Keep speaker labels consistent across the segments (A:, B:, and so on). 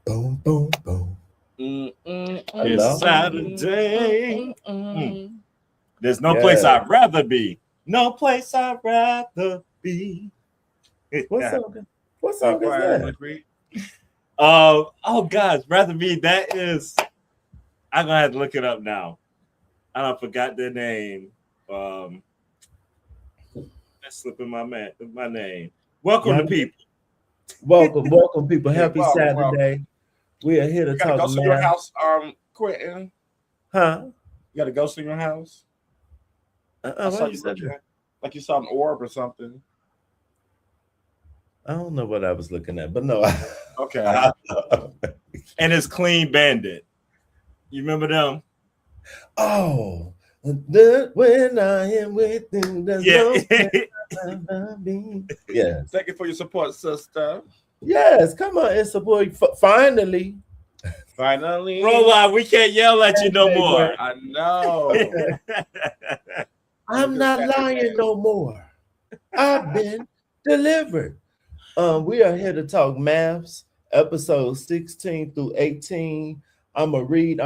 A: Boom, boom, boom.
B: It's
A: Hello?
B: Saturday. There's no place
A: Yeah.
B: I'd rather be. No place I'd rather be.
A: What song? What
C: Be
A: song is
C: quiet and
A: that?
C: agree.
B: Oh gosh, rather be. That is. I'm gonna have to look it up now. I forgot their name. Um, that's slipping my name. Welcome
A: Y'all,
B: to people.
A: welcome, people.
B: Yeah,
A: Happy
C: Welcome.
A: Saturday. We are here to
C: You got a
A: talk
C: ghost in your
A: math.
C: house, Quentin?
A: Huh?
C: You got a ghost in your house? I
A: Why
C: saw
A: you
C: you
A: said
C: looking
A: that?
C: like you saw an orb or something.
A: I don't know what I was looking at, but no.
C: Okay.
B: and it's Clean Bandit. You remember them?
A: Oh, when I am with you, there's
B: Yeah.
A: no place I'll be. Yes.
C: Thank you for your support, sister.
A: Yes, come on, it's a boy. Finally.
C: Finally.
B: Roll, we can't yell at you no
A: Hey,
B: more.
C: I know.
A: okay. I'm not lying no more. I've been delivered. We are here to talk maths, episode 16 through 18. I'ma read.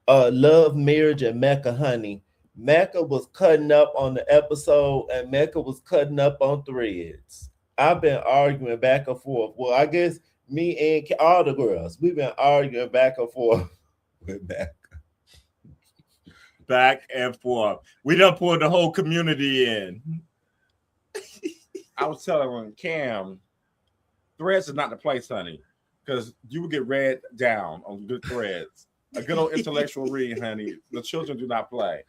A: Love, marriage, and Mecca, honey. Mecca was cutting up on the episode, and Mecca was cutting up on threads. I've been arguing back and forth. Well, I guess me and all the girls, we've been arguing back and forth with Mecca.
B: Back and forth. We done pulled the whole community in.
C: I was telling Cam, threads is not the place, honey, because you would get read down on good threads. A good old intellectual read, honey. The children do not play.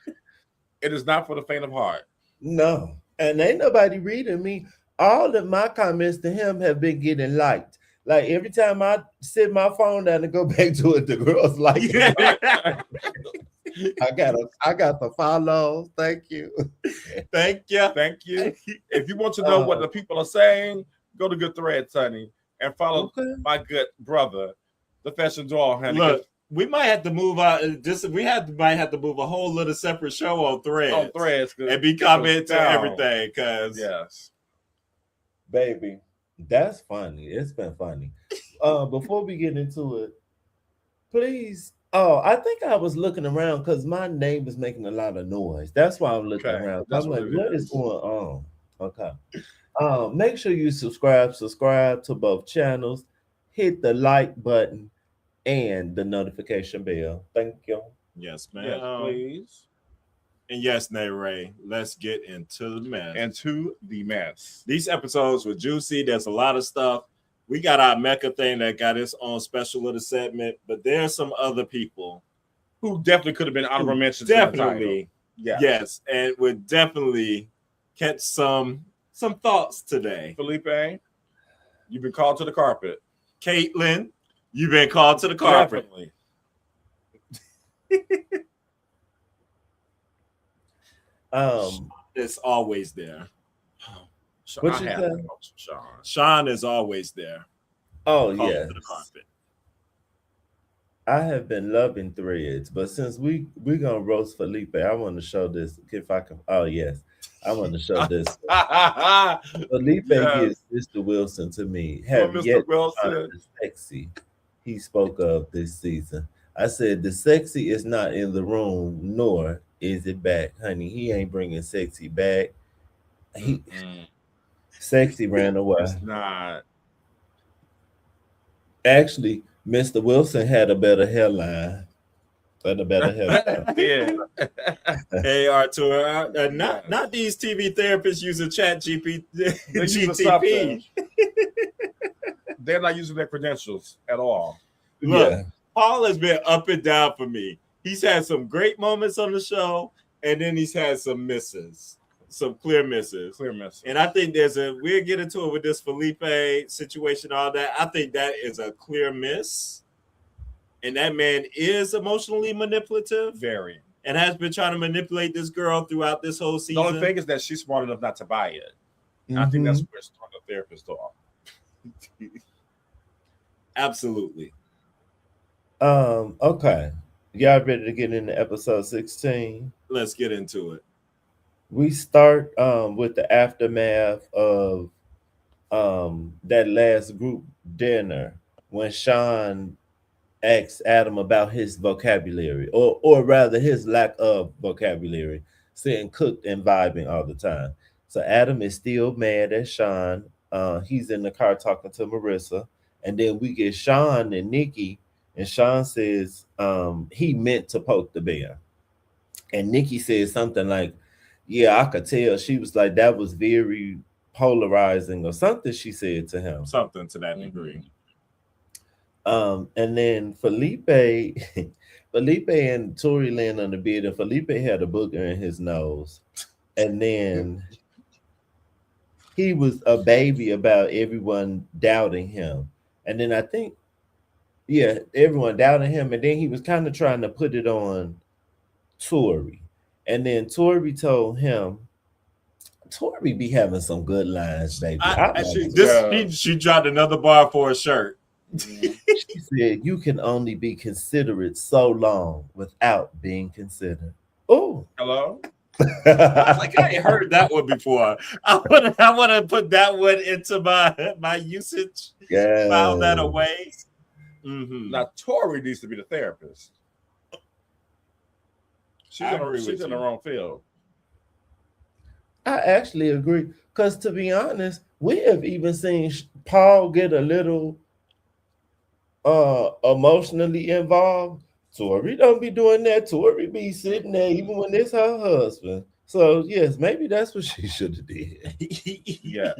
C: It is not for the faint of heart.
A: No, and ain't nobody reading me. All of my comments to him have been getting liked. Like every time I sit my phone down and go back to it, the girls like it. I got the follows. Thank you.
B: Thank you.
C: Thank you. If you want to know what the people are saying, go to Good Threads, honey, and follow my good brother, the fashion doll, honey.
B: Look, we might have to move out. Might have to move a whole little separate show on Threads.
C: On Threads,
B: and be comment to everything. Cause
C: yes,
A: baby, that's funny. It's been funny. Before we get into it, please. Oh, I think I was looking around because my name is making a lot of noise. That's why I'm looking around.
C: That's
A: I'm like, what is going on? Okay. Make sure you subscribe to both channels, hit the like button and the notification bell. Thank you.
B: Yes, ma'am.
C: Yes, please.
B: And yes, Nay Ray, let's get into the
C: mess.
B: These episodes were juicy. There's a lot of stuff. We got our Mecca thing that got its own special little segment, but there's some other people
C: who definitely could have been honorable mentions.
B: Definitely, yes, and would definitely catch some thoughts today.
C: Felipe, you've been called to the carpet.
B: Caitlin, you've been called to the carpet.
C: Definitely.
B: It's always there.
A: What you say?
B: Sean is always there.
A: Oh yeah. I have been loving threads, but since we're gonna roast Felipe, I want to show this if I can. Oh yes, I want to show this. Felipe gives Mr. Wilson to me. Have yet the sexy he spoke of this season. I said the sexy is not in the room, nor is it back, honey. He ain't bringing sexy back. Sexy ran away.
C: It's not.
A: Actually, Mr. Wilson had a better hairline.
C: Yeah.
B: Hey, Artur, not these TV therapists using Chat GTP.
C: They're not using their credentials at all.
B: Look, Paul has been up and down for me. He's had some great moments on the show, and then he's had some misses. Some clear misses. And I think we'll get into it with this Felipe situation, all that. I think that is a clear miss. And that man is emotionally manipulative.
C: Very.
B: And has been trying to manipulate this girl throughout this whole season.
C: The only thing is that she's smart enough not to buy it. Mm-hmm. I think that's where stronger therapists are.
B: Absolutely.
A: Okay. Y'all ready to get into episode 16?
B: Let's get into it.
A: We start with the aftermath of that last group dinner when Sean asked Adam about his vocabulary, or rather his lack of vocabulary, saying cooked and vibing all the time. So Adam is still mad at Sean. He's in the car talking to Marissa, and then we get Sean and Nikki, and Sean says he meant to poke the bear, and Nikki said something like, "Yeah, I could tell." She was like, "That was very polarizing," or something. She said to him.
B: Something to that degree.
A: And then Felipe, Felipe and Tori land on the bed, and Felipe had a booger in his nose, and then he was a baby about everyone doubting him, and then I think, yeah, everyone doubting him, and then he was kind of trying to put it on Tori, and then Tori told him, Tori be having some good lines, baby.
B: She dropped another bar for a shirt.
A: She said, "You can only be considerate so long without being considered." Oh,
C: Hello?
B: I was like, I ain't heard that one before. I want to put that one into my usage.
A: yeah.
B: File that away. Mm-hmm.
C: Now Tori needs to be the therapist. She's in the wrong field.
A: I actually agree, because to be honest, we have even seen Paul get a little emotionally involved. Tori don't be doing that. Tori be sitting there even when it's her husband. So yes, maybe that's what she should have did.
C: Yeah.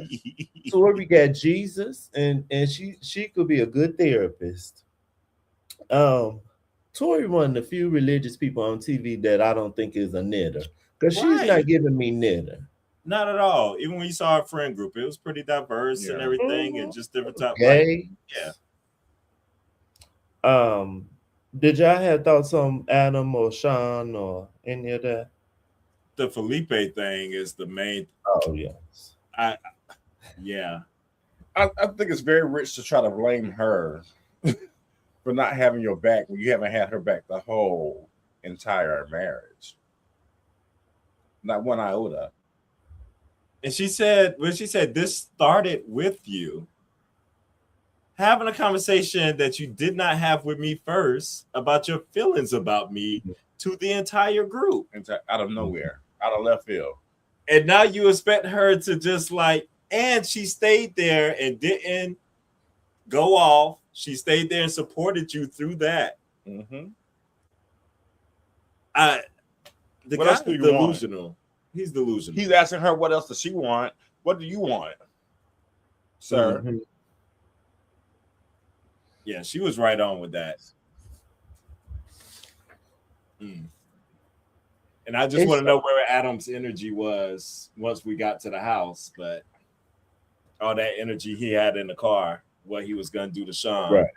A: Tori got Jesus, and she could be a good therapist. Tori one of the few religious people on TV that I don't think is a knitter, because she's not giving me knitter.
B: Not at all. Even when you saw our friend group, it was pretty diverse and everything, and just different type.
A: Gay.
B: Yeah.
A: Did y'all have thoughts on Adam or Sean or any of that?
B: The Felipe thing is the main.
A: Oh yes.
B: I
C: think it's very rich to try to blame her for not having your back when you haven't had her back the whole entire marriage. Not one iota.
B: And she said, this started with you having a conversation that you did not have with me first about your feelings about me to the entire group.
C: Out of nowhere, out of left field.
B: And now you expect her to just and she stayed there and didn't go off. She stayed there and supported you through that.
C: Mm-hmm.
B: The guy's delusional. He's delusional.
C: He's asking her, what else does she want? What do you want, sir?
A: Mm-hmm.
B: Yeah, she was right on with that. And I just want to know where Adam's energy was once we got to the house, but all that energy he had in the car, what he was going to do to Sean.
A: Right.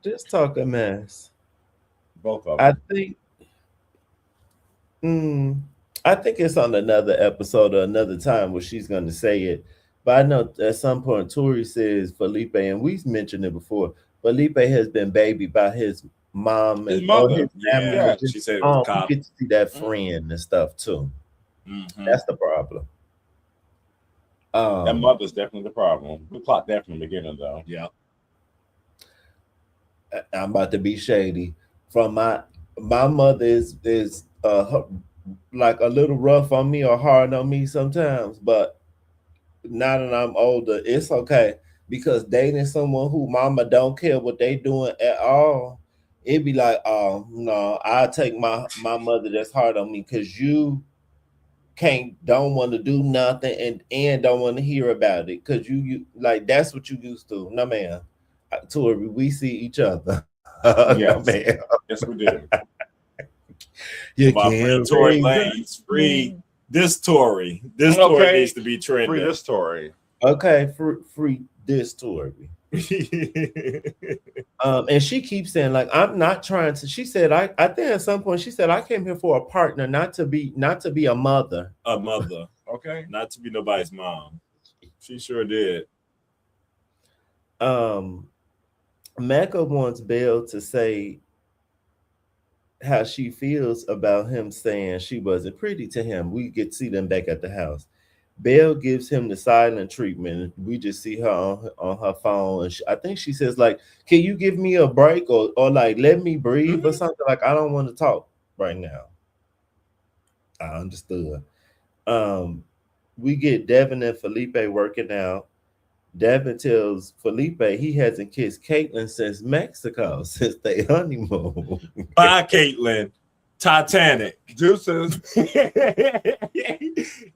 A: Just talk a mess.
C: Both of them.
A: I think it's on another episode or another time where she's going to say it. But I know at some point Tori says Felipe, and we've mentioned it before, Felipe has been babied by his mom and
C: his mother.
A: His family.
B: Yeah, she said it was
A: you get to see that friend and stuff too.
B: Mm-hmm.
A: That's the problem.
C: That mother's definitely the problem. We plot that from the beginning, though.
B: Yeah.
A: I'm about to be shady. From my mother is like a little rough on me or hard on me sometimes, but now that I'm older, it's okay, because dating someone who mama don't care what they doing at all, it'd be like, oh no, I'll take my mother that's hard on me, because you don't want to do nothing and don't want to hear about it, because you like that's what you used to. No man, Tori, we see each other.
C: Yes.
A: No man.
C: Yes, we do.
A: You
B: my friend Tory Lanez, free this Tory. This Tory needs to be trending.
C: Free this Tory.
A: Okay, free this Tory. And she keeps saying, like, I'm not trying to. She said, I think at some point she said, I came here for a partner, not to be a mother.
B: A mother.
C: Okay.
B: Not to be nobody's mom. She sure did.
A: Mecca wants Belle to say how she feels about him saying she wasn't pretty to him. We get to see them back at the house. Belle gives him the silent treatment. We just see her on her phone, and I think she says like, "Can you give me a break or like let me breathe or
B: Mhm.
A: something?" Like, I don't want to talk right now. I understood. Um, we get Devin and Felipe working out. Devin tells Felipe he hasn't kissed Caitlin since Mexico, since they honeymoon.
B: Bye, Caitlin. Titanic.
C: Deuces.
B: Girl,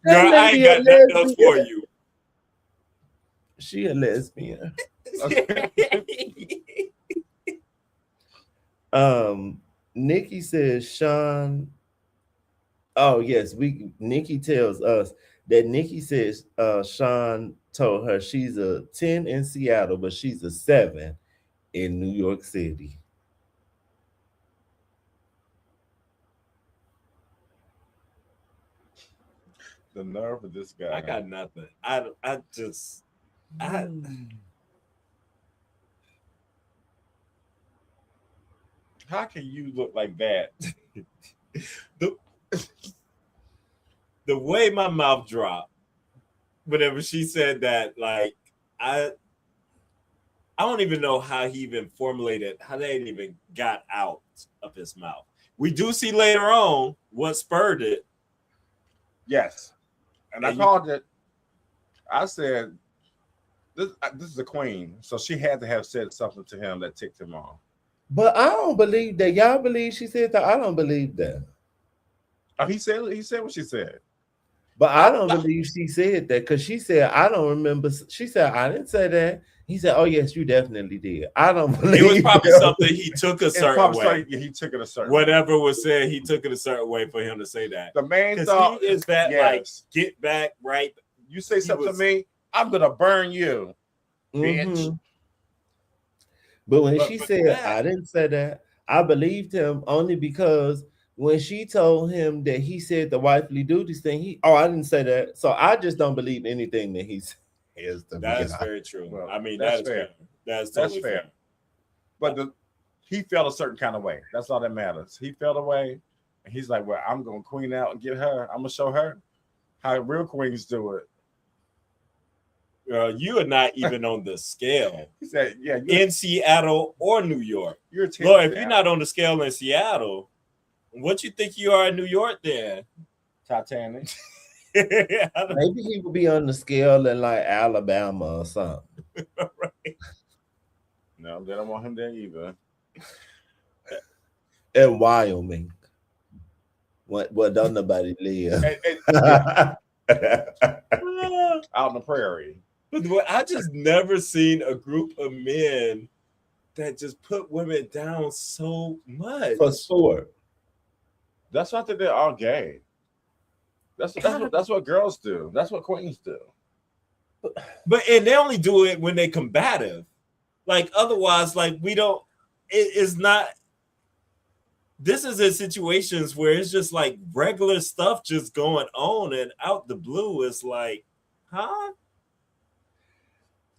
A: That
B: I ain't
A: lady a
B: got nothing else for
A: lesbian.
B: you.
A: She a lesbian. Um, Nikki says Sean. Oh yes, we Nikki tells us that Nikki says Sean told her she's a 10 in Seattle, but she's a 7 in New York City.
C: The nerve of this guy.
B: I got nothing. I just I
C: How can you look like that?
B: the the way my mouth dropped whenever she said that, like I I don't even know how he even formulated how that even got out of his mouth. We do see later on what spurred it.
C: Yes. And I
B: And you-
C: called it. I said, this is a queen. So she had to have said something to him that ticked him off.
A: But I don't believe that. Y'all believe she said that? I don't believe that.
C: Oh, he said what she said.
A: But I don't believe she said that because she said, I don't remember. She said, I didn't say that. He said, oh, yes, you definitely did. I don't believe
B: It was probably
A: him.
B: something he took a
C: It's
B: certain
C: probably
B: way.
C: certain, he took it a certain way.
B: Whatever was said, he took it a certain way for him to say that.
C: The main
B: Because
C: thought
B: he is that like
C: yes.
B: get back right.
C: You say something
B: was-
C: to me, I'm gonna burn you, bitch.
A: Mhm. But when
B: But
A: she
B: for
A: said,
B: that-
A: I didn't say that, I believed him only because when she told him that he said the wifely duties thing, I didn't say that. So I just don't believe anything that he says to be
B: That's
A: honest.
B: very true.
C: Well,
B: I mean,
C: that's
B: that is
C: fair.
B: fair. That's
C: That's
B: totally
C: fair.
B: fair.
C: But he felt a certain kind of way. That's all that matters. He felt a way, and he's like, "Well, I'm gonna queen out and get her. I'm gonna show her how real queens do it."
B: You are not even on the scale
C: He said, "Yeah,
B: in Seattle or New York.
C: you're 10
B: Lord, if you're
C: down.
B: not on the scale in Seattle, what you think you are in New York then?
C: Titanic."
B: I don't-
A: Maybe he would be on the scale in like Alabama or something.
C: No, they don't want him there either.
A: In Wyoming. What don't nobody live.
C: Out in the prairie.
B: But I just never seen a group of men that just put women down so much.
A: For sport.
C: That's not that they're all gay. That's what girls do. That's what queens do.
B: And they only do it when they combative. Like otherwise, like we don't. It's not. This is in situations where it's just like regular stuff just going on, and out the blue, it's like, huh?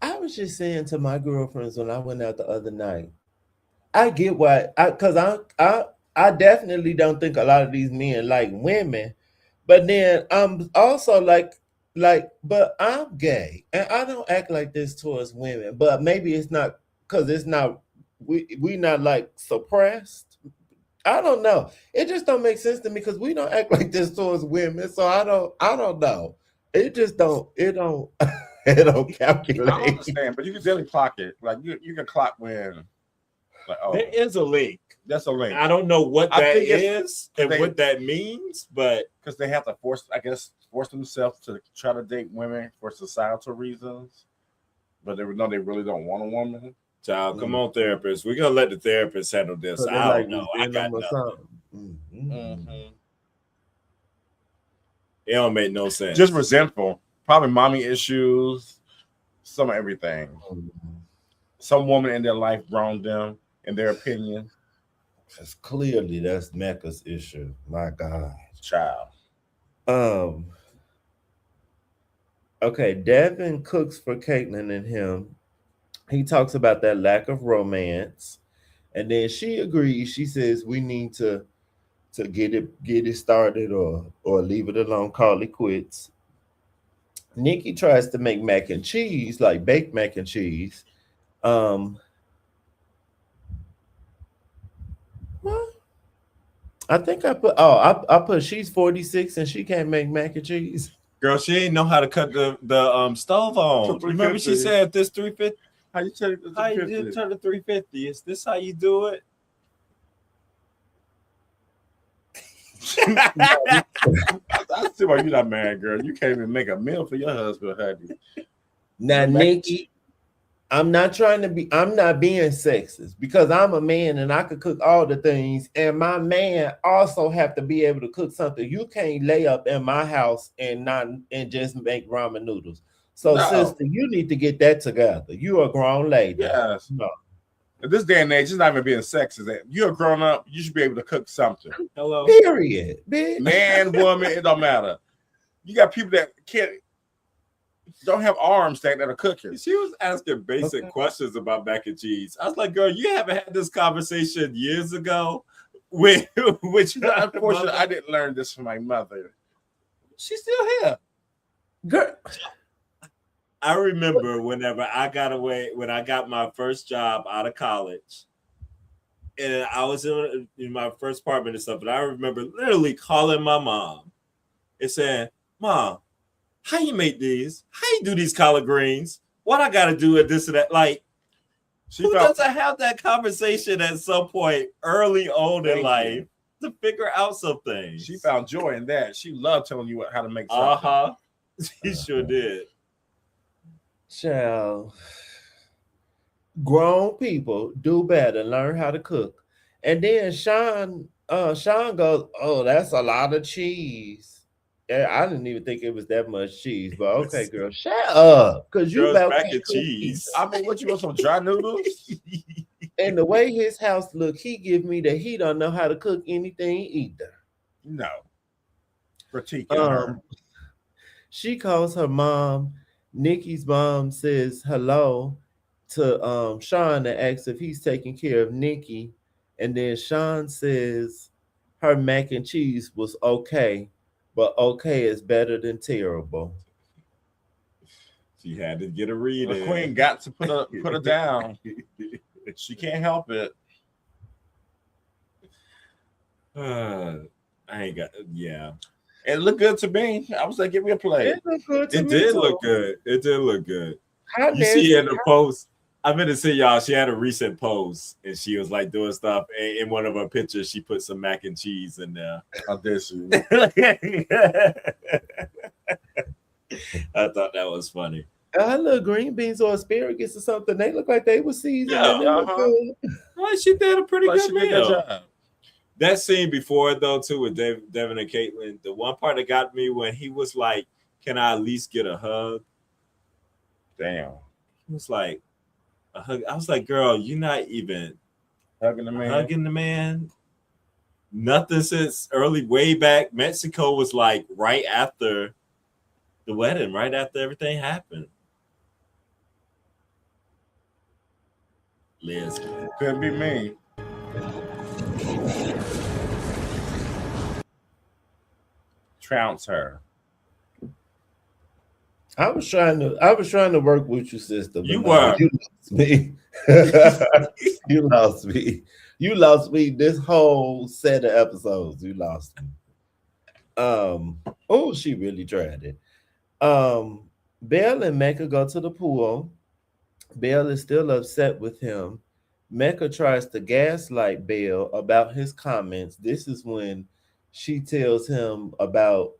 A: I was just saying to my girlfriends when I went out the other night, I get why I definitely don't think a lot of these men like women, but then I'm also but I'm gay and I don't act like this towards women. But maybe it's not because it's not we not like suppressed. I don't know. It just don't make sense to me because we don't act like this towards women. So I don't know. It just don't it don't it don't
C: I don't
A: calculate.
C: understand, but you can definitely clock it. Like you can clock when, like, oh,
B: There is a link.
C: that's a link.
B: I don't know what
C: I
B: that
C: think
B: is and
C: they-
B: what that means, but
C: Because they have to force themselves to try to date women for societal reasons, but they really don't want a woman.
B: child, come on, therapist. We're gonna let the therapist handle this.
A: So they
B: I
A: like
B: don't know. I
A: resent
B: got
A: them or
B: nothing.
A: something.
B: It don't make no sense.
C: Just resentful, probably mommy issues, some of everything. Some woman in their life wronged them, in their opinion.
A: Because clearly that's Mecca's issue. My God.
C: Child.
A: Okay, Devin cooks for Caitlin and him. He talks about that lack of romance. And then she agrees. She says we need to get it started or leave it alone, call it quits. Nikki tries to make mac and cheese, like baked mac and cheese. Um, what? I think I put she's 46 and she can't make mac and cheese.
B: Girl, she ain't know how to cut the stove on. You remember she said this 350?
C: How you turn it to
B: How you
C: 350?
B: turn the 350? Is this how you do it?
C: I see why you're not married, girl. You can't even make a meal for your husband, honey.
A: Now, Nikki, I'm not being sexist because I'm a man and I could cook all the things, and my man also have to be able to cook something. You can't lay up in my house and just make ramen noodles. So, sister, you need to get that together. You a grown lady.
C: Yes.
A: No.
C: At this day and age, it's not even being sexist. You're a grown up. You should be able to cook something.
B: Hello.
A: Period. Bitch.
C: Man, woman, it don't matter. You got people that don't have arms that are cooking.
B: She was asking basic questions about mac and cheese. I was like, girl, you haven't had this conversation years ago. Which
C: Unfortunately, I didn't learn this from my mother. She's still here.
A: Girl.
B: I remember when I got my first job out of college, and I was in my first apartment and stuff, and I remember literally calling my mom and saying, Mom, how you make these? How you do these collard greens? What I got to do with this and that? Like, who doesn't have that conversation at some point early on in life to figure out some things?
C: She found joy in that. She loved telling you how to make something.
B: She sure did.
A: Child, grown people do better. Learn how to cook. And then Sean goes, "Oh, that's a lot of cheese." Yeah, I didn't even think it was that much cheese, but okay, girl, shut up, because you about
B: mac and cheese.
C: I mean, what you want, some dry noodles?
A: And the way his house look, he give me that he don't know how to cook anything either.
C: No, critique her.
A: She calls her mom. Nikki's mom says hello to Sean and asks if he's taking care of Nikki. And then Sean says her mac and cheese was okay, but okay is better than terrible.
B: She had to get a read.
C: The queen got to put her down. She can't help it.
B: I ain't got
C: It looked good to me. I was like, give me a plate.
A: It looked good to
B: It
A: me
B: did
A: too.
B: look good. It did look good.
A: How
B: You see in the post, I'm gonna say y'all, she had a recent post and she was like doing stuff. And in one of her pictures, she put some mac and cheese in there.
C: I did see.
B: I thought that was funny.
A: Her little green beans or asparagus or something, they look like they were seasoned.
B: Yeah, well, she did a pretty good meal.
C: Job.
B: That scene before though, too, with Devin and Caitlin, the one part that got me when he was like, "Can I at least get a hug?"
C: Damn.
B: He was like, a hug. I was like, "Girl, you're not even
C: hugging the man.
B: Nothing since way back. Mexico was like right after the wedding, right after everything happened." Liz,
C: couldn't be me. Trounce her.
A: I was trying to work with you, sister.
B: You were.
A: You lost me. You lost me. You lost me this whole set of episodes. You lost me. Oh, she really tried it. Belle and Mecca go to the pool. Belle is still upset with him. Mecca tries to gaslight Belle about his comments. This is when she tells him about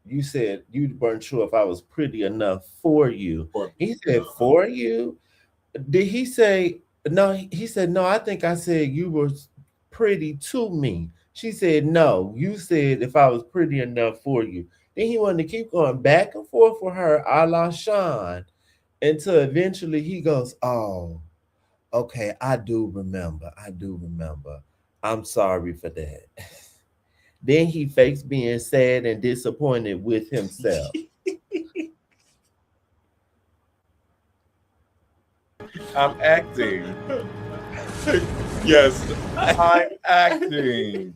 A: you said you weren't sure if I was pretty enough for you. He said, for you? Did he say no? He said, no, I think I said you were pretty to me. She said, no, you said if I was pretty enough for you. Then he wanted to keep going back and forth with her, a la Sean, until eventually he goes, oh, okay, I do remember. I'm sorry for that. Then he fakes being sad and disappointed with himself.
C: I'm acting.
B: Yes,
C: I'm acting.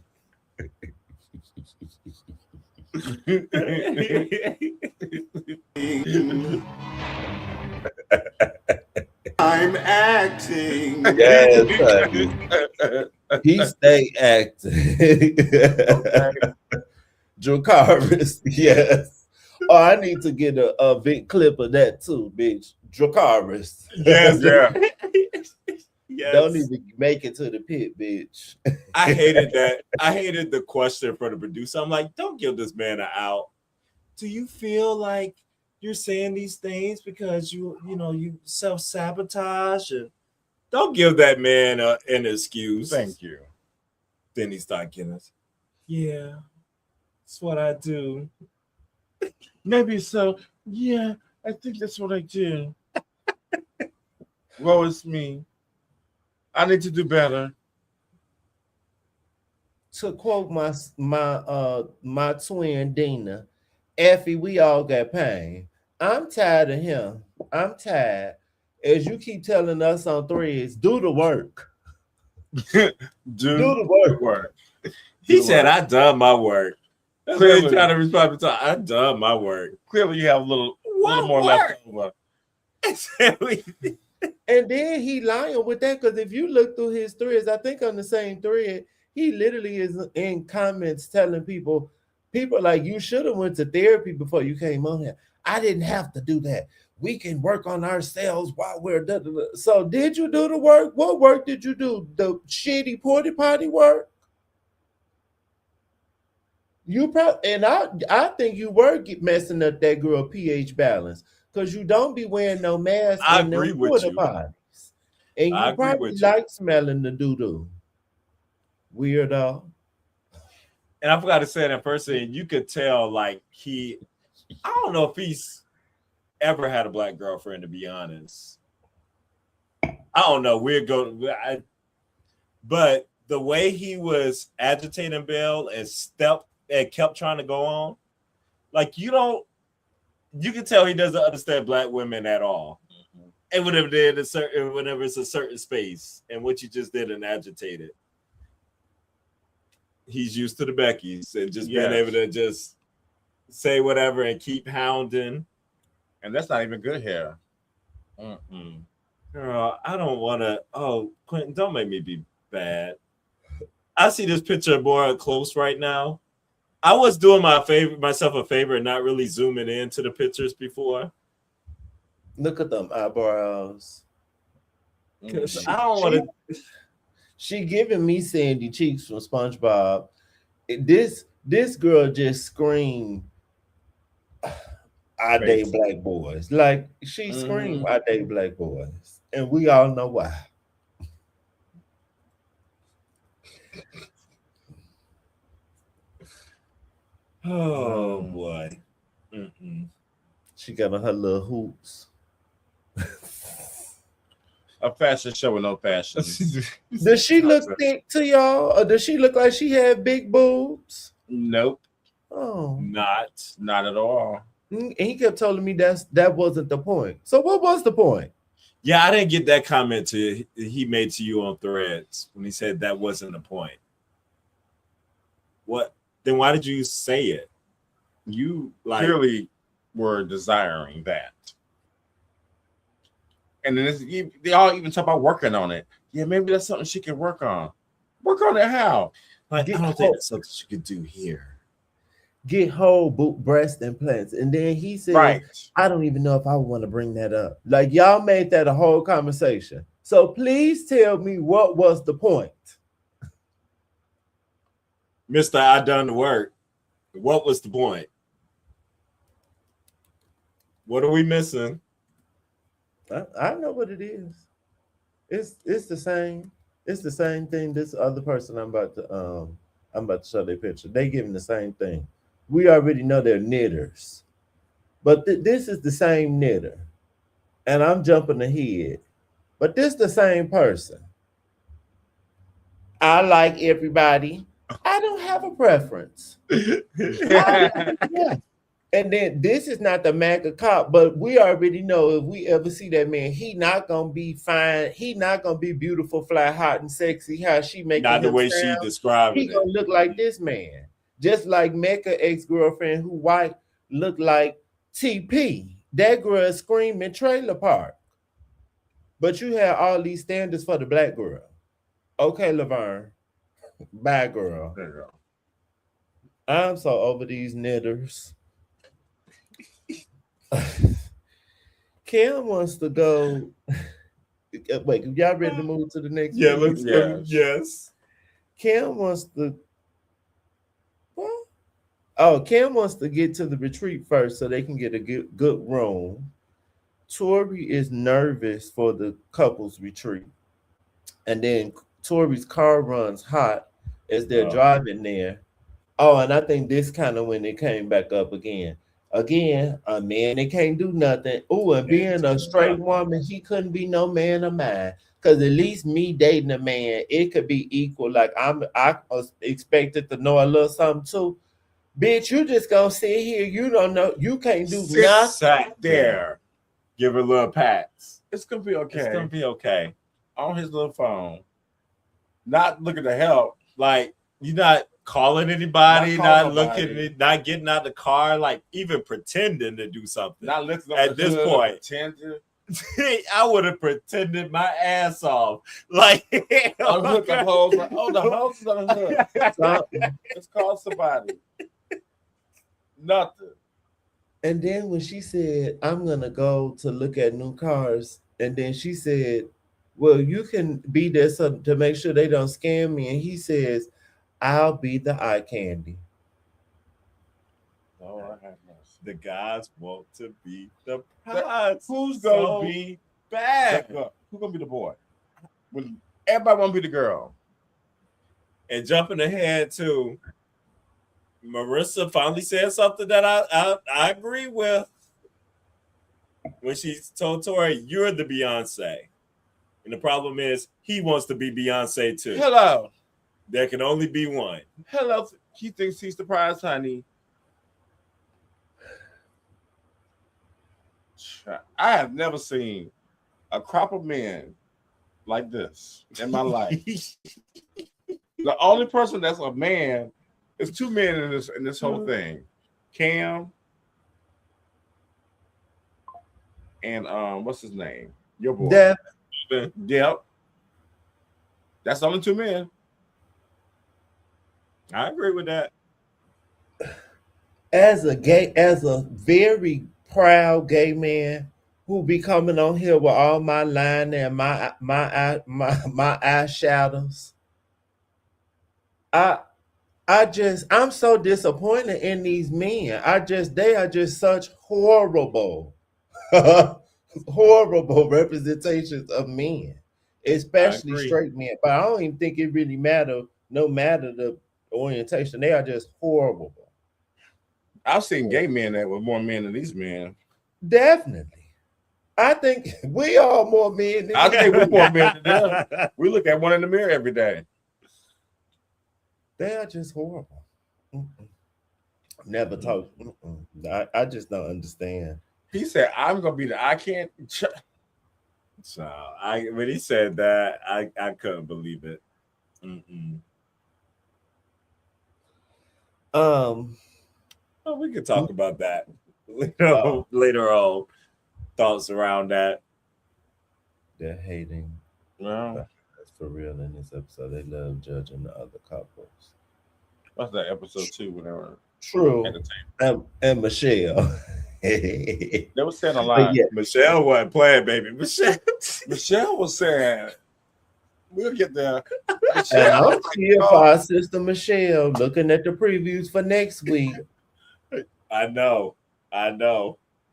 B: acting. I'm acting.
A: Yes, honey. He stay acting. Dracarys, yes. Oh, I need to get a big clip of that too, bitch. Dracarys.
B: Yes,
C: Yeah.
B: Yes.
A: Don't even make it to the pit, bitch.
B: I hated that. I hated the question from the producer. I'm like, don't give this man an out. Do you feel like you're saying these things because you self-sabotage? And don't give that man an excuse.
C: Thank you.
B: Then he started getting us. Yeah, that's what I do.
C: Maybe so. Yeah, I think that's what I do. Woe is me. I need to do better.
A: To quote my twin Dina, Effie, we all got pain. I'm tired of him. I'm tired. As you keep telling us on threads, do the work.
C: Do
A: the
C: work.
B: He said, "I done my work." That's what
C: Clearly.
B: he's trying to respond to. I done my work.
C: Clearly, you have a little more left over.
A: And then he lying with that because if you look through his threads, I think on the same thread, he literally is in comments telling people like, you should have went to therapy before you came on here. I didn't have to do that. We can work on ourselves while we're So did you do the work? What work did you do? The shitty porta potty work? You probably, and I think you were messing up that girl pH balance because you don't be wearing no mask.
B: I
A: in
B: agree
A: them
B: with
A: porta
B: you.
A: potties. And
B: I
A: you
B: agree
A: probably
B: with you.
A: like smelling the doo-doo. Weirdo.
B: And I forgot to say that first thing. You could tell, like, I don't know if he's ever had a black girlfriend, to be honest. I don't know. But the way he was agitating Belle and kept trying to go on, like, you can tell he doesn't understand black women at all. And whenever it's a certain space and what you just did and agitated. He's used to the Beckys and just being able to just say whatever and keep hounding.
C: And that's not even good hair.
B: Girl, I don't want to. Oh, Quentin, don't make me be bad. I see this picture more up close right now. I was doing myself a favor and not really zooming into the pictures before.
A: Look at them eyebrows.
B: I don't want to.
A: She giving me Sandy Cheeks from SpongeBob. This girl just screamed, "I date black boys." Like she screamed, "I date black boys," and we all know why.
B: Oh boy.
A: She got on her little hoops.
C: A fashion show with no fashion.
A: Does she look thick to y'all, or does she look like she had big boobs?
C: Nope.
A: Oh,
C: not at all.
A: And he kept telling me that wasn't the point. So what was the point?
B: Yeah, I didn't get that comment he made to you on Threads when he said that wasn't the point. What? Then why did you say it? You
C: Clearly were desiring that. And then they all even talk about working on it. Yeah, maybe that's something she can work on. Work on it how?
B: Like, I don't think that's something she could do here.
A: Get whole breast implants. And then he said,
C: right.
A: I don't even know if I want to bring that up. Like, y'all made that a whole conversation. So please tell me what was the point.
B: Mr. I done the work. What was the point? What are we missing?
A: I know what it is. It's the same. It's the same thing. This other person I'm about to show their picture. They giving the same thing. We already know they're knitters, but this is the same knitter, and I'm jumping ahead. But this the same person. I like everybody. I don't have a preference. Yeah. And then this is not the MAGA cop, but we already know if we ever see that man, he not gonna be fine. He not gonna be beautiful, fly, hot, and sexy. How she making
B: not the way
A: sound.
B: she described it.
A: He gonna look like this man, just like Mecca ex-girlfriend who white looked like TP. That girl screaming trailer park. But you have all these standards for the black girl. Okay, Laverne. Bye, girl.
C: There you go.
A: I'm so over these knitters. Kim wants to go. Wait, y'all ready to move to the next
B: Yeah,
A: one?
B: let's
C: Yes.
A: Kim wants to. What? Oh, Kim wants to get to the retreat first so they can get a good room. Tori is nervous for the couple's retreat. And then Tori's car runs hot as they're driving there. Oh, and I think this kind of when it came back up again. Again, a man that can't do nothing. Oh, and being a straight woman, he couldn't be no man of mine. Cause at least me dating a man, it could be equal. Like I was expected to know a little something too. Bitch, you just gonna sit here. You don't know. You can't do nothing.
C: Sat there.
B: Give her little pats.
C: It's gonna be okay.
B: It's gonna be okay.
C: On his little phone. Not looking to help.
B: Like you're not calling anybody, not
C: nobody.
B: looking, not getting out the car, like even pretending to do something.
C: Not lifting up
B: At
C: the
B: this
C: hood,
B: point.
C: pretending.
B: I would have pretended my ass off. Like
C: Unhook the hose. Like, oh, the hose is unhooked. Let's call somebody. Nothing.
A: And then when she said, I'm gonna go to look at new cars, and then she said, well, you can be there so, to make sure they don't scam me. And he says, I'll be the eye candy.
C: Oh, I have no.
B: the guys want to be the prize.
C: Who's gonna be bad? Who's gonna be the boy? When everybody want to be the girl.
B: And jumping ahead to Marissa finally said something that I agree with when she told Tori, "You're the Beyonce," and the problem is he wants to be Beyonce too.
C: Hello,
B: there can only be one.
C: Hello, he thinks he's the prize, honey. I have never seen a crop of men like this in my life. The only person that's a man is two men in this whole thing. Cam and what's his name? Your boy. Yep. That's the only two men.
B: I agree with that.
A: As a very proud gay man who be coming on here with all my line and my eyeshadows, I'm so disappointed in these men. They are just such horrible, horrible representations of men, especially straight men. But I don't even think it really matter, no matter the orientation. They are just horrible.
C: I've seen gay men that were more men than these men.
A: Definitely. I think we are more men than
C: I think we're more men than them. We look at one in the mirror every day.
A: They are just horrible. Never talk. I just don't understand.
C: He said, I'm going to be the I can't.
B: So when he said that, I couldn't believe it. Well, we could talk about that later on. Thoughts around that.
A: They're hating.
C: No.
A: That's for real in this episode. They love judging the other couples.
C: What's that episode 2 when they were
A: true
C: at the table?
A: And Michelle.
C: They were saying a lot.
B: Yeah, Michelle wasn't playing, baby.
C: Michelle was saying, we'll get there.
A: And I'm here for our sister Michelle, looking at the previews for next week.
B: I know.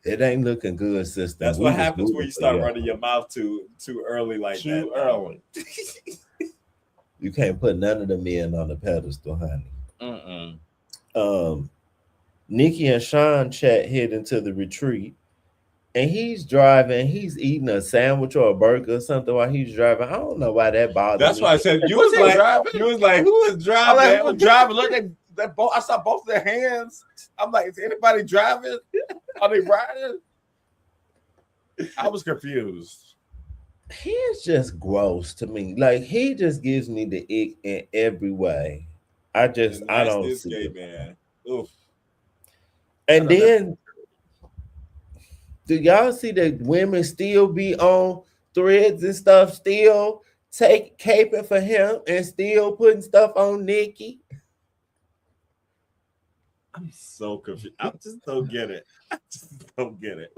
A: It ain't looking good, sister.
B: That's what happens when you start running your mouth too early like that.
C: Too early.
A: You can't put none of the men on the pedestal, honey. Nikki and Sean chat head into the retreat, and he's driving. He's eating a sandwich or a burger or something while he's driving. I don't know why that bothers me.
B: That's why I said you was like, who is driving?
C: I'm like, who was driving? Look at both. I saw both their hands. I'm like, is anybody driving? Are they riding? I was confused.
A: He is just gross to me. Like, he just gives me the ick in every way. I don't see it,
B: man. Oof.
A: And then Do y'all see that women still be on threads and stuff, still take caping for him and still putting stuff on Nikki?
B: I'm so confused. I just don't get it. I just don't get it.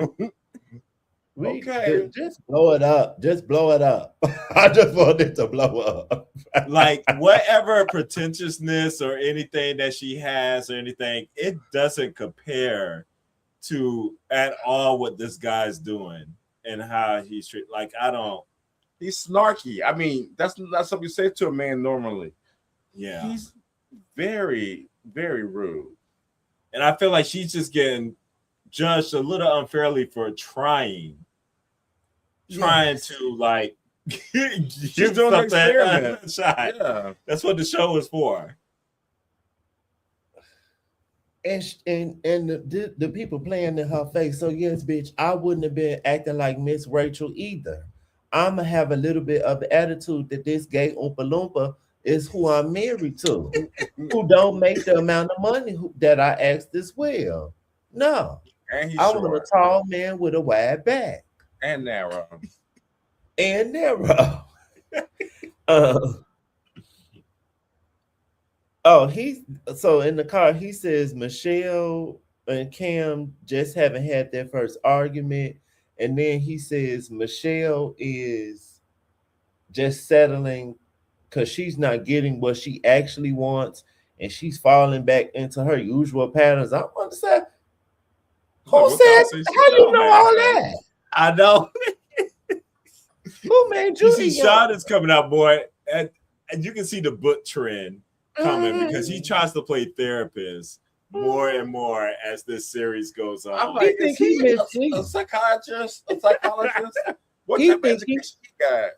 C: Okay.
A: Just blow it up. Just blow it up. I just want it to blow up.
B: Like whatever pretentiousness or anything that she has or anything, it doesn't compare to at all what this guy's doing and how he's treated. Like I don't.
C: He's snarky. I mean, that's not something you say to a man normally.
B: Yeah,
C: He's very, very rude.
B: and I feel like she's just getting judged a little unfairly for trying to like
C: She's doing an experiment.
B: a shot.
C: Yeah.
B: That's what the show is for.
A: And the people playing in her face. So yes, bitch, I wouldn't have been acting like Miss Rachel either. I'ma have a little bit of the attitude that this gay Oompa Loompa is who I'm married to, who don't make the amount of money that I asked as well. No,
C: And he's
A: I want a
C: short
A: tall man with a wide back
C: and narrow.
A: and narrow. uh, Oh, he's so in the car. He says Michelle and Cam just haven't had their first argument, and then he says Michelle is just settling because she's not getting what she actually wants, and she's falling back into her usual patterns. I want to say, who said? How you know all that?
B: I know.
A: Who made you?
B: You see, Sean is coming out, boy, and you can see the book trend coming because he tries to play therapist more and more as this series goes on.
C: I'm like, is he a psychiatrist? A psychologist? What type of education he got?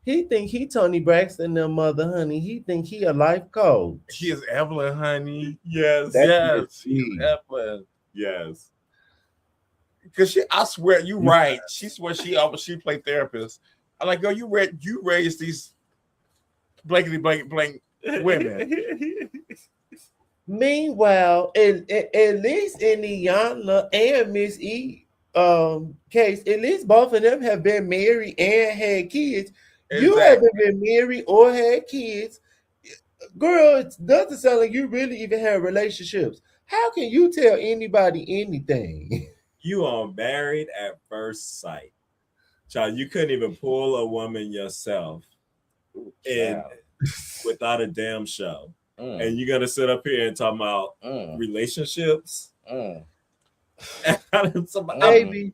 A: He think he Tony Braxton, their mother, honey. He think he a life coach.
C: He is Evelyn, honey.
B: Yes,
C: yes, he's Evelyn.
B: Yes.
C: Because I swear, you right. She swears she played therapist. I'm like, girl, you raised these blankety blank women.
A: Meanwhile, at least in the Yana and Miss E case, at least both of them have been married and had kids. Exactly. You haven't been married or had kids. Girl, it doesn't sound like you really even have relationships. How can you tell anybody anything?
B: You are married at first sight. Child, you couldn't even pull a woman yourself and without a damn show. And you're gonna sit up here and talk about relationships.
A: Baby,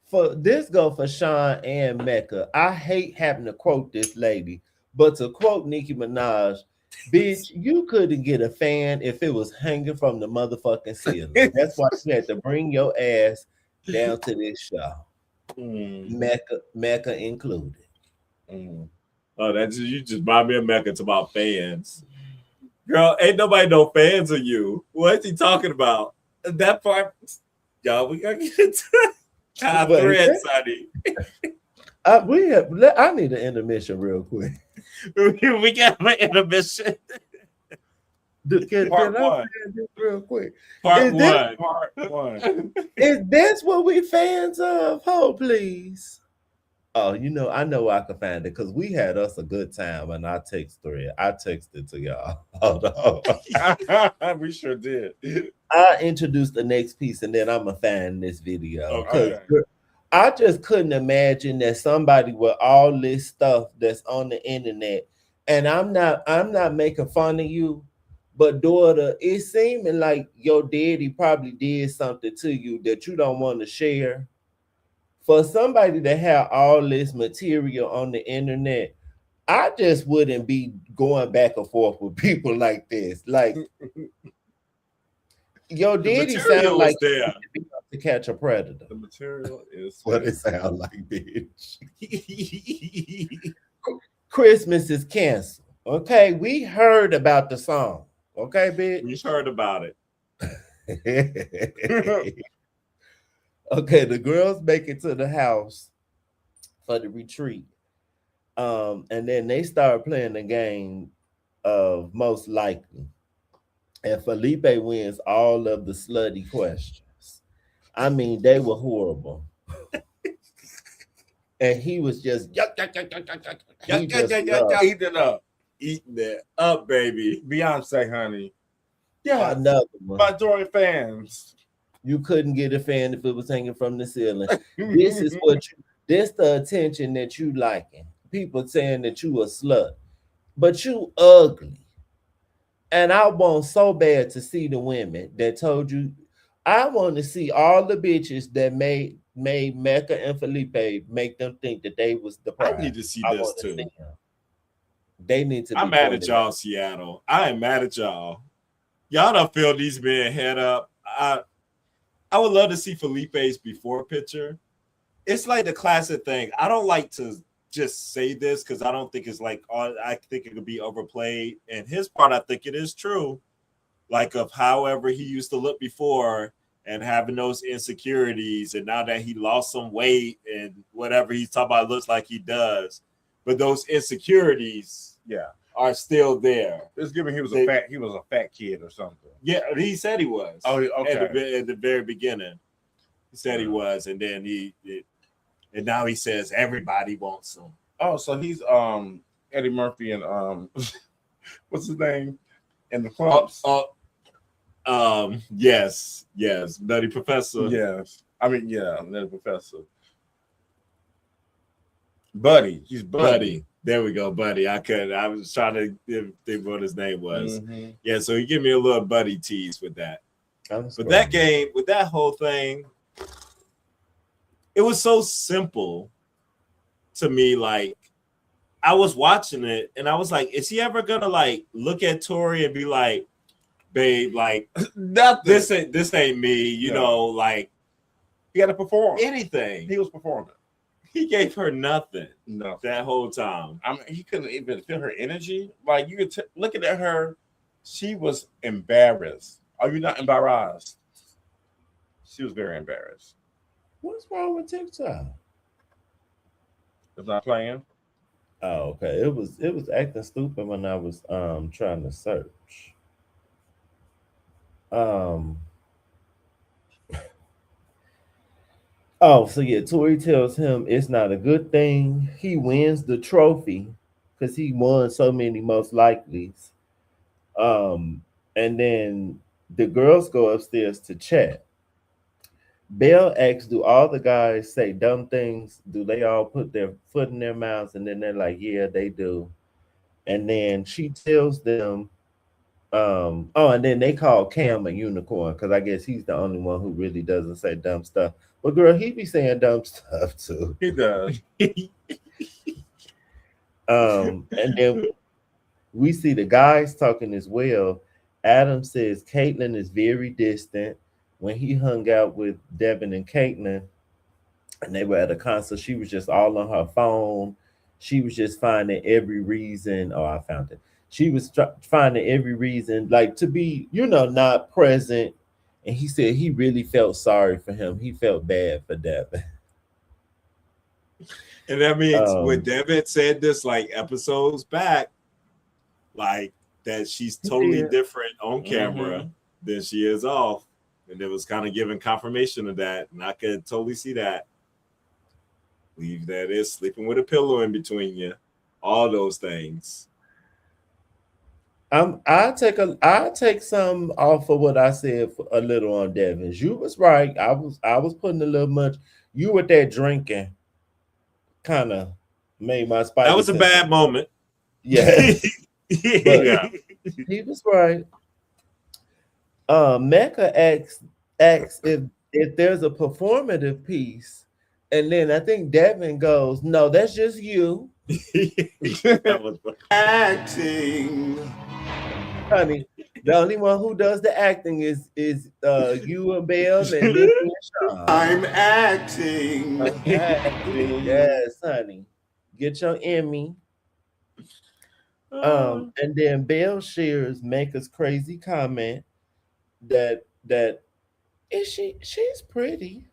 A: for this go for Sean and Mecca. I hate having to quote this lady, but to quote Nicki Minaj, bitch, you couldn't get a fan if it was hanging from the motherfucking ceiling. That's why you had to bring your ass down to this show. Mecca included.
B: Oh, that's you just buy me a Mecca to about fans. Girl, ain't nobody no fans of you. What is he talking about? That part, y'all, we gotta get into threads, honey.
A: I need an intermission real quick.
B: We got an intermission.
A: Part one. Real quick.
B: Part one.
A: Is this what we fans of? Hold, please. Oh, I know I can find it because we had us a good time on our text thread. I texted to y'all. Hold on.
C: We sure did.
A: I introduced the next piece and then I'm going to find this video.
B: Okay.
A: I just couldn't imagine that somebody with all this stuff that's on the internet, and I'm not making fun of you, but daughter, it's seeming like your daddy probably did something to you that you don't want to share. For somebody to have all this material on the internet, I just wouldn't be going back and forth with people like this. Like, your daddy sound like
B: there
A: to catch a predator.
C: The material is
A: what it sound like, bitch. Christmas is canceled. Okay, we heard about the song. Okay, bitch.
B: We heard about
A: it. Okay, the girls make it to the house for the retreat. And then they start playing the game of most likely. And Felipe wins all of the slutty questions. I mean, they were horrible. And he was just yuck, yuck, yuck, yuck, yuck, yuck. He just loved
C: Eat it up.
B: Eating it up, baby.
C: Beyonce, honey. Yeah.
A: another one.
C: My adoring fans.
A: You couldn't get a fan if it was hanging from the ceiling. This is what you this the attention that you liking. People saying that you a slut, but you ugly. And I want so bad to see the women that told you. I want to see all the bitches that made Mecca and Felipe make them think that they was the
B: I
A: prize.
B: need to see
A: I
B: this
A: want to
B: too.
A: see them. They need to.
B: I'm
A: be
B: mad at
A: pointed
B: y'all,
A: out.
B: Seattle. I am mad at y'all. Y'all don't feel these men head up. I would love to see Felipe's before picture. It's like the classic thing. I don't like to just say this because I don't think it's like I think it could be overplayed. And his part, I think it is true. Like of however he used to look before and having those insecurities, and now that he lost some weight and whatever he's talking about looks like he does, but those insecurities
C: Yeah.
B: are still there.
C: It's given he was a fat kid or something.
B: Yeah, he said he was.
C: Oh, okay.
B: At the very beginning, he said he was, and then and now he says everybody wants him.
C: Oh, so he's Eddie Murphy and what's his name? And the clubs.
B: Yes, Nutty Professor.
C: Yes. I mean, yeah, Nutty Professor. Buddy. He's
B: Buddy. There we go, Buddy. I was trying to think what his name was.
C: Mm-hmm.
B: Yeah, so he gave me a little Buddy tease with that.
A: But
B: that game, with that whole thing, it was so simple to me. Like, I was watching it and I was like, is he ever gonna like look at Tori and be like, babe, like this ain't me, you know, like
C: he had to perform
B: anything.
C: He was performing.
B: He gave her nothing.
C: No,
B: that whole time.
C: I mean, he couldn't even feel her energy. Like you could looking at her, she was embarrassed. Are you not embarrassed? She was very embarrassed.
A: What's wrong with TikTok?
C: It's not playing.
A: Oh, okay. It was acting stupid when I was trying to search. Oh, so yeah, Tori tells him it's not a good thing. He wins the trophy because he won so many most likelies. And then the girls go upstairs to chat. Belle asks, do all the guys say dumb things? Do they all put their foot in their mouths? And then they're like, yeah, they do. And then she tells them, and then they call Cam a unicorn because I guess he's the only one who really doesn't say dumb stuff. But girl, he be saying dumb stuff too.
C: He does.
A: And then we see the guys talking as well. Adam says Caitlyn is very distant. When he hung out with Devin and Caitlyn, and they were at a concert, she was just all on her phone. She was just finding every reason. Oh, I found it. She was finding every reason, like to be, not present. And he said he really felt sorry for him. He felt bad for Devin.
B: And that means when Devin said this like episodes back, like that she's totally different on camera than she is off. And it was kind of giving confirmation of that. And I could totally see that. Leave that is sleeping with a pillow in between you. All those things.
A: I take some off of what I said for a little on Devins. You was right. I was putting a little much. You with that drinking kind of made my spicy.
B: That was a bad moment.
A: Yeah.
B: Yeah.
A: He was right. Mecca asks if there's a performative piece, and then I think Devin goes, "No, that's just you."
B: That was acting.
A: Honey, the only one who does the acting is you and Belle and Nikki and Sean.
B: I'm acting.
A: Yes, honey. Get your Emmy. And then Belle shares Mecca's crazy comment that she's pretty,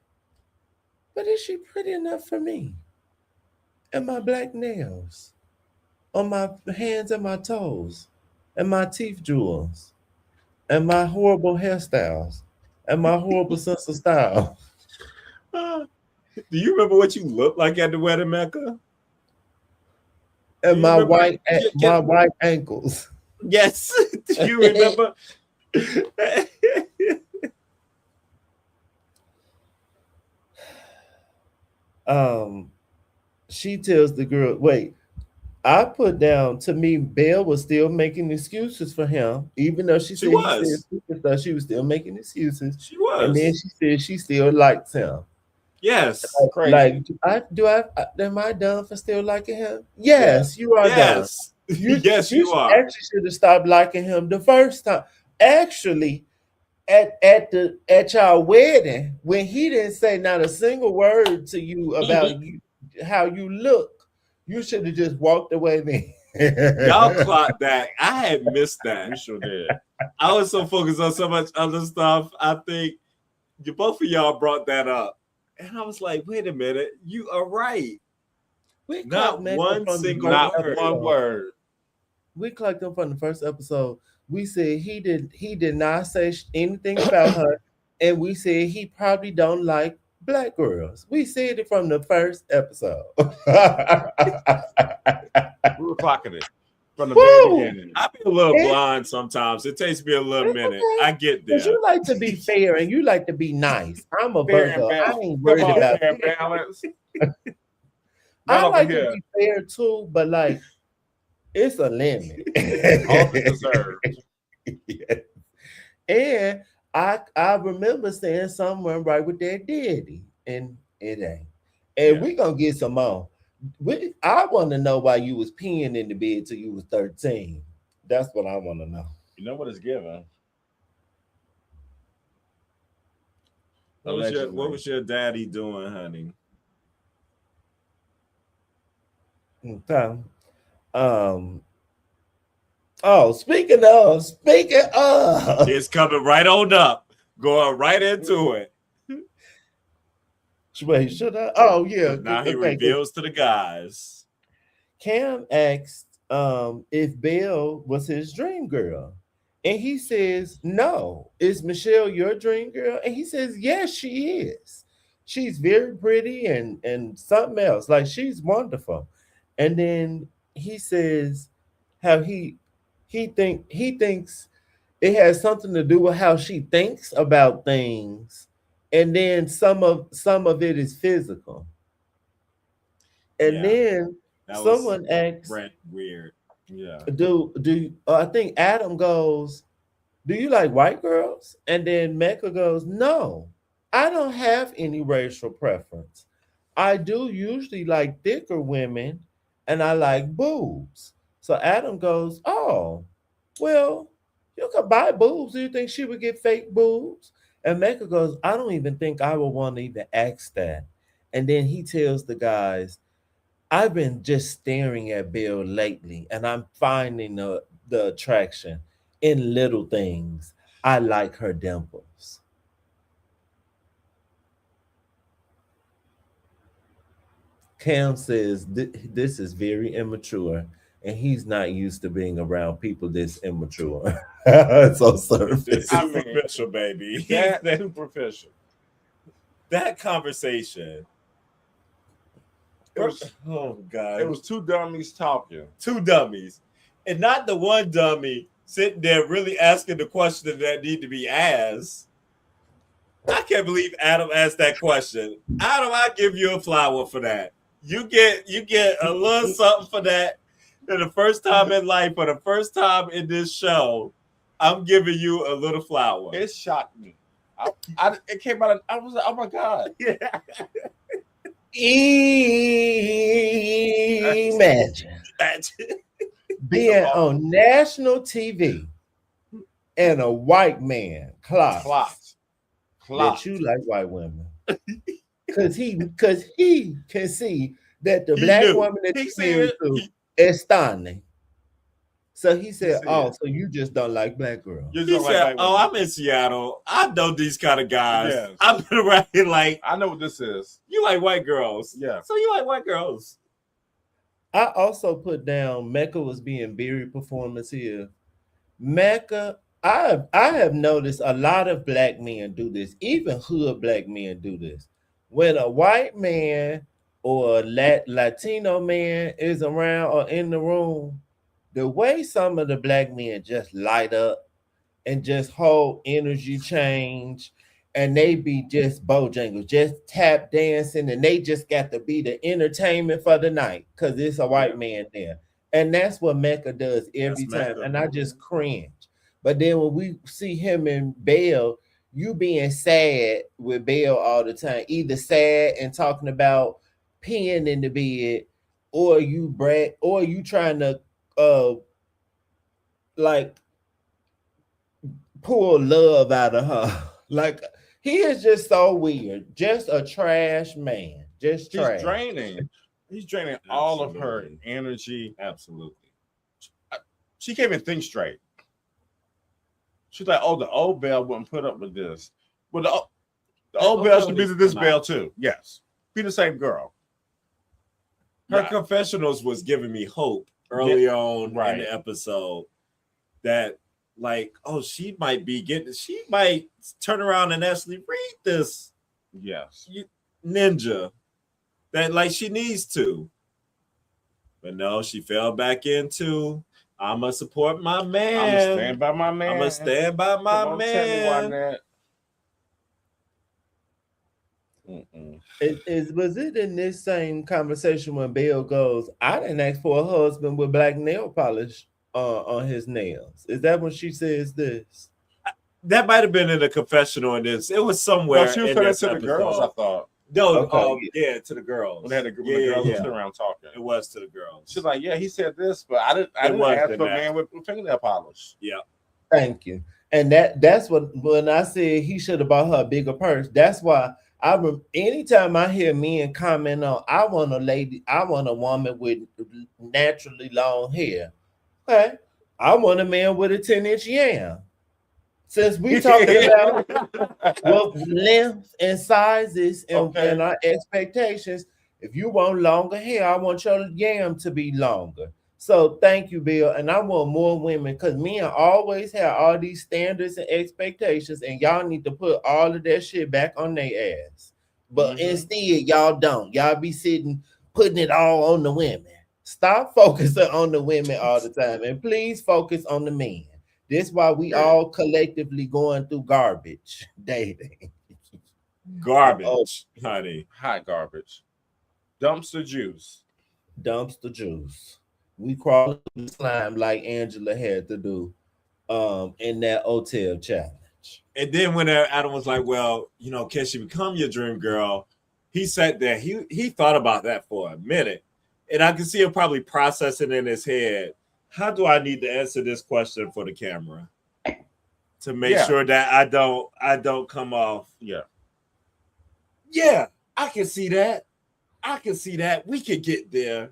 A: but is she pretty enough for me? And my black nails on my hands and my toes, and my teeth jewels, and my horrible hairstyles, and my horrible sense of style.
B: Do you remember what you looked like at the wedding, Mecca?
A: And
B: my white
A: ankles.
B: Yes. Do you remember?
A: She tells the girl, wait, I put down, to me, Belle was still making excuses for him, even though she said he said stupid stuff, she was still making excuses.
B: She was.
A: And then she said she still likes him.
B: Yes.
C: Crazy.
A: Am I done for still liking him? Yes, you are done.
B: Yes, you are.
A: Actually should have stopped liking him the first time. Actually, at y'all wedding, when he didn't say not a single word to you about you, how you look, you should have just walked away then.
B: Y'all clocked that. I had missed that.
C: We sure did.
B: I was so focused on so much other stuff. I think both of y'all brought that up. And I was like, wait a minute, you are right. Not one single word.
C: One word.
A: We clocked him from the first episode. We said he did not say anything about her, and we said he probably don't like black girls. We said it from the first episode.
C: We were clocking it from the very beginning.
B: I be a little blind sometimes. It takes me a little minute. Okay. I get that.
A: You like to be fair and you like to be nice. I'm a Virgo. I ain't worried about
C: fair balance.
A: I like to be fair too, but like it's a limit.
C: All deserved.
A: Yes. And I remember saying someone right with that daddy, and it ain't. And we gonna get some more. I want to know why you was peeing in the bed till you was 13. That's what I want to know.
C: You know what it's given.
B: What was your daddy doing, honey?
A: Okay. Speaking of,
B: it's coming right on up, going right into it.
A: Wait, should I? Oh yeah.
B: Now he reveals to the guys.
A: Cam asked if Belle was his dream girl, and he says no. Is Michelle your dream girl? And he says yes, she is. She's very pretty and something else. Like she's wonderful. And then he says how he thinks it has something to do with how she thinks about things, and then some of it is physical. And then someone asks,
B: weird. Yeah.
A: Do I think Adam goes, do you like white girls? And then Mecca goes, no, I don't have any racial preference. I do usually like thicker women, and I like boobs. So Adam goes, oh, well, you could buy boobs. Do you think she would get fake boobs? And Mecca goes, I don't even think I would want to even ask that. And then he tells the guys, I've been just staring at Bill lately, and I'm finding the attraction in little things. I like her dimples. Cam says this is very immature, and he's not used to being around people this immature. So surface.
B: I'm superficial, baby.
C: That's superficial.
B: That conversation. Oh God!
C: It was two dummies talking.
B: Two dummies, and not the one dummy sitting there really asking the question that need to be asked. I can't believe Adam asked that question. Adam, I give you a flower for that. You get a little something for that. And the first time in life, for the first time in this show, I'm giving you a little flower.
C: It shocked me. It came out. I was like, oh my God.
B: Yeah.
A: Imagine being on national TV and a white man clocked that you like white women, because he can see that the black woman that he's married to is stunning. So he said, "Oh, so you just don't like black girls?"
B: He said, "Oh, I'm in Seattle. I know these kind of guys. Yes. I've been around here. Like,
C: I know what this is.
B: You like white girls,
C: yeah.
B: So you like white girls."
A: I also put down Mecca was being very performance here. Mecca, I have noticed a lot of black men do this. Even hood black men do this. when a white man or a Latino man is around or in the room, the way some of the black men just light up and just whole energy change, and they be just bojangles, just tap dancing, and they just got to be the entertainment for the night because it's a white man there. And that's what Mecca does every
B: That's
A: time.
B: Mecca.
A: And I just cringe. But then when we see him and Belle, you being sad with Belle all the time, either sad and talking about peeing in the bed, or you brag, or you trying to like pull love out of her. Like he is just so weird. Just a trash man. Just
C: He's
A: trash.
C: draining. He's draining all of her
B: Absolutely.
C: energy.
B: Absolutely.
C: She can't even think straight. She's like, oh, the old Belle wouldn't put up with this. Well, the old Belle should be this Belle too. Yes. Be the same girl.
B: Her confessionals was giving me hope early on in the episode that, like, oh, she might turn around and actually read this.
C: Yes.
B: Ninja. That, like, she needs to. But no, she fell back into, I'ma support my man.
C: I'ma stand by my man.
B: I'ma stand by my
C: Come on,
B: man.
C: tell me why not.
A: Was it in this same conversation when Belle goes, I didn't ask for a husband with black nail polish on his nails? Is that when she says this?
B: That might have been in a confessional in this. It was somewhere.
C: No, she was saying to the girls, I thought.
B: No, yeah, to the girls.
C: When the girls were sitting around talking.
B: It was to the girls.
C: She's like, yeah, he said this, but I didn't ask for a man with fingernail polish.
B: Yeah.
A: Thank you. And that's what, when I said he should have bought her a bigger purse, that's why anytime I hear men comment on, I want a woman with naturally long hair. Okay. I want a man with a 10-inch yam. Since we talking about length and sizes and our expectations, if you want longer hair, I want your yam to be longer. So thank you, Bill. And I want more women, because men always have all these standards and expectations, and y'all need to put all of that shit back on their ass. But instead, y'all don't. Y'all be putting it all on the women. Stop focusing on the women all the time, and please focus on the men. This is why we all collectively going through garbage dating.
B: Garbage, honey.
C: Hot garbage. Dumpster juice.
A: Dumpster juice. We crawl through the slime like Angela had to do in that hotel challenge.
B: And then when Adam was like, well, can she become your dream girl? He sat there. He thought about that for a minute. And I can see him probably processing in his head, how do I need to answer this question for the camera to make sure that I don't come off? Yeah, I can see that. We could get there.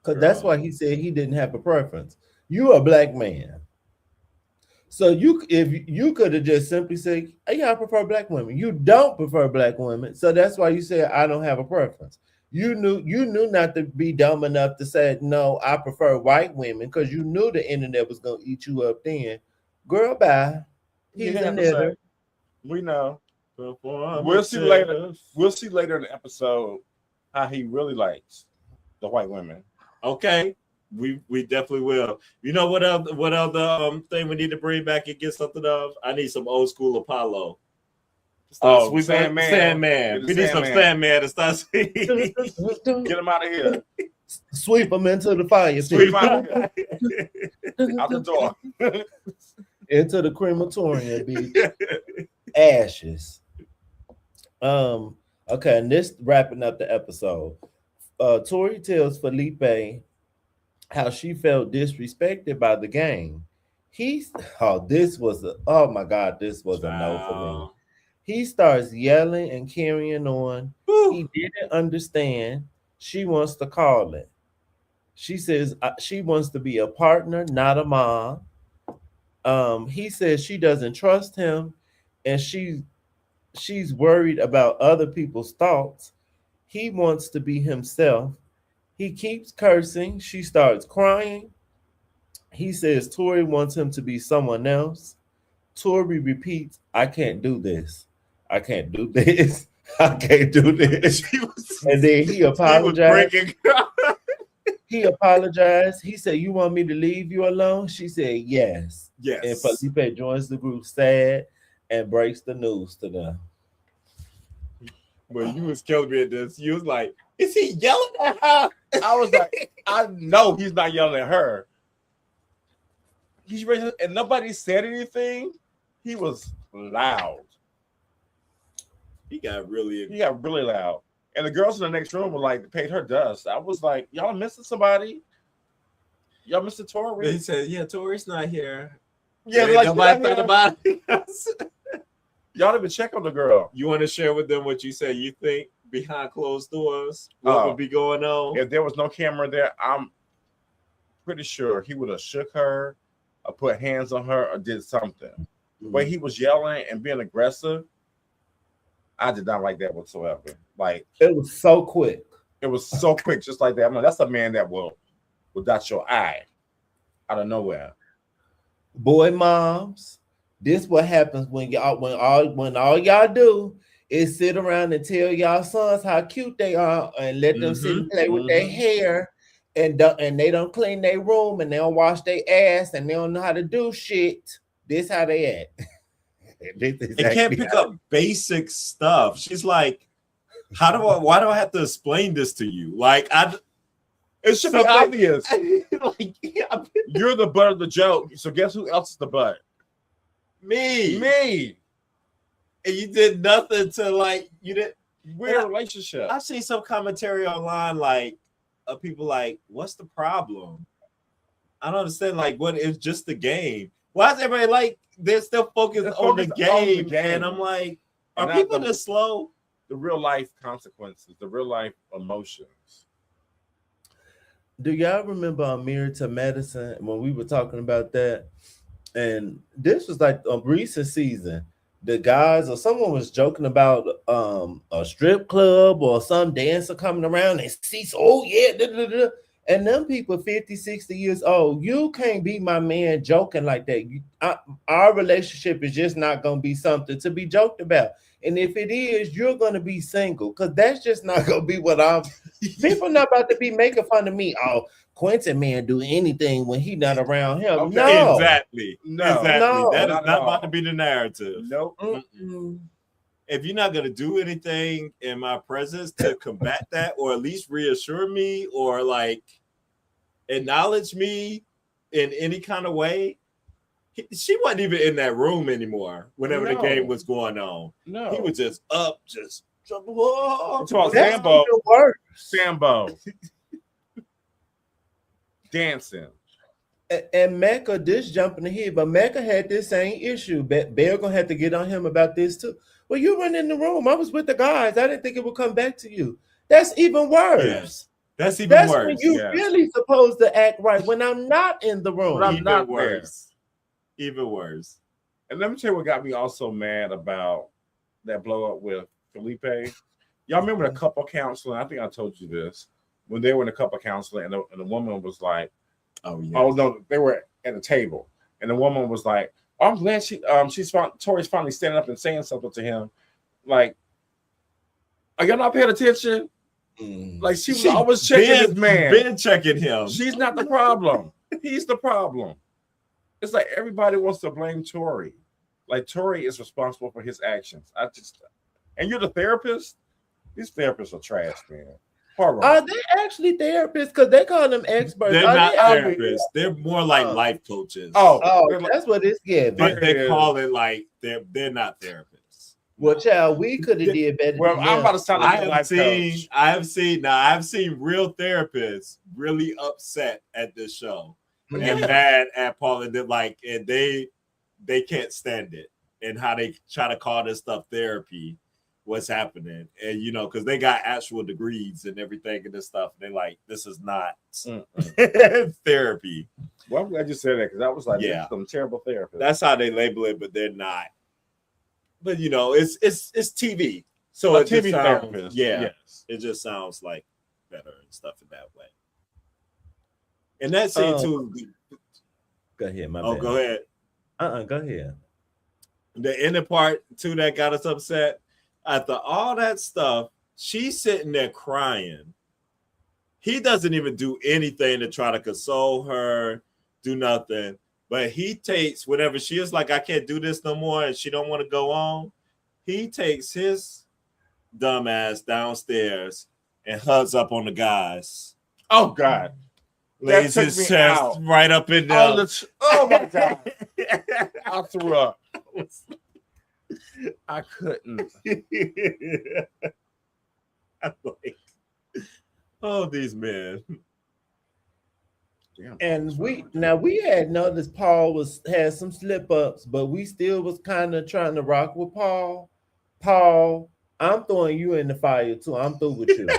A: Because that's why he said he didn't have a preference. You a black man. So if you could have just simply said, I prefer black women. You don't prefer black women. So that's why you said, I don't have a preference. You knew not to be dumb enough to say, no, I prefer white women, because you knew the internet was going to eat you up then. Girl, bye. He's a knitter.
C: We know. We'll see later. We'll see later in the episode how he really likes the white women.
B: Okay. We definitely will. You know what other thing we need to bring back and get something of? I need some old school Apollo. Sandman. We need some Sandman to start singing.
C: Get him out of here.
A: Sweep him into the fire.
C: Sweep out the door.
A: Into the crematorium, bitch. Ashes. Okay, and this wrapping up the episode. Tori tells Felipe how she felt disrespected by the gang. This was a no for me. He starts yelling and carrying on. He didn't understand. She wants to call it. She says she wants to be a partner, not a mom. He says she doesn't trust him, and she's worried about other people's thoughts. He wants to be himself. He keeps cursing. She starts crying. He says Tori wants him to be someone else. Tori repeats, I can't do this. I can't do this. I can't do this. And then he
B: He was
A: apologized.
B: breaking.
A: He apologized. He said, "You want me to leave you alone?" She said, "Yes." And
B: Yes.
A: Felipe joins the group sad and breaks the news to them.
B: When you was killing me at this, you was like, "Is he yelling at her?"
C: I was like, I know he's not yelling at her. He's raising, and nobody said anything. He was loud.
B: He got really.
C: He got really loud. And the girls in the next room were like, paid her dust. I was like, y'all missing somebody? Y'all missing Tori?
B: He said, "Yeah, Tori's not here."
C: Yeah,
B: Ain't
C: like
B: nobody thought about it.
C: y'all didn't even check on the girl.
B: You want to share with them what you said you think behind closed doors? What would be going on?
C: If there was no camera there, I'm pretty sure he would have shook her or put hands on her or did something. The way he was yelling and being aggressive, I did not like that whatsoever. Like,
A: It was so quick.
C: it was so quick, just like that. I'm like, that's a man that will dot your eye out of nowhere.
A: Boy, moms, this what happens when all y'all do is sit around and tell y'all sons how cute they are and let them sit and play with their hair and they don't clean their room and they don't wash their ass and they don't know how to do shit. This how they act.
B: They can't pick up basic stuff. She's like, why do I have to explain this to you? Like,
C: it should be obvious.
B: Like, yeah,
C: You're the butt of the joke. So guess who else is the butt? Me.
B: And you did nothing to, like, you didn't.
C: We're in a relationship.
B: I've seen some commentary online, like, of people like, what's the problem? I don't understand. Like, what is just the game? Why is everybody like they're still focused on the game? And I'm like, are people this slow?
C: The real life consequences, the real life emotions.
A: Do y'all remember Amir to Medicine when we were talking about that? And this was like a recent season. The guys or someone was joking about a strip club or some dancer coming around and sees, oh yeah, da, da, da. And them people 50, 60 years old, you can't be my man joking like that. Our relationship is just not going to be something to be joked about. And if it is, you're going to be single because that's just not going to be what I'm. People not about to be making fun of me. Oh, Quentin man do anything when he not around him.
B: Okay,
A: no.
B: Exactly.
A: No.
B: That is not about to be the narrative.
C: Nope.
B: If you're not going to do anything in my presence to combat that or at least reassure me or like acknowledge me in any kind of way, she wasn't even in that room anymore whenever the game was going on.
C: No.
B: He was just up, just
C: Sambo. Dancing.
A: And Mecca, this jumping ahead, but Mecca had this same issue. Bear gonna have to get on him about this too. Well, you went in the room. I was with the guys. I didn't think it would come back to you. That's even worse.
B: Yes. That's even worse.
A: When you really supposed to act right when I'm not in the room.
C: I'm not worse.
B: Even worse.
C: And let me tell you what got me also mad about that blow up with Felipe. Y'all remember the couple counseling? I think I told you this. When they were in the couple counseling and the woman was like, oh no, they were at a table. And the woman was like, oh, I'm glad Tori's finally standing up and saying something to him. Like, are y'all not paying attention? Like she was always checking this man.
B: Been checking him.
C: She's not the problem. He's the problem. It's like everybody wants to blame Tori. Like Tori is responsible for his actions. And you're the therapist? These therapists are trash, man.
A: Are they actually therapists? Because they call them experts.
B: They're not therapists. They're more like life coaches.
A: That's what it's getting.
B: But they call it like they're not therapists.
A: Well, child, we could have did better.
C: Well, I'm about to sound like
B: I have seen real therapists really upset at this show and mad at Paul and they can't stand it and how they try to call this stuff therapy. What's happening, and because they got actual degrees and everything and this stuff, they're like, this is not therapy.
C: Well, I'm glad you said that because I was like, some terrible therapists.
B: That's how they label it, but they're not. But it's TV, so
C: a TV therapist.
B: Yes, it just sounds like better and stuff in that way. And that scene too.
A: Go ahead, my bad.
B: Oh, go ahead.
A: Go ahead.
B: The ending part too that got us upset. After all that stuff, she's sitting there crying. He doesn't even do anything to try to console her, do nothing. But he takes whatever she is like, I can't do this no more, and she don't want to go on. He takes his dumb ass downstairs and hugs up on the guys.
C: Oh God.
B: Lays his chest right up in there.
C: Oh my God. I threw up. I couldn't.
B: I'm like, oh, these men.
C: Damn.
A: And we had noticed Paul had some slip ups, but we still was kind of trying to rock with Paul. Paul, I'm throwing you in the fire too. I'm through with you.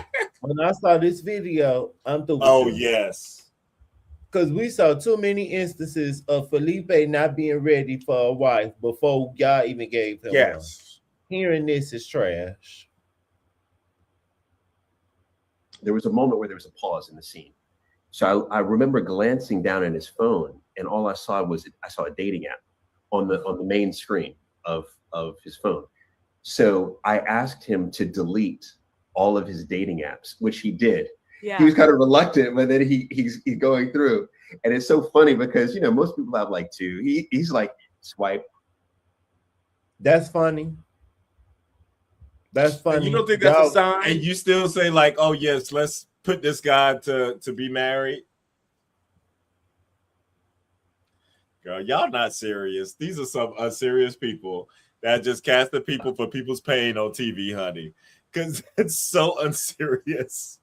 A: When I saw this video, I'm through with you.
B: Oh, yes.
A: Because we saw too many instances of Felipe not being ready for a wife before y'all even gave him one. Hearing this is trash.
D: There was a moment where there was a pause in the scene. So I remember glancing down at his phone, and all I saw was a dating app on the main screen of his phone. So I asked him to delete all of his dating apps, which he did.
E: Yeah.
D: He was kind of reluctant, but then he's going through, and it's so funny because most people have like two. He's like swipe.
A: That's funny. That's funny.
C: And you don't think that's a sign?
B: And you still say like, oh yes, let's put this guy to be married. Girl, y'all not serious. These are some unserious people that just cast the people for people's pain on TV, honey. Because it's so unserious.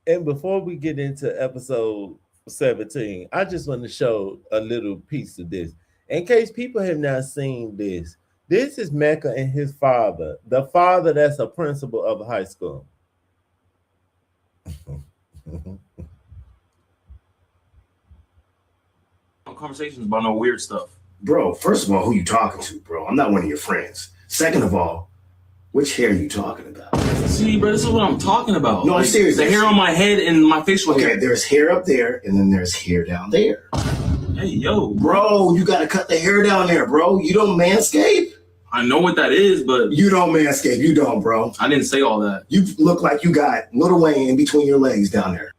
A: And before we get into episode 17, I just want to show a little piece of this. In case people have not seen this, this is Mecca and his father, the father that's a principal of a high school.
F: Conversations about no weird stuff.
G: Bro, first of all, who you talking to, bro? I'm not one of your friends. Second of all, which hair are you talking about?
F: See, bro, this is what I'm talking about.
G: No, I'm serious.
F: The hair on my head and my facial hair.
G: Okay, there's hair up there, and then there's hair down there.
F: Hey, yo.
G: Bro, you gotta cut the hair down there, bro. You don't manscape?
F: I know what that is, but...
G: You don't manscape. You don't, bro.
F: I didn't say all that.
G: You look like you got Lil Wayne in between your legs down there.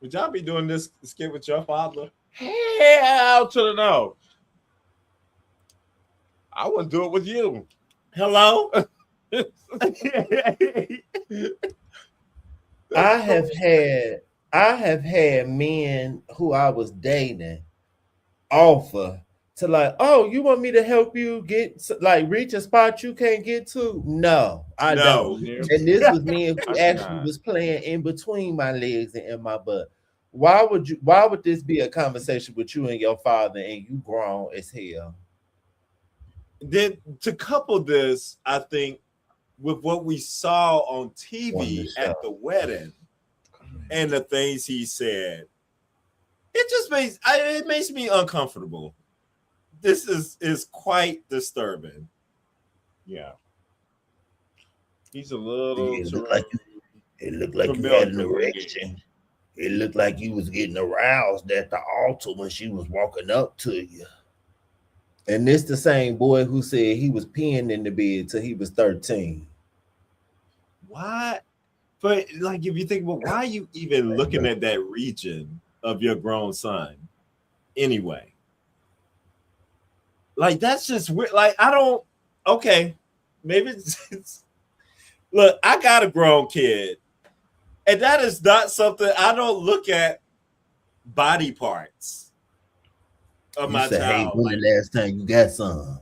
B: Would y'all be doing this skit with your father?
C: Hell to the no. I wouldn't do it with you.
B: Hello?
A: I have had men who I was dating offer to like, oh, you want me to help you reach a spot you can't get to? No, I don't. And this was me who actually was playing in between my legs and in my butt. Why would this be a conversation with you and your father and you grown as hell?
B: Then to couple this, I think, with what we saw on TV at the wedding and the things he said, it makes me uncomfortable. This is quite disturbing.
C: Yeah. He's a little...
A: It looked like you had an erection. It looked like you was getting aroused at the altar when she was walking up to you. And this the same boy who said he was peeing in the bed till he was 13.
B: What? But like, if you think about why are you even looking at that region of your grown son anyway? Like, that's just weird. Like, okay, maybe it's look, I got a grown kid, and that is not something I don't look at body parts of my child.
A: Hey, when the last time you got some?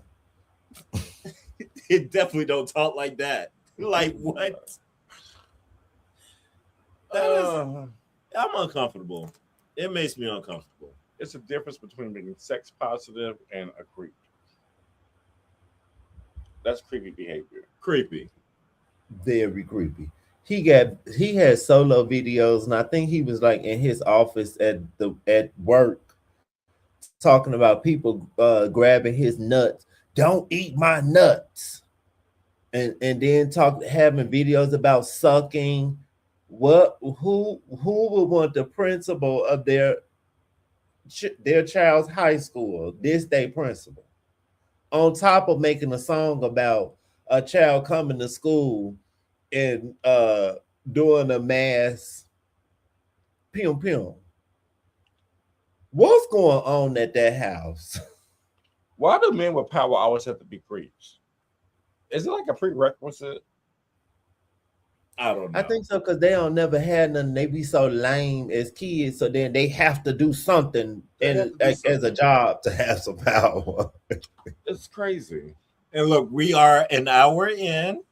B: It definitely don't talk like that. Like, what? I'm uncomfortable. It makes me uncomfortable.
C: It's a difference between being sex positive and a creep. That's creepy behavior.
B: Creepy.
A: Very creepy. He had solo videos, and I think he was like in his office at work talking about people grabbing his nuts. Don't eat my nuts. And then having videos about sucking who would want the principal of their child's high school, this day principal, on top of making a song about a child coming to school and doing a mass pim pim? What's going on at that house?
C: Why do men with power always have to be creeps? Is it like a prerequisite?
B: I don't know.
A: I think so, because they don't never had nothing. They be so lame as kids, so then they have to do something as a job to have some power.
C: It's crazy.
B: And look, we are an hour in.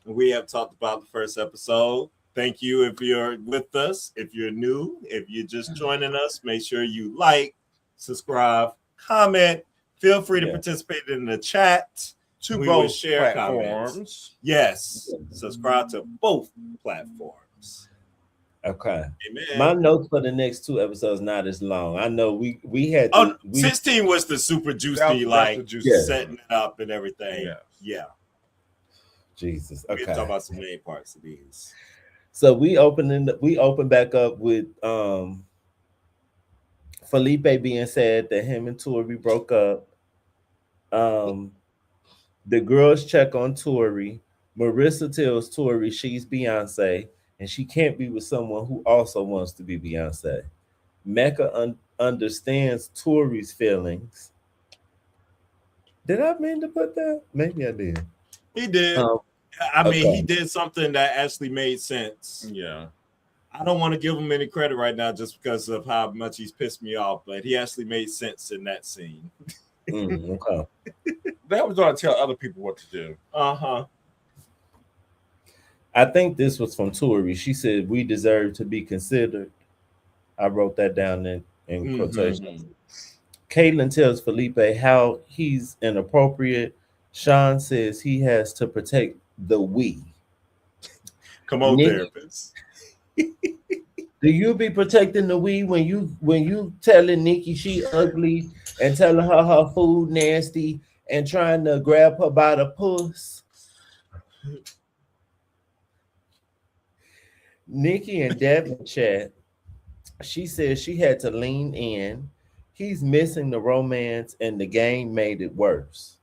B: We have talked about the first episode. Thank you if you're with us. If you're new, if you're just joining us, make sure you like, subscribe, comment. Feel free to participate in the chat.
C: To
B: we
C: both
B: will share
C: platforms.
B: Comments. Yes, subscribe to both platforms.
A: Okay.
B: Amen.
A: My notes for the next 2 episodes not as long. I know we had.
B: 16 was the super juicy, setting it up and everything. Yeah.
A: Jesus.
B: We
A: Okay.
B: can talk about some main parts of these.
A: So we open back up with Felipe being said that him and Tori broke up. The girls check on Tori. Marissa tells Tori she's Beyonce and she can't be with someone who also wants to be Beyonce. Mecca understands Tori's feelings. Did I mean to put that? Maybe I did.
B: He did. I mean, he did something that actually made sense.
C: Yeah.
B: I don't want to give him any credit right now just because of how much he's pissed me off, but he actually made sense in that scene.
A: Okay.
C: They was going to tell other people what to do.
B: Uh-huh.
A: I think this was from Tori. She said, "We deserve to be considered." I wrote that down in quotations. Caitlin tells Felipe how he's inappropriate. Sean says he has to protect the we.
B: Come on, therapist.
A: Do you be protecting the we when you telling Nikki she ugly and telling her food nasty and trying to grab her by the puss? Nikki and Devin chat. She says she had to lean in. He's missing the romance and the game made it worse.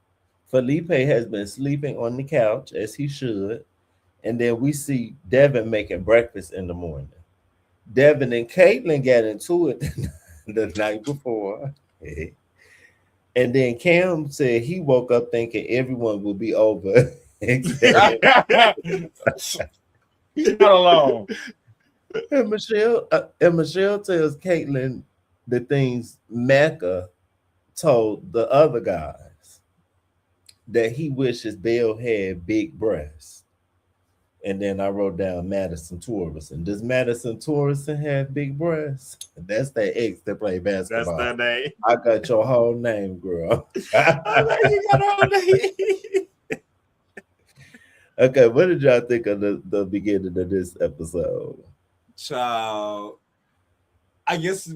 A: Felipe has been sleeping on the couch as he should. And then we see Devin making breakfast in the morning. Devin and Caitlin got into it the night before. And then Cam said he woke up thinking everyone will be over.
C: He's not alone.
A: And Michelle tells Caitlin the things Mecca told the other guys, that he wishes Belle had big breasts. And then I wrote down Madison Torreson. Does Madison Torreson have big breasts? That's that ex that play basketball.
B: That's that name.
A: I got your whole name, girl.
B: You got her name.
A: Okay, what did y'all think of the beginning of this episode?
B: Child, I guess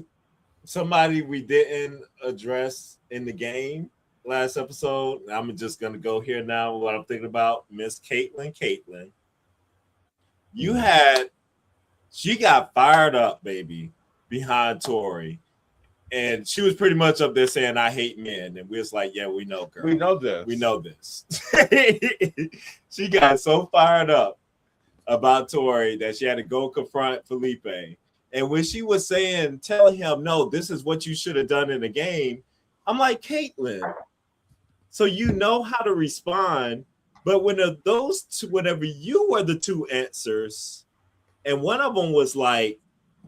B: somebody we didn't address in the game last episode. I'm just gonna go here now. What I'm thinking about, Miss Caitlin. She got fired up, baby, behind Tori, and she was pretty much up there saying, "I hate men," and we was like, "Yeah, we know, girl.
C: We know this.
B: She got so fired up about Tori that she had to go confront Felipe. And when she was telling him, "No, this is what you should have done in the game," I'm like, Caitlin, so you know how to respond. But when those two, whenever you were the two answers, and one of them was like,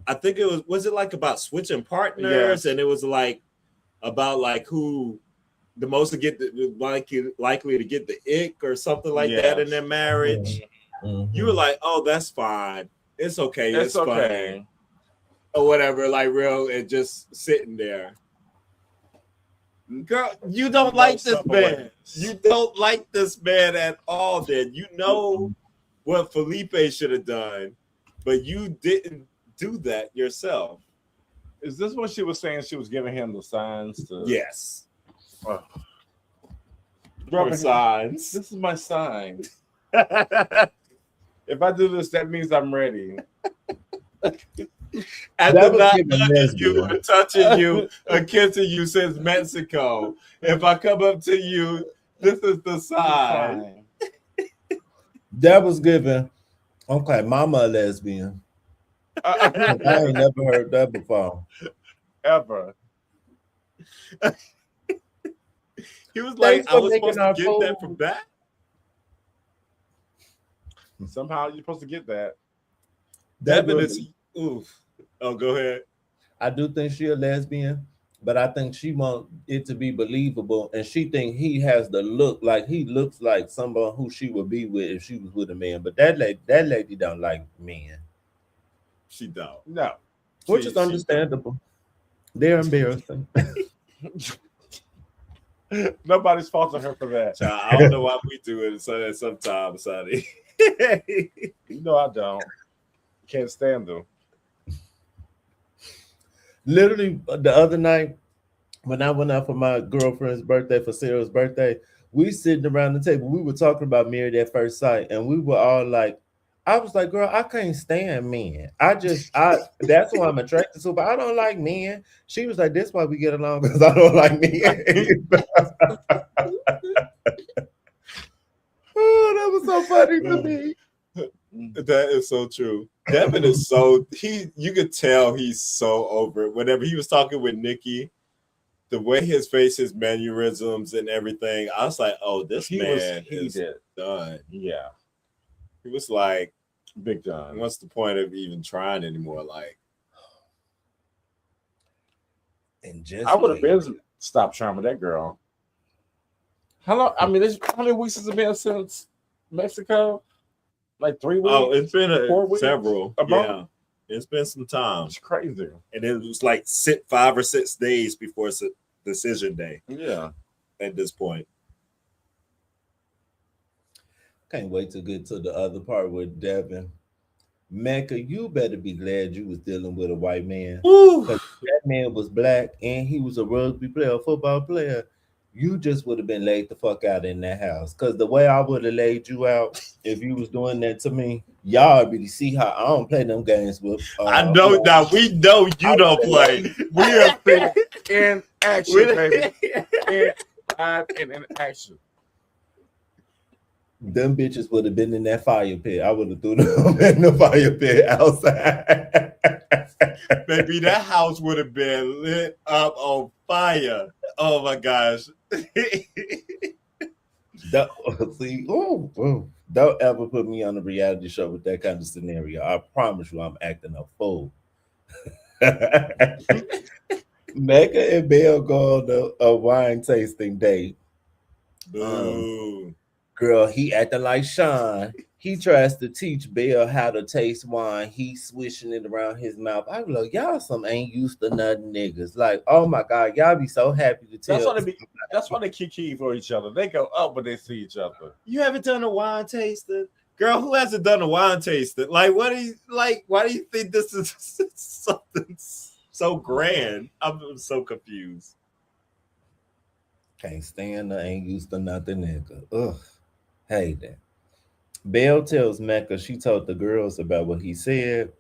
B: I think it was it like about switching partners, and it was like about like who the most to get likely to get the ick or something like that in their marriage.
A: Mm-hmm.
B: You were like, "Oh, that's fine. It's okay. It's
C: okay.
B: funny." Or whatever, like real and just sitting there. Girl, you don't like this man. You don't like this man at all, then. You know what Felipe should have done, but you didn't do that yourself.
C: Is this what she was saying? She was giving him the signs to...
B: Yes. Rubber signs.
C: This is my sign. If I do this, that means I'm ready.
B: After
A: That was
B: not
A: giving
B: hugging you
A: lesbian.
B: or touching you or kissing you since Mexico, if I come up to you, this is the sign.
A: That was giving. Okay, mama a lesbian. I ain't never heard that before.
C: Ever.
B: He was like,
A: Thanks
B: I
A: for
B: was
A: making
B: supposed to
A: our
B: get that
A: food.
B: from back.
C: Somehow you're supposed to get that.
B: Devin
A: really-
B: is oof. Oh, go ahead.
A: I do think she a lesbian, but I think she want it to be believable, and she think he has the look like he looks like someone who she would be with if she was with a man. But that lady don't like men,
B: She don't.
C: No.
A: which
B: She-
A: is understandable. They're embarrassing.
C: Nobody's faulting her for that.
B: Child, I don't know why we do it sometimes, Sonny.
C: You know I don't. Can't stand them.
A: Literally the other night when I went out for my girlfriend's birthday, for Sarah's birthday, we sitting around the table. We were talking about Married at First Sight, and we were all like, I was like, girl, I can't stand men. That's why I'm attracted to, but I don't like men. She was like, that's why we get along, because I don't like men. Oh, that was so funny to me.
B: That is so true. Devin is so you could tell he's so over it. Whenever he was talking with Nikki, the way his face, his mannerisms, and everything, I was like, "Oh, this man is done."
C: Yeah.
B: He was like,
C: Big time.
B: "What's the point of even trying anymore?" Like,
A: And just
C: I would have
A: wait.
C: been stopped trying with that girl. How long? I mean, how many weeks has it been since Mexico? Like 3 weeks?
B: oh, it's been
C: 4 weeks?
B: several.
C: A month?
B: Yeah, it's been some time,
C: It's crazy.
B: and it was like 5 or 6 days before decision day.
C: Yeah.
B: At this point,
A: Can't wait to get to the other part with Devin. Mecca, you better be glad you was dealing with a white man.
B: Woo.
A: That man was black and he was a rugby player, a football player. You just would have been laid the fuck out in that house. Cause the way I would have laid you out if you was doing that to me, y'all really see how I don't play them games with.
B: I know now. We know you don't play.
C: We are in action,
B: We-
C: baby. In action.
A: Them bitches would have been in that fire pit. I would have threw them in the fire pit outside.
B: Baby, that house would have been lit up on fire. Oh my gosh.
A: Don't ever put me on a reality show with that kind of scenario. I promise you, I'm acting a fool. Mecca and Belle go on a wine tasting date.
B: Boo.
A: Girl, he acting like Sean. He tries to teach Belle how to taste wine. He's swishing it around his mouth. I be like, y'all some ain't used to nothing niggas. Like, oh my God, y'all be so happy to tell.
C: That's why they kiki for each other. They go up when they see each other.
B: You haven't done a wine tasting? Girl, who hasn't done a wine tasting? Like, what do you like? Why do you think this is something so grand? I'm so confused.
A: Can't stand the ain't used to nothing nigga. Ugh. Hate that. Belle tells Mecca she told the girls about what he said.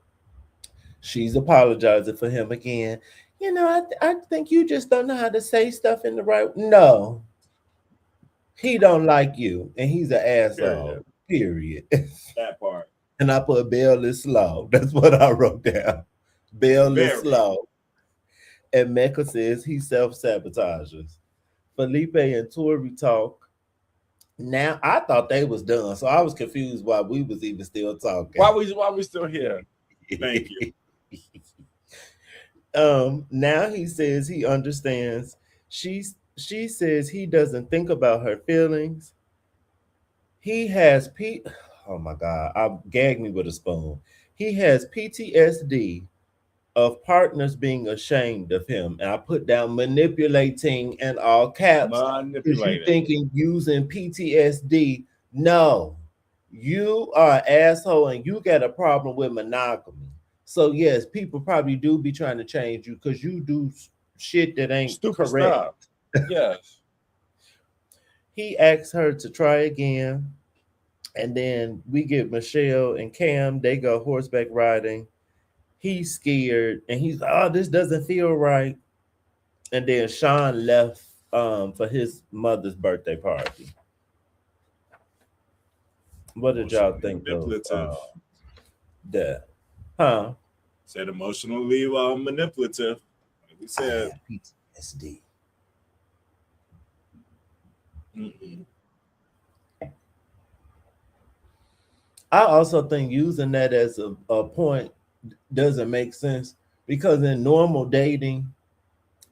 A: She's apologizing for him again. You know, I think you just don't know how to say stuff in the right. No, he don't like you, and he's an asshole. Period.
B: That part.
A: And I put Belle is slow. That's what I wrote down. Belle is slow. And Mecca says he self-sabotages. Felipe and Tori talk. Now I thought they was done, so I was confused why we was even still talking.
C: Why we still here?
B: Thank you.
A: Now he says he understands. She says he doesn't think about her feelings. He has oh my God, gag me with a spoon. He has PTSD of partners being ashamed of him. And I put down manipulating in all caps.
C: Manipulating.
A: You thinking using PTSD. No, you are an asshole and you got a problem with monogamy. So yes, people probably do be trying to change you because you do shit that ain't
C: Stupid
A: correct.
C: stuff. Yes.
A: He asks her to try again. And then we get Michelle and Cam. They go horseback riding. He's scared, and he's like, "Oh, this doesn't feel right." And then Sean left for his mother's birthday party. What did y'all think of
B: Manipulative.
A: that? Huh?
B: Said emotionally manipulative. Like we said.
A: PTSD.
B: Mm-mm.
A: I also think using that as a point doesn't make sense because in normal dating,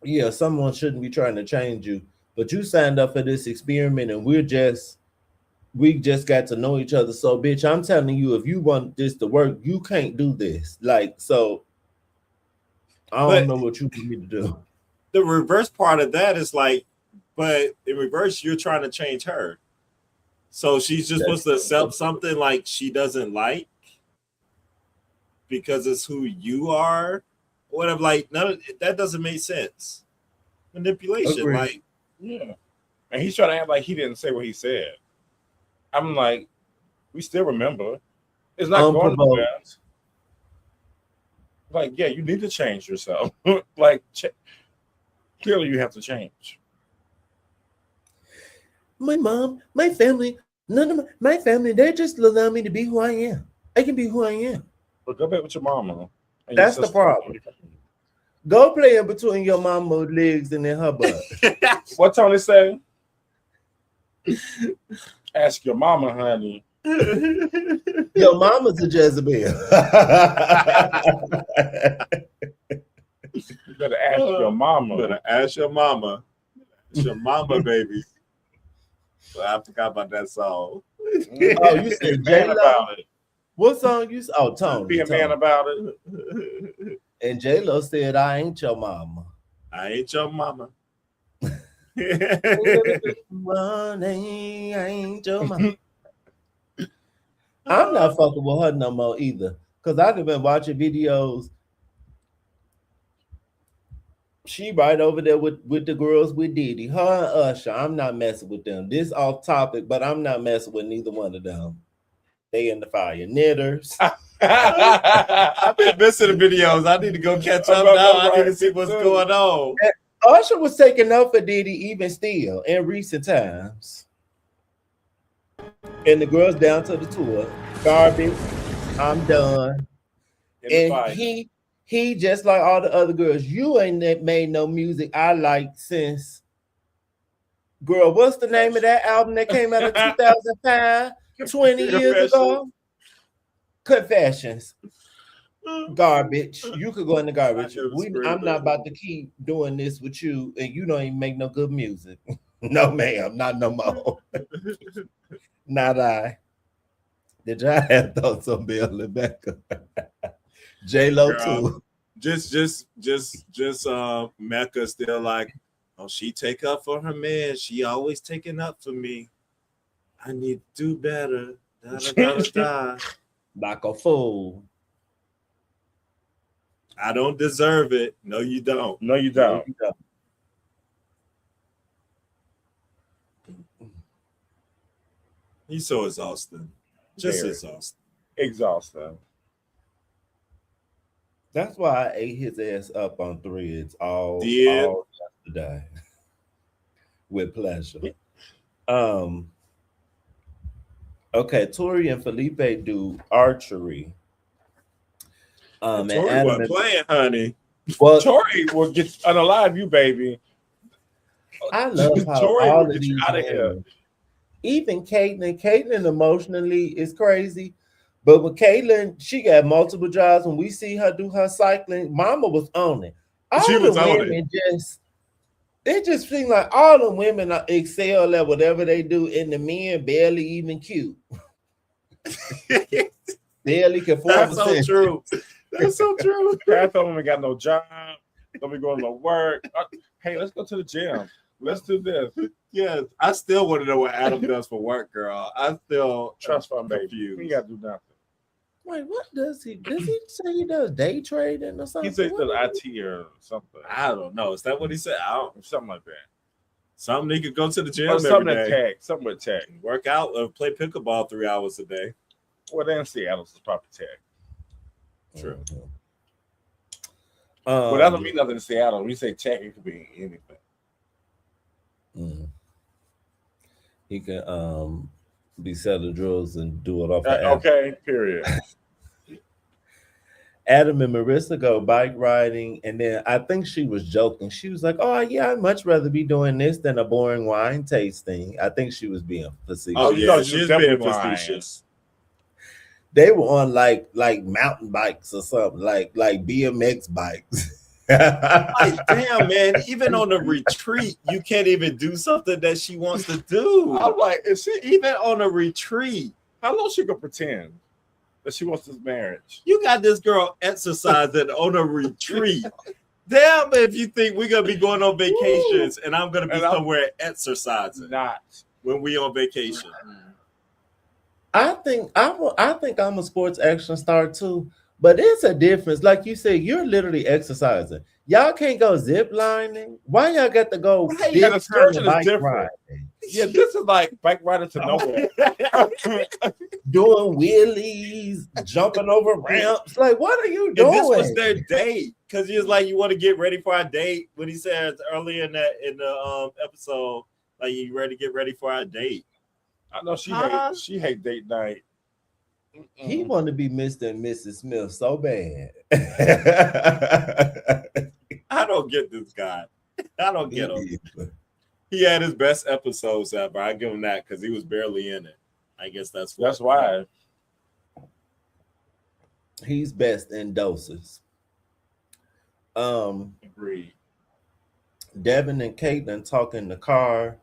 A: yeah, someone shouldn't be trying to change you, but you signed up for this experiment and we just got to know each other. So, bitch, I'm telling you, if you want this to work, you can't do this. Like, so I don't know what you want me to do.
B: The reverse part of that is like, but in reverse, you're trying to change her. So she's just supposed to accept something like she doesn't like because it's who you are. Whatever, like that doesn't make sense. Manipulation,
A: Agreed.
B: like
C: Yeah. And he's trying to act like he didn't say what he said. I'm like, we still remember. It's not going nowhere. Like, yeah, you need to change yourself. Like, clearly you have to change.
A: My mom, my family, none of my family, they just allow me to be who I am. I can be who I am.
C: But go back with your mama.
A: That's the problem. Go play in between your mama's legs and then her butt.
C: What Tony say? Ask your mama, honey.
A: Your mama's a Jezebel.
C: You better ask your mama.
B: Better ask your mama. It's your mama, baby. So I forgot about that song.
A: Oh, you said
C: man about it.
A: What song you said? Oh, Tony.
C: Be a man about it.
A: And J-Lo said, I ain't your mama.
B: I ain't your mama.
A: I ain't your mama. I'm not fucking with her no more either. Because I've been watching videos. She right over there with the girls with Diddy. Her and Usher. I'm not messing with them. This off topic, but I'm not messing with neither one of them. They in the fire. Knitters.
B: I've been missing the videos. I need to go catch up now. I need to see what's going on.
A: Usher was taking up for Diddy even still in recent times. And the girls down to the tour. Garbage. I'm done. And he just like all the other girls. You ain't made no music I like since. Girl, what's the name of that album that came out in 2005? 20 years ago? Confessions. Garbage. You could go in the garbage. I'm not about to keep doing this with you, and you don't even make no good music. No, ma'am, not no more. Not I. Did y'all have thoughts on Bill and Becca? J-Lo too.
B: Just Mecca still like, oh, she take up for her man. She always taking up for me. I need to do better. Da, da, da, da.
A: Like a fool.
B: I don't deserve it. No, you don't.
C: No, you don't.
B: He's so exhausting. Just
C: exhausting.
A: That's why I ate his ass up on Threads all yesterday. With pleasure. Okay, Tori and Felipe do archery.
B: Tori wasn't playing, honey.
C: Well, Tori will get unalive you, baby.
A: I love how
C: Tori
A: all
C: will
A: of
C: get you
A: these
C: out of here.
A: Even Caitlyn emotionally is crazy. But with Caitlyn, she got multiple jobs. When we see her do her cycling, Mama was on it. All the women it just seems like all the women excel at whatever they do, and the men barely even cute. Barely can form.
B: That's so true. That's so true.
C: Half of them ain't got no job. Don't be going to work. Hey, let's go to the gym. Let's do this.
B: Yeah, I still want to know what Adam does for work, girl. I still
C: trust fund baby.
B: Confused.
C: He got to do nothing.
A: Wait, what does he? Does he say he does day trading or something?
C: He says he does IT or something.
B: I don't know. Is that what he said?
C: Something like that.
B: Something they could go to the gym
C: Or
B: every
C: something
B: day.
C: at Tech. Something with Tech.
B: Work out or play pickleball 3 hours a day.
C: Well, then Seattle is probably Tech.
B: True.
C: Well, that doesn't mean nothing in Seattle. When you say Tech, it could be anything.
A: He can be selling drugs and do it off the app.
C: Okay, period.
A: Adam and Marissa go bike riding, and then I think she was joking. She was like, "Oh yeah, I'd much rather be doing this than a boring wine tasting." I think she was being facetious.
B: Oh
C: you
B: yeah,
C: know,
B: she's
C: definitely
B: being
C: lying.
B: facetious.
A: They were on like mountain bikes or something, like BMX bikes.
B: Like, damn, man, even on a retreat, you can't even do something that she wants to do.
C: I'm like, is she
B: Even on a retreat,
C: how long she gonna pretend that she wants this marriage?
B: you got this girl exercising on a retreat. Damn, if you think we're gonna be going on vacations and I'm gonna be
C: And I'm-
B: somewhere exercising
C: Not.
B: when we on vacation.
A: I think I'm a sports action star too, but it's a difference. Like you said, you're literally exercising. Y'all can't go zip lining. Why y'all got to go
C: Right,
A: this
C: and the excursion
A: kind of
C: is
A: bike
C: different.
A: riding?
C: Yeah, this is like bike riding to nowhere.
A: Doing wheelies, jumping over ramps. Like, what are you
B: And
A: doing?
B: this was their date because he was like, "You want to get ready for our date?" When he said earlier in the episode, like, "You ready to get ready for our date?"
C: I know she
B: Huh?
C: hate date night.
A: He wanted to be Mr. and Mrs. Smith so bad.
B: I don't get this guy. I don't get him. He had his best episodes ever. I give him that because he was barely in it. I guess that's
C: why.
A: He's best in doses.
B: Agreed.
A: Devin and Caitlin talk in the car.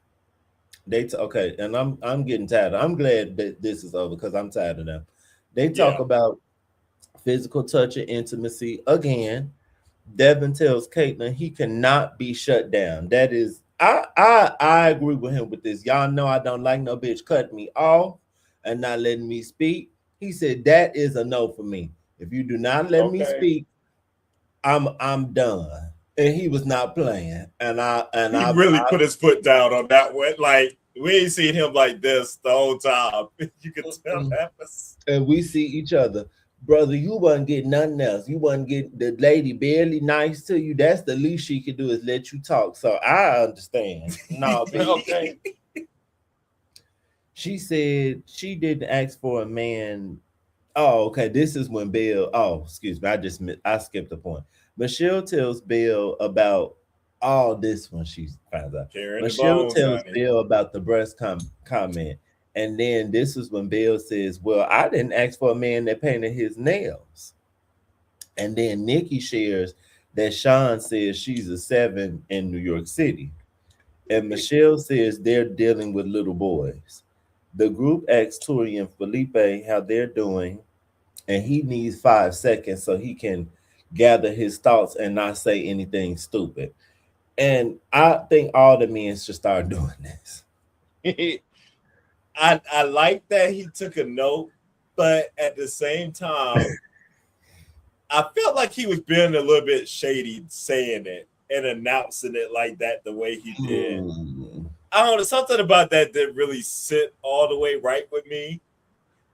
A: Okay, and I'm getting tired. I'm glad that this is over because I'm tired of them. They talk about physical touch and intimacy again. Devin tells Caitlin he cannot be shut down. That is, I agree with him with this. Y'all know I don't like no bitch cutting me off and not letting me speak. He said that is a no for me. If you do not let me speak, I'm done. And he was not playing. And
B: he really put his foot down on that one. Like, we ain't seen him like this the whole time. You can tell that was.
A: And we see each other. Brother, you wasn't getting nothing else. You wasn't getting the lady barely nice to you. That's the least she could do is let you talk. So I understand. No, okay. She said she didn't ask for a man. Oh, okay. This is when Bill. Oh, excuse me. I skipped the point. Michelle tells Bill about all this when she finds out. Michelle tells Bill about the breast comment. And then this is when Bill says, well, I didn't ask for a man that painted his nails. And then Nikki shares that Sean says she's a 7 in New York City. And Michelle says they're dealing with little boys. The group asks Tori and Felipe how they're doing. And he needs 5 seconds so he can gather his thoughts and not say anything stupid. And I think all the men should start doing this.
B: I like that he took a note, but at the same time, I felt like he was being a little bit shady saying it and announcing it like that the way he did. I don't know, something about that didn't really sit all the way right with me.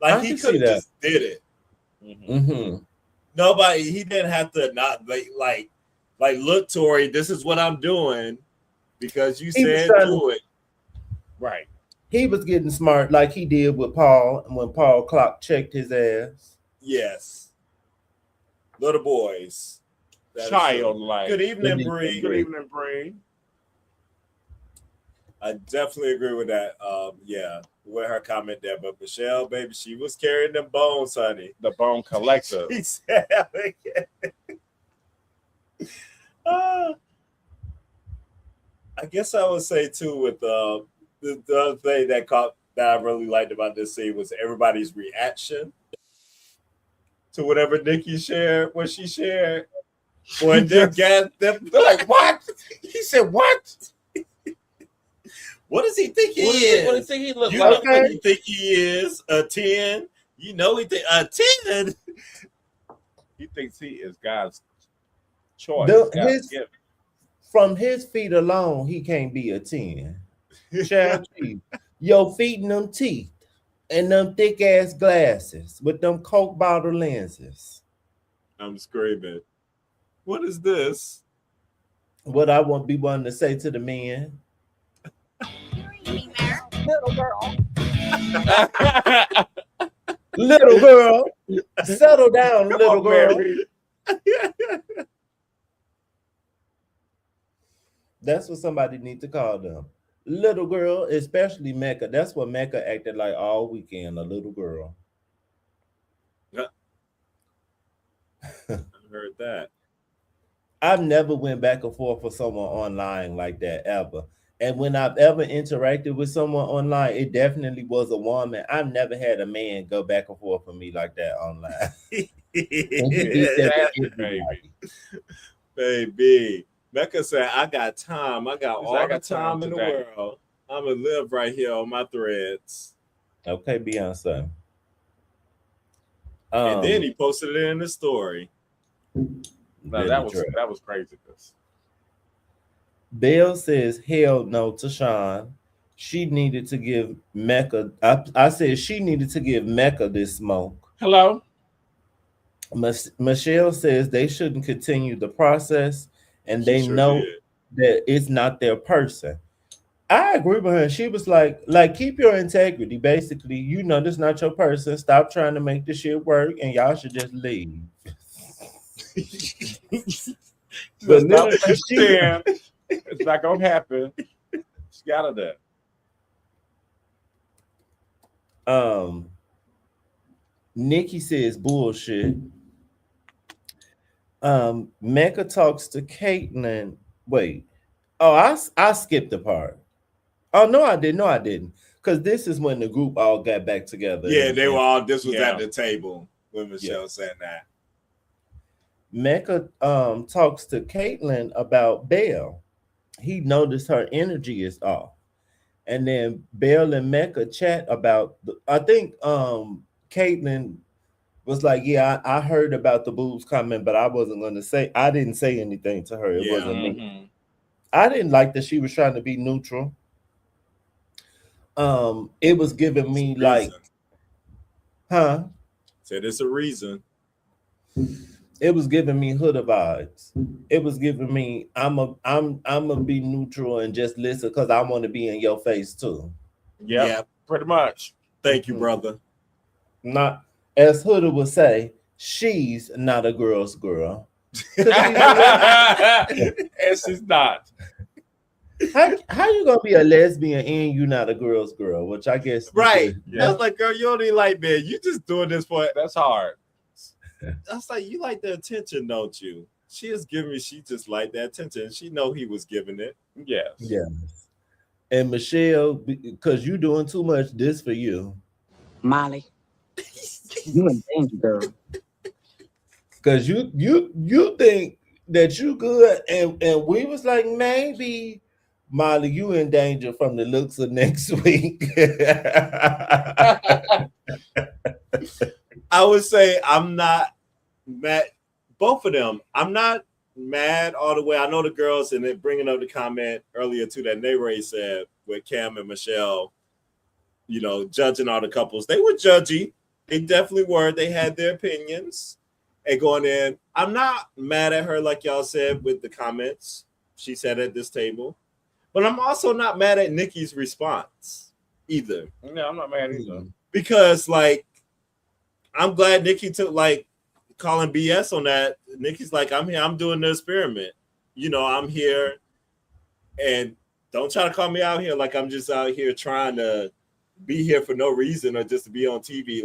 B: Like, he could have just did it. He didn't have to not like look, Tori, this is what I'm doing because you said do it.
C: Right.
A: He was getting smart like he did with Paul when Paul Clock checked his ass.
B: Yes. Little boys.
C: Childlike.
B: Good evening, Bree.
C: Good evening, Bree.
B: I definitely agree with that. With her comment there. But Michelle, baby, she was carrying them bones, honey.
C: The bone collector.
B: She said, I guess I would say too with the other thing that I really liked about this scene was everybody's reaction to whatever Nikki shared, what she shared. When they're like, what? He said, what? What does he think he is?
C: What does he look
B: you
C: like?
B: know what you think he is? A 10? You know he think a 10?
C: He thinks he is God's choice.
A: From his feet alone, he can't be a 10. Child, Chief, your feet and them teeth and them thick ass glasses with them Coke bottle lenses.
B: I'm screaming. What is this?
A: What I want be wanting to say to the men.
E: Little girl.
A: Little girl, settle down,
C: Come
A: little
C: on,
A: girl.
C: Mary.
A: That's what somebody need to call them. Little girl, especially Mecca. That's what Mecca acted like all weekend, a little girl.
B: I heard that.
A: I've never went back and forth with someone online like that ever. And when I've ever interacted with someone online, it definitely was a woman. I've never had a man go back and forth with me like that online. And he did that for everybody.
B: Baby. Mecca said, I got time. I got
C: He said,
B: all
C: "I
B: the
C: got
B: time
C: time
B: in the
C: today."
B: world. I'm going to live right here on my threads.
A: Okay, Beyonce.
B: And then he posted it in the story.
C: No, that was crazy.
A: Belle says, hell no to Sean. She needed to give Mecca. I said she needed to give Mecca this smoke.
C: Hello.
A: Michelle says they shouldn't continue the process, and they know that it's not their person. I agree with her. She was like, keep your integrity. Basically, this is not your person. Stop trying to make this shit work, and y'all should just leave.
C: But it's not gonna happen. She got it there.
A: Nikki says bullshit. Mecca talks to Caitlin. Wait. Oh, I skipped the part. Oh, no, I didn't. Because this is when the group all got back together.
B: Yeah, they were all, this was at the table when Michelle said that.
A: Mecca talks to Caitlin about Belle. He noticed her energy is off. And then Belle and Mecca chat about, I think Caitlin was like, yeah, I heard about the boobs coming, but I wasn't going to say, I didn't say anything to her. It wasn't me. I didn't like that she was trying to be neutral. It was giving me like,
B: said it's a reason.
A: It was giving me Huda vibes. It was giving me I'm gonna be neutral and just listen because I want to be in your face too.
C: Yeah, pretty much.
B: Thank you, brother.
A: Not as Huda would say, she's not a girl's girl.
C: And she's not.
A: How you gonna be a lesbian and you not a girl's girl? Which I guess
B: right. I was like, girl, you don't even like men. You just doing this for
C: that's hard.
B: I was like, you like the attention, don't you? She just liked that attention. She know he was giving it.
C: Yes.
A: Yes. And Michelle, because you doing too much, this for you.
E: Molly. You in danger, girl.
A: Because you think that you good, and we was like, maybe Molly, you in danger from the looks of next week.
B: I would say I'm not mad. Both of them, I'm not mad all the way. I know the girls, and then bringing up the comment earlier too that Nayray said with Cam and Michelle, judging all the couples. They were judgy. They definitely were. They had their opinions. And going in, I'm not mad at her like y'all said with the comments she said at this table, but I'm also not mad at Nikki's response either.
C: No, I'm not mad either.
B: Because I'm glad Nikki took calling BS on that. Nikki's like, I'm here, I'm doing the experiment. I'm here, and don't try to call me out here like I'm just out here trying to be here for no reason or just to be on TV.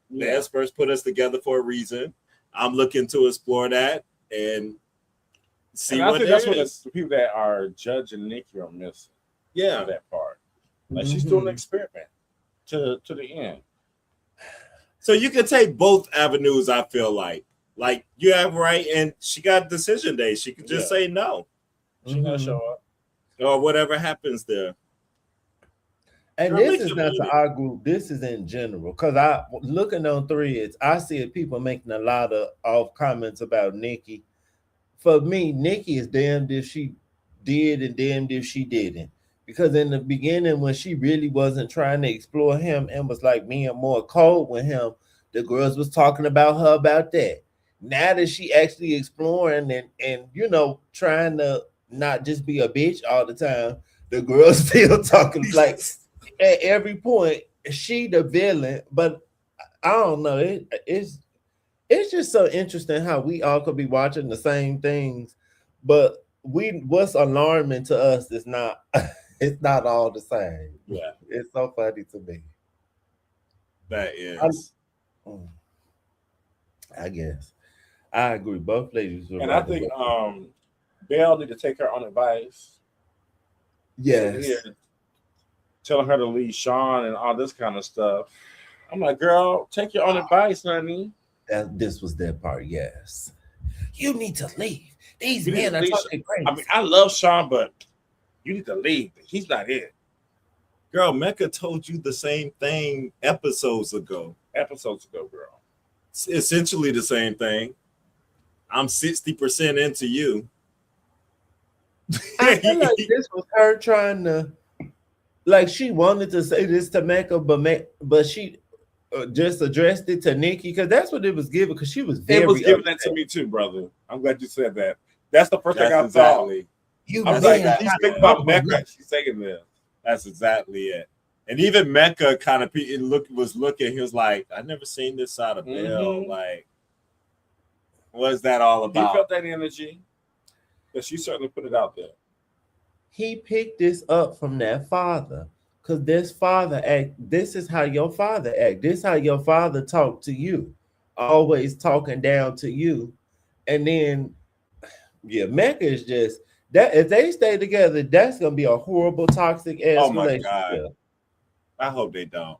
B: The experts put us together for a reason. I'm looking to explore that and see what
C: that's what the people that are judging Nikki are missing.
B: Yeah,
C: that part. She's doing an experiment to the end.
B: So you can take both avenues. I feel like you have right, and she got decision day. She could just say no.
C: She gonna show up
B: or whatever happens there.
A: And this is not to our group. This is in general. Because I looking on threads, I see people making a lot of comments about Nikki. For me, Nikki is damned if she did and damned if she didn't. Because in the beginning, when she really wasn't trying to explore him and was like being more cold with him, the girls was talking about her about that. Now that she actually exploring and you know trying to not just be a bitch all the time, the girls still talking like at every point she the villain. But I don't know. It's just so interesting how we all could be watching the same things, but what's alarming to us is not it's not all the same.
B: Yeah,
A: It's so funny to me.
B: that is.
A: Mm, I guess I agree. Both ladies were
C: And I
A: right
C: think
A: about
C: Belle need to take her own advice. Sitting
A: yes.
C: here telling her to leave Sean and all this kind of stuff. I'm like, girl, take your own advice, honey.
A: That this was their part. Yes, you need to leave. These
C: You need
A: men
C: to
A: are
C: leave.
A: talking crazy.
C: I mean, I love Sean, but you need to leave. He's not it.
B: Girl, Mecca told you the same thing episodes ago.
C: Episodes ago, girl.
B: It's essentially the same thing. I'm 60% into you.
A: I feel like this was her trying to, like, she wanted to say this to Mecca, but she just addressed it to Nikki because that's what it was given. Because she was very
C: It was giving
A: upset.
C: that to me too, brother. I'm glad you said that. That's the first thing I
B: That's
C: thought.
B: exactly.
A: You
C: I was
A: men
C: like,
A: are
C: she's
A: not
C: thinking about
A: talking
C: Mecca.
A: like-
C: She's saying this.
B: That's exactly it. And even Mecca kind of was looking. He was like, "I never seen this side of Belle.
C: Mhm.
B: Like, what is that all
C: You
B: about?"
C: felt that energy? But she certainly put it out there.
A: He picked this up from that father. Because this father act, this is how your father act. This is how your father talk to you. Always talking down to you. And then yeah, Mecca is just that if they stay together, that's gonna be a horrible toxic ass
B: Oh my
A: relationship.
B: God. I hope they don't.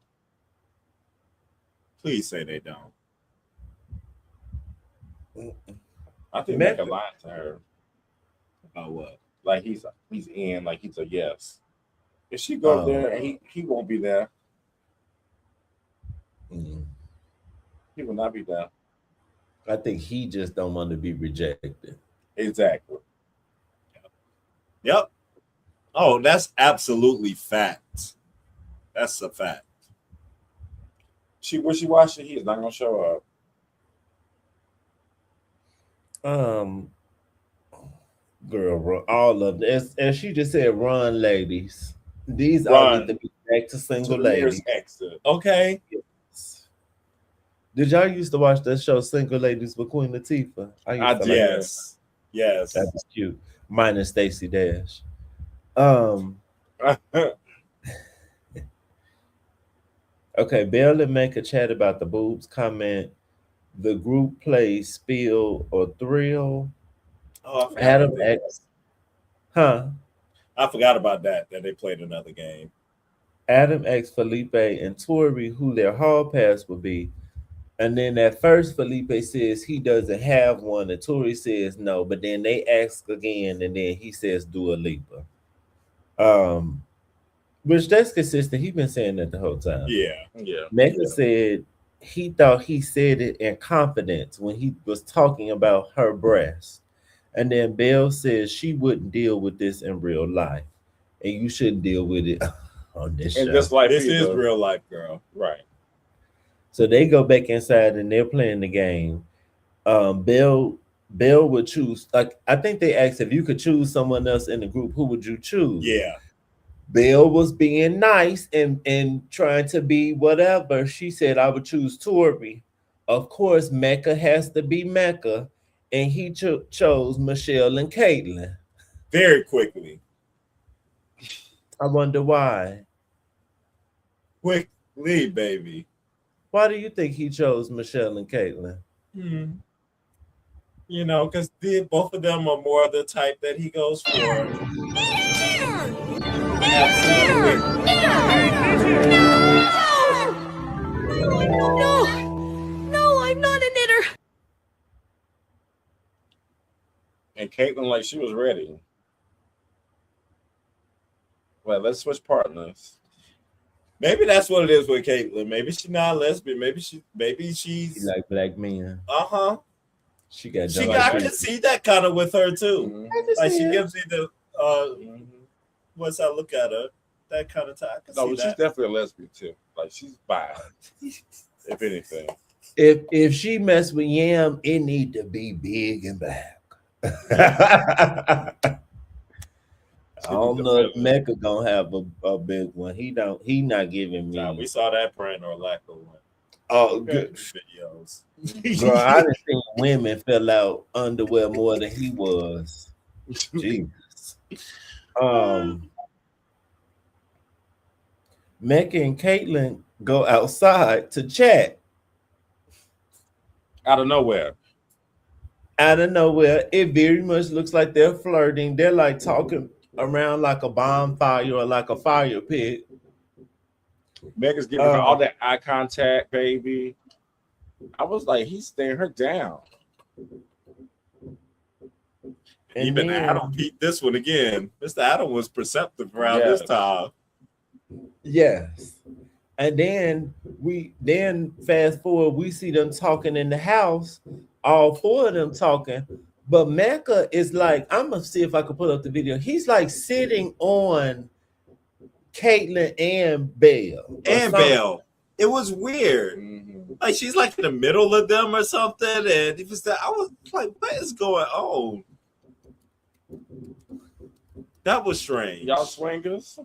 B: Please say they don't.
C: I think
A: Mecca-
C: Mecca lied to her.
B: About what?
C: Like he's in, like he's a yes. If she go there and he won't be there,
A: Mm.
C: he will not be there.
A: I think he just don't want to be rejected.
C: Exactly.
B: Yep. Oh, that's absolutely fact. That's a fact.
C: She wishy-washy, he is not gonna show up.
A: Girl, all of them. As she just said, run, ladies. These all
C: Run
A: need to be back to
C: To
A: single
C: the
A: ladies.
C: nearest exit.
B: Okay.
A: Did y'all used to watch that show, Single Ladies with Queen Latifah? I used
C: I
A: to
C: did.
A: like that.
B: Yes. Yes.
A: That was cute. Minus Stacey Dash. Okay, Belle and Mecca chat about the boobs comment. The group plays Spill or Thrill.
B: Oh, I forgot
A: Adam
B: about that.
A: X. Huh?
B: I forgot about that they played another game.
A: Adam X, Felipe, and Tori who their hall pass would be. And then at first, Felipe says he doesn't have one, and Tori says no. But then they ask again, and then he says Dua Lipa. Which that's consistent. He's been saying that the whole time.
B: Yeah.
A: Mecca said he thought he said it in confidence when he was talking about her breast. And then Belle says she wouldn't deal with this in real life. And you shouldn't deal with it on this
C: In
A: show.
C: this life,
B: This is
C: either.
B: real life, girl.
C: Right.
A: So they go back inside and they're playing the game. Belle would choose, like I think they asked if you could choose someone else in the group, who would you choose?
B: Yeah.
A: Belle was being nice and trying to be whatever. She said, I would choose Tori. Of course, Mecca has to be Mecca. And he chose Michelle and Caitlin.
B: Very quickly.
A: I wonder why.
B: Quickly, baby.
A: Why do you think he chose Michelle and Caitlin?
B: You know, because both of them are more the type that he goes for. Absolutely.
H: No, I'm not a knitter.
C: And Caitlin, like she was ready. Well, let's switch partners.
B: Maybe that's what it is with Caitlyn. Maybe she's not a lesbian. Maybe she's
A: She like black men.
B: uh-huh.
A: She got
B: I can see that kind of with her too.
C: Mhm.
B: Like she gives me Once I look at her, that kind of time. I can
C: No,
B: see
C: but she's
B: that.
C: definitely a lesbian too. Like she's bi, if anything.
A: If she mess with Yam, it need to be big and black. I don't know if Mecca gonna have a big one. He not giving me.
B: Nah, we saw that print or lack of one.
A: Oh, good
B: videos.
A: Girl, I done seen women fill out underwear more than he was. Jesus. Mecca and Caitlin go outside to chat.
C: Out of nowhere.
A: Out of nowhere. It very much looks like they're flirting. They're like talking around like a bonfire or like a fire pit.
C: Megan's giving her all that eye contact, baby. I was like, he's staring her down.
B: And even Adam beat this one again. Mr. Adam was perceptive around this time.
A: Yes. And then fast forward, we see them talking in the house, all four of them talking. But Mecca is like, I'm gonna see if I can pull up the video. He's like sitting on Caitlin and Belle.
B: It was weird. Mm-hmm. Like she's like in the middle of them or something. And it was I was like, what is going on? That was strange.
C: Y'all swingers.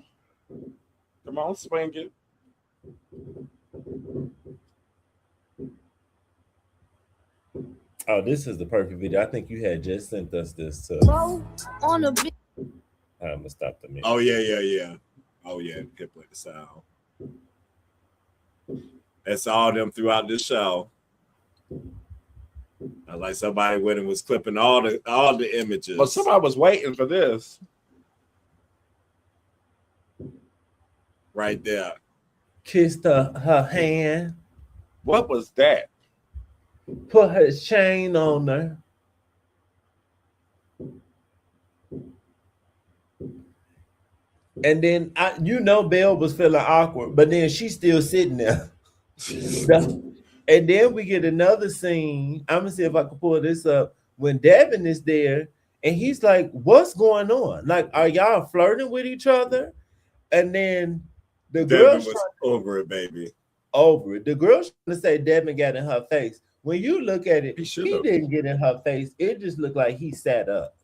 C: Come on, swing it.
A: Oh, this is the perfect video. I think you had just sent us this.
H: On a bit.
A: I'm gonna stop the minute.
B: Oh yeah. Oh yeah, can play the sound. That's all them throughout this show. Like somebody went and was clipping all the images.
C: But somebody was waiting for this.
B: Right there.
A: Kissed her hand.
C: What was that?
A: Put her chain on her. And then Belle was feeling awkward, but then she's still sitting there. And then we get another scene. I'm gonna see if I can pull this up when Devin is there, and he's like, "What's going on? Like, are y'all flirting with each other?" And then the girl was
B: over it, baby.
A: Over it. The girl's trying to say Devin got in her face. When you look at it, he didn't get in her face. It just looked like he sat up.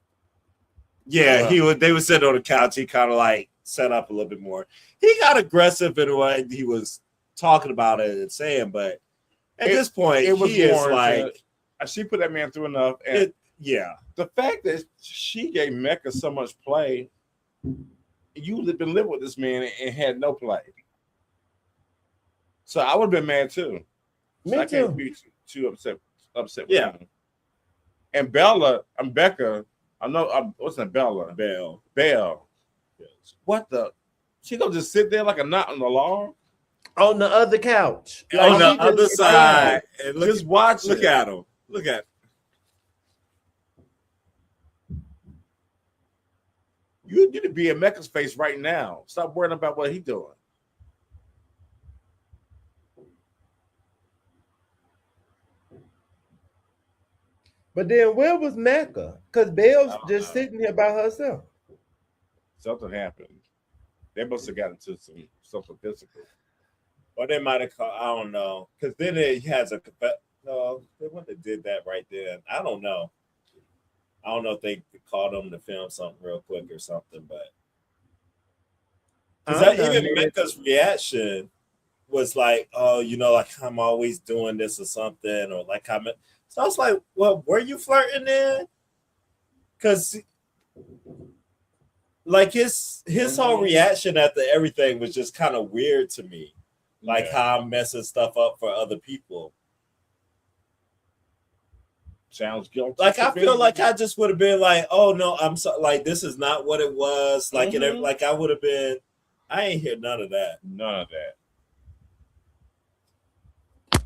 B: Yeah, they would sit on the couch. He kind of like set up a little bit more. He got aggressive in the way he was talking about it and saying, but at this point, he is like,
C: she put that man through enough. And the fact that she gave Mecca so much play, you have been living with this man and had no play. So I would have been mad too.
A: Me
C: I
A: too.
C: can't be too upset with him. And Becca. I know. What's that? Bella. Belle. What the? She gonna just sit there like a knot on the lawn
A: on the other couch,
B: on the other side, and
C: just watch.
B: Look at him. Look at.
C: You need to be in Mecca's face right now. Stop worrying about what he's doing.
A: But then where was Mecca? Because Belle's just sitting here by herself.
C: Something happened. They must have gotten into something physical.
B: Or they might have called, I don't know. Because then it has no, they wouldn't have did that right there. I don't know. I don't know if they called them to film something real quick or something, but because even Mecca's reaction was like, oh, like I'm always doing this or something, or like so I was like, well, were you flirting then? Because like his whole reaction after everything was just kind of weird to me, like how I'm messing stuff up for other people.
C: Sounds guilty.
B: Like I feel like I just would have been like, oh no, I'm so like this is not what it was. Like like I would have been. I ain't hear none of that.
C: None of that.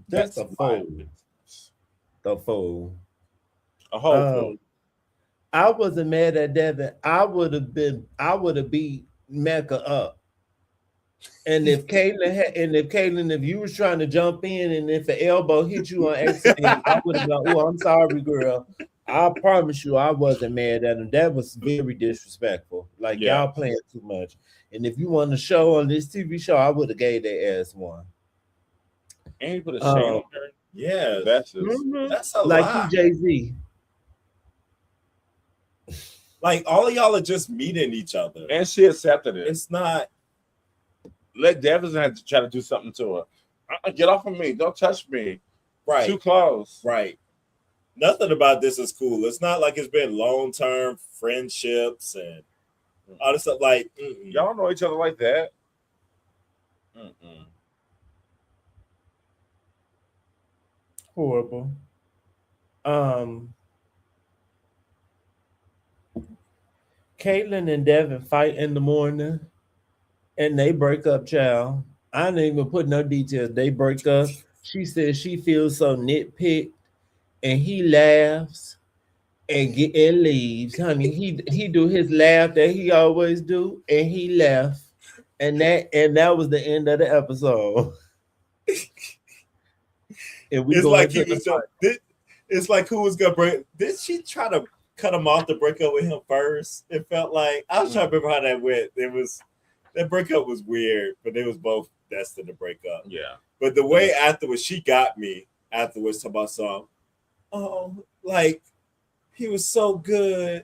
A: That's a fool. The fool.
C: A whole fool.
A: I wasn't mad at Devin. I would have beat Mecca up. And if Caitlin, if you was trying to jump in and if an elbow hit you on accident, I would have gone, oh, I'm sorry, girl. I promise you, I wasn't mad at him. That was very disrespectful. Like
C: Yeah.
A: y'all playing too much. And if you want to show on this TV show, I would have gave their ass one.
C: And he put a chain on her.
B: Yeah,
C: That's just
B: that's a
A: Like
B: lot.
A: he Jay-Z.
B: Like all of y'all are just meeting each other.
C: and she accepted it.
B: It's not
C: Let Devin have to try to do something to her. Get off of me! Don't touch me!
B: right.
C: Too close.
B: Right. Nothing about this is cool. It's not like it's been long-term friendships and all this stuff. Like,
C: Y'all don't know each other like that.
A: Horrible. Caitlin and Devin fight in the morning and they break up, child. I didn't even put no details. They break up. She says she feels so nitpicked, and he laughs and leaves. Honey, he do his laugh that he always do, and he left. And that was the end of the episode. And we
B: it's
A: going
B: like
A: to
B: he was just, it's like who was gonna break. Did she try to cut him off to break up with him first? It felt like I was trying to remember how that went. That breakup was weird, but they was both destined to break up.
C: Yeah.
B: But the way afterwards, she got me afterwards talking about some, like he was so good.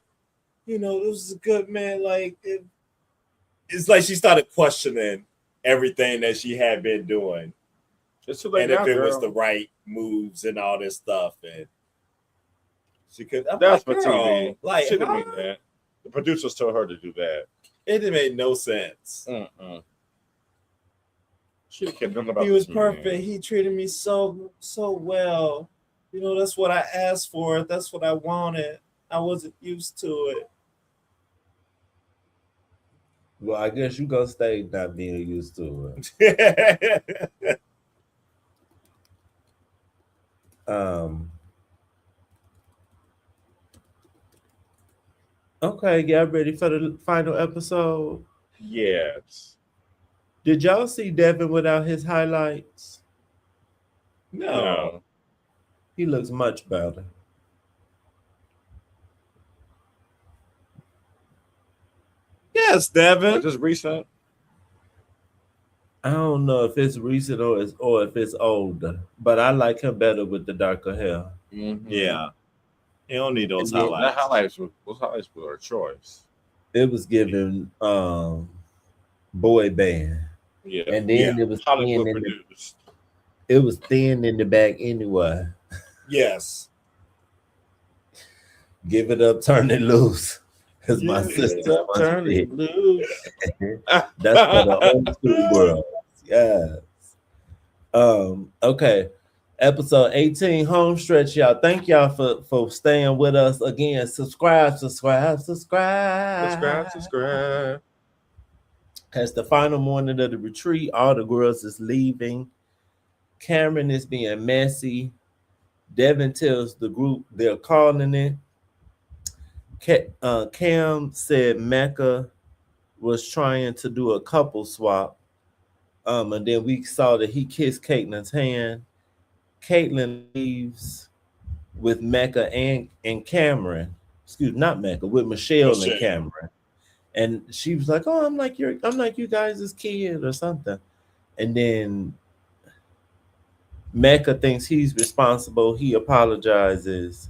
B: You know, this was a good man. Like it's like she started questioning everything that she had been doing.
C: It's too late
B: And
C: now,
B: if it
C: girl.
B: was the right moves and all this stuff. And she could
C: That's
B: like,
C: for
B: girl,
C: TV.
B: Like,
C: She didn't mean that. The producers told her to do that.
B: It didn't make no sense.
C: She didn't care nothing about
B: He was
C: this man.
B: perfect. He treated me so well. You know, that's what I asked for. That's what I wanted. I wasn't used to it.
A: Well, I guess you gonna stay not being used to it. Okay, y'all ready for the final episode?
C: Yes.
A: Did y'all see Devin without his highlights?
B: No.
A: He looks much better.
B: Yes, Devin.
C: Was this recent?
A: I don't know if it's recent or if it's older, but I like him better with the darker hair.
B: Yeah. You don't need those
A: And then-
B: highlights.
C: Those highlights were a choice.
A: It was given boy band.
C: Yeah.
A: And then it was thin
C: Hollywood
A: in
C: produced.
A: it was thin in the back anyway.
B: Yes.
A: Give it up, turn it loose. As my
C: Give
A: sister
C: it up,
A: once
C: turn
A: said.
C: it loose.
A: That's for the old school world. Yes. Okay. Episode 18, home stretch, y'all. Thank y'all for staying with us again. Subscribe.
C: Subscribe.
A: It's the final morning of the retreat. All the girls is leaving. Cameron is being messy. Devin tells the group they're calling it. Cam said Mecca was trying to do a couple swap. And then we saw that he kissed Caitlin's hand. Caitlin leaves with Mecca and Cameron. Excuse me, not Mecca, with Michelle and Cameron. And she was like, "Oh, I'm like you guys' kid or something." And then Mecca thinks he's responsible. He apologizes.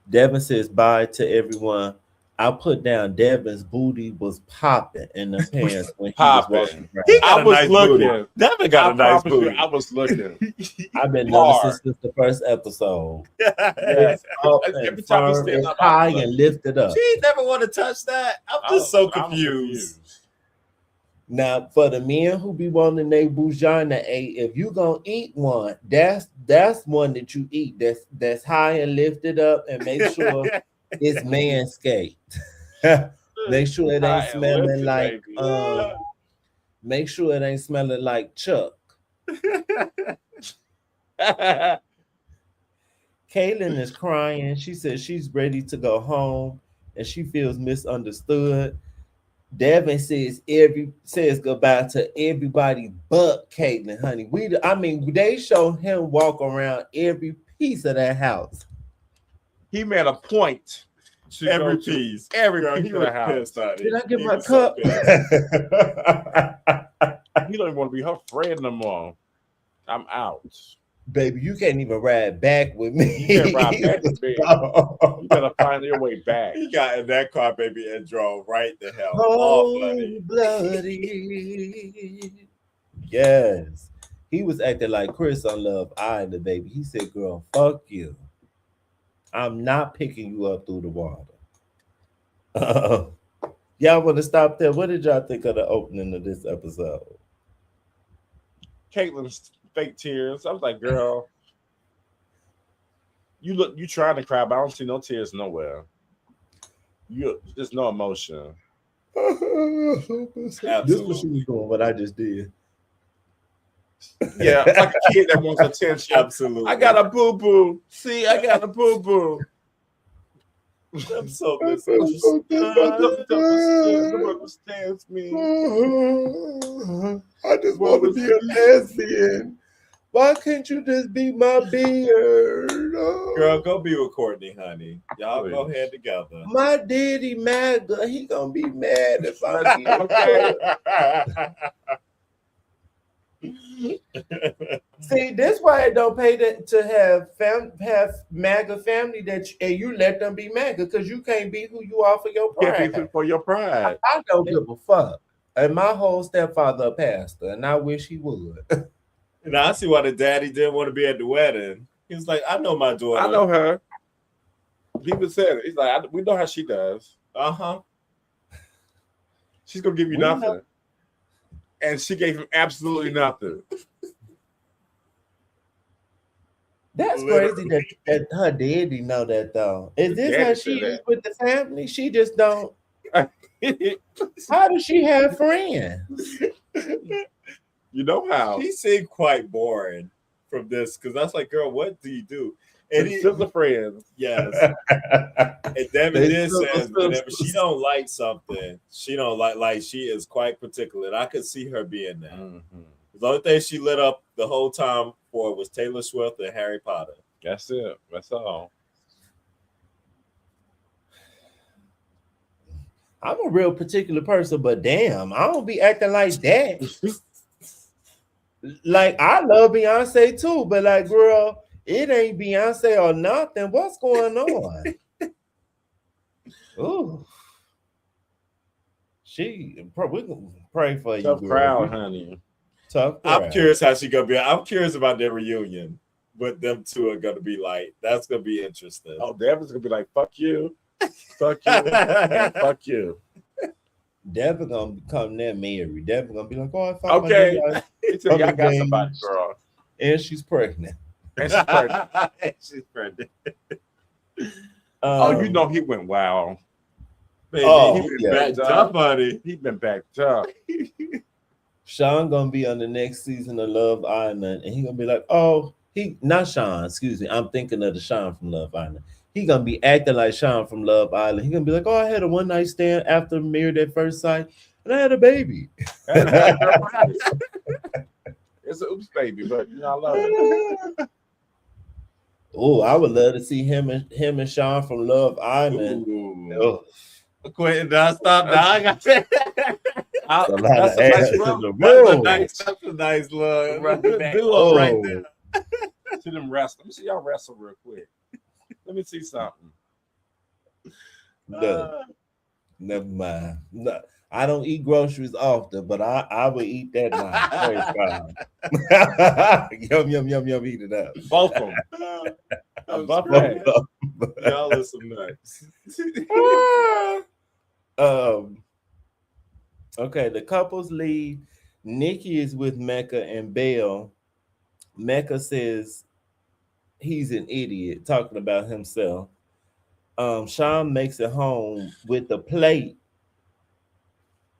A: Devin says bye to everyone. I put down Devin's booty was popping in the pants when he was walking around.
B: He got
C: I
B: a
C: was
B: nice
C: looking.
B: booty. Devin got a nice
C: promise you,
B: booty.
C: I was looking.
A: I've been
C: Hard.
A: noticing since the first episode.
C: Yes.
A: It's up
C: Every
A: and
C: time he
A: firm,
C: stands
A: it's
C: up, I'm
A: high
C: like-
A: and lifted up.
B: She never want to touch that. I'm just so confused.
A: Now, for the men who be wanting their vagina ate, if you gonna eat one, that's one that you eat. That's high and lifted up, and make sure it's manscaped. Make sure it
C: High
A: ain't
C: and
A: smelling
C: lifted,
A: like
C: baby.
A: make sure it ain't smelling like Chuck. Kaylin is crying. She says she's ready to go home and she feels misunderstood. Devin says goodbye to everybody but Caitlin, honey. They show him walk around every piece of that house.
C: He made a point to
B: Every
C: go to
B: piece.
C: every
B: Girl,
C: piece
B: he
C: of
B: was
C: the house.
B: pissed, honey.
A: Did I get
B: He
A: my
B: was so
A: cup?
B: pissed.
C: He don't even want to be her friend no more. I'm out.
A: Baby, you can't even ride back with me.
C: You can't ride back with me. You better find your way back.
B: He got in that car, baby, and drove right the hell off, honey.
A: Bloody. Yes. He was acting like Chris on Love Island, baby. He said, girl, fuck you. I'm not picking you up through the water. Y'all want to stop there? What did y'all think of the opening of this episode?
C: Caitlin's fake tears. I was like, girl, you trying to cry, but I don't see no tears nowhere. There's no emotion.
A: This is what she was doing, what I just did.
C: Yeah, like a kid that wants attention.
B: Absolutely.
C: I got a boo-boo. See, I got a boo-boo.
B: I'm so misunderstood.
C: Don't understand me.
A: I just want to be a lesbian. Why can't you just be my beard?
B: Girl, go be with Courtney, honey. Y'all
C: Please.
B: go ahead together.
A: My daddy MAGA, he gonna be mad if I See, this why it don't pay to have MAGA family and you let them be MAGA because you can't be who you are for your pride.
C: For your pride.
A: I don't give a fuck. And my whole stepfather a pastor, and I wish he would.
B: And I see why the daddy didn't want to be at the wedding. He was like, I know my daughter.
C: I know her. He even said it. He's like, we know how she does.
B: Uh-huh.
C: She's gonna give you nothing. And she gave him absolutely nothing.
A: That's crazy that her daddy know that though. Is this how she is with the family? She just don't. How does she have friends?
C: You know how.
B: He seemed quite boring from this because I was like, girl, what do you do? And
C: He's still the friends.
B: Yes. And Devin did says whenever she don't like something, she don't like she is quite particular. And I could see her being that.
C: Mm-hmm.
B: The only thing she lit up the whole time for was Taylor Swift and Harry Potter.
C: That's it. That's all.
A: I'm a real particular person, but damn, I don't be acting like that. Like, I love Beyonce too, but like, girl, it ain't Beyonce or nothing. What's going on? Ooh. We can pray for
C: Tough
A: you,
C: crowd,
A: girl.
C: honey.
A: Tough crowd.
B: I'm curious how she gonna be. I'm curious about their reunion. What them two are gonna be like. That's gonna be interesting.
C: Oh, Devin's gonna be like, fuck you. Fuck you. And fuck you.
A: Devin gonna come there, Mary. Devin gonna be like, oh, I thought
C: Okay.
A: y'all
C: I got somebody, girl.
A: and she's pregnant.
C: And she's pregnant.
B: She's pregnant.
C: Oh, you know he went wild.
B: Baby,
A: Oh,
B: he been
A: yeah.
B: backed up, honey.
C: He been backed up.
A: Sean gonna be on the next season of Love Island, and he gonna be like, oh, not Sean, excuse me. I'm thinking of the Sean from Love Island. He gonna be acting like Sean from Love Island. He gonna be like, oh, I had a one night stand after Married at First Sight, and I had a baby.
C: It's an oops baby, but you know, I love it.
A: Oh, I would love to see him and Sean from Love Island. Oh,
B: Quentin, stop now. I got that.
A: a lot
C: That's
A: of
C: a nice
A: ass in
C: rub.
A: the
B: That's
A: room.
B: a nice little
C: Rub it back.
B: duo right there.
C: See them wrestle. Let me see y'all wrestle real quick. Let me see something.
A: No, never mind. No, I don't eat groceries often, but I would eat that now. Yum, yum, yum, yum, eat it up.
C: Both of them.
B: Both
C: right.
B: Y'all are some nuts.
A: Okay, the couples leave. Nikki is with Mecca and Belle. Mecca says he's an idiot, talking about himself. Sean makes it home with the plate.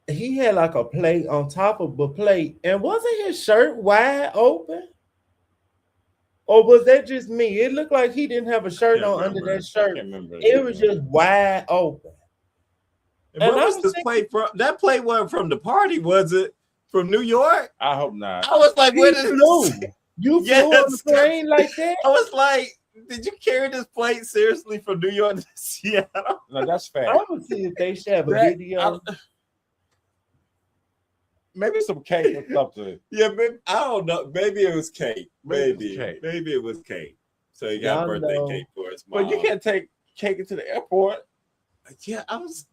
A: He had like a plate on top of a plate, and wasn't his shirt wide open? Or was that just me? It looked like he didn't have a shirt on under that shirt. It was just wide open.
B: And where was this plate from? That plate wasn't from the party, was it? From New York?
C: I hope not.
B: I was like, where did
A: flew? You flew on the
B: Yes.
A: plane like that?
B: I was like, did you carry this plate seriously from New York to Seattle?
C: No, that's fair.
A: I'm gonna see if they should have a video.
C: Maybe some cake or something.
B: Yeah, maybe, I don't know. Maybe it was cake.
C: Maybe it was cake.
B: Maybe it was cake. So he got
A: Y'all
B: birthday
A: know.
B: cake for his mom.
C: But you can't take cake into the airport.
B: Yeah, I was.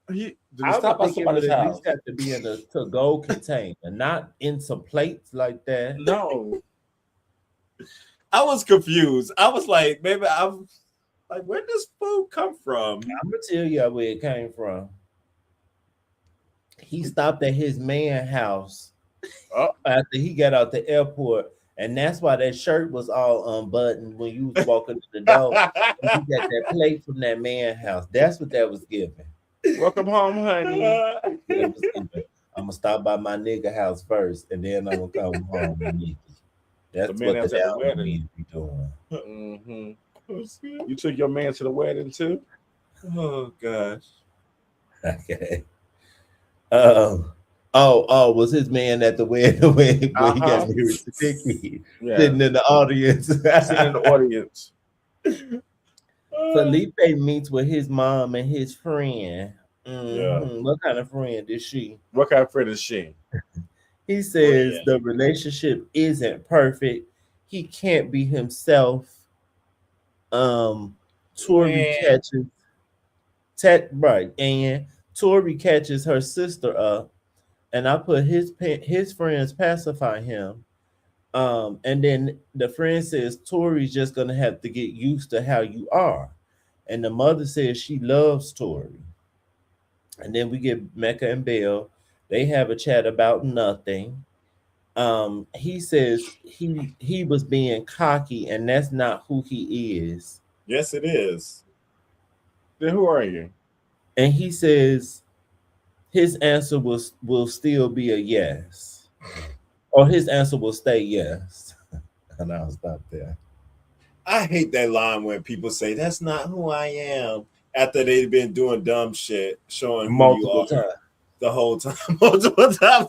C: Did you
A: I
C: stop by
A: would think it
C: somebody's
A: would at
C: house?
A: least have to be in a to-go container, not in some plates like that.
C: No.
B: I was confused. I was like, maybe I'm like, where does food come from?
A: I'm gonna tell you where it came from. He stopped at his man house after he got out the airport, and that's why that shirt was all unbuttoned when you was walking to the door. You got that plate from that man house. That's what that was giving.
C: Welcome home, honey.
A: That was giving. I'm gonna stop by my nigga house first, and then I'm gonna come home with Nikki. That's
C: The man
A: what
C: that's
A: the
C: at the
A: album
C: wedding.
A: needs to be doing.
C: Mm-hmm. You took your man to the wedding too?
B: Oh gosh.
A: Okay. Was his man at the wedding when he got married to Nikki sitting in the audience?
C: Sitting in the audience.
A: Felipe meets with his mom and his friend.
C: Yeah.
A: What kind of friend is she?
C: What kind of friend is she?
A: He says the relationship isn't perfect. He can't be himself. Tori catches and Tori catches her sister up, and I put his friends pacify him. And then the friend says Tori's just gonna have to get used to how you are, and the mother says she loves Tori. And then we get Mecca and Belle. They have a chat about nothing. He says he was being cocky, and that's not who he is.
B: Yes, it is.
C: Then who are you?
A: And he says his answer will still be a yes, or his answer will stay yes. And I'll stop there.
B: I hate that line when people say that's not who I am after they've been doing dumb shit, showing who
A: Multiple
B: you are
A: times.
B: the whole time. Multiple times.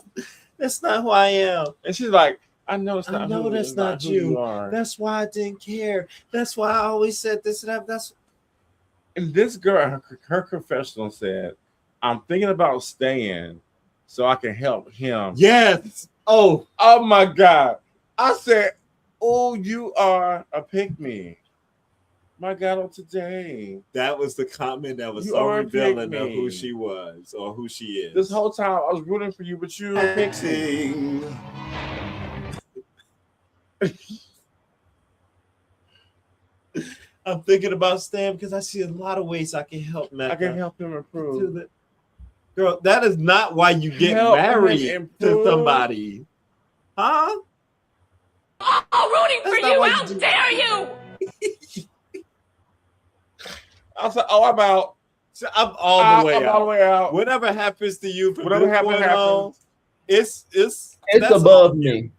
B: That's not who I am.
C: And she's like, I know it's
B: I
C: not.
B: know
C: who,
B: that's
C: it's
B: not
C: who
B: you.
C: are.
B: That's why I didn't care. That's why I always said this and that. That's
C: And this girl, her confessional said, I'm thinking about staying so I can help him.
B: yes.
C: Oh my God. I said, oh, you are a pick-me. My God, on today.
B: That was the comment that was
C: You
B: so
C: are a
B: revealing
C: pick-me.
B: of who she was or who she is.
C: This whole time I was rooting for you, but you're a pick-me.
B: I'm thinking about staying because I see a lot of ways I can help Mecca.
C: I can help him improve.
B: Girl, that is not why you get
C: Help
B: married
C: him
B: to
C: improve.
B: somebody. Huh?
H: Oh, rooting
B: That's
H: for
B: not
H: you!
B: what
H: How
B: you do.
H: dare you!
C: I was like, oh, I'm out.
B: So I'm all the way
C: I'm
B: out.
C: all the way out.
B: Whatever happens to you from
C: Whatever
B: this
C: happens,
B: point on,
C: happens.
B: it's
A: It's
B: that's
A: above
B: on
A: me.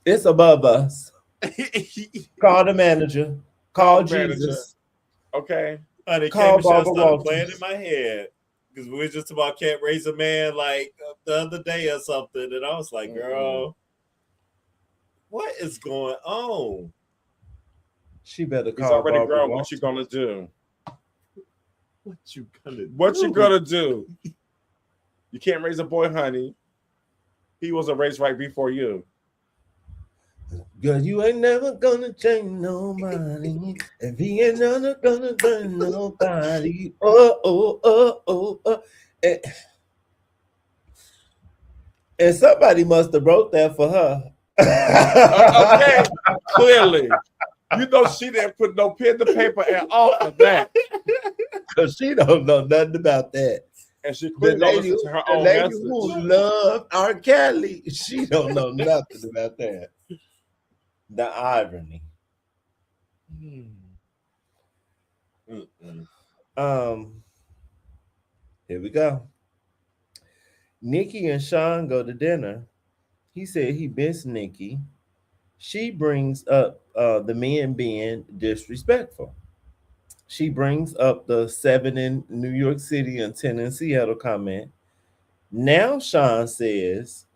A: It's above us.
B: you.
A: Call the manager. Call
C: the manager.
A: Jesus.
C: Okay.
B: Honey,
A: Call
B: K. Michelle
A: Barbara
B: started
A: Walters.
B: playing in my head because we were just about Can't Raise a Man like the other day or something, and I was like, girl, what is going on?
A: She better
C: He's
A: call
C: already
A: Barbara
C: grown.
A: Walters.
C: What you gonna do?
B: What you gonna do?
C: What you gonna do? You can't raise a boy, honey. He wasn't raised right before you.
A: Girl, you ain't never gonna change nobody. If he ain't never gonna change nobody. And somebody must have wrote that for her.
C: Okay, clearly. You know she didn't put no pen to paper at all for that.
A: Because she don't know nothing about that.
C: And she
A: The
C: clearly don't
A: lady,
C: listen to her
A: the
C: own
A: lady
C: message.
A: who loved R. Kelly, she don't know nothing about that. The irony. Here we go. Nikki and Sean go to dinner. He said he missed Nikki. She brings up the men being disrespectful. She brings up the 7 in New York City and 10 in Seattle comment. Now Sean says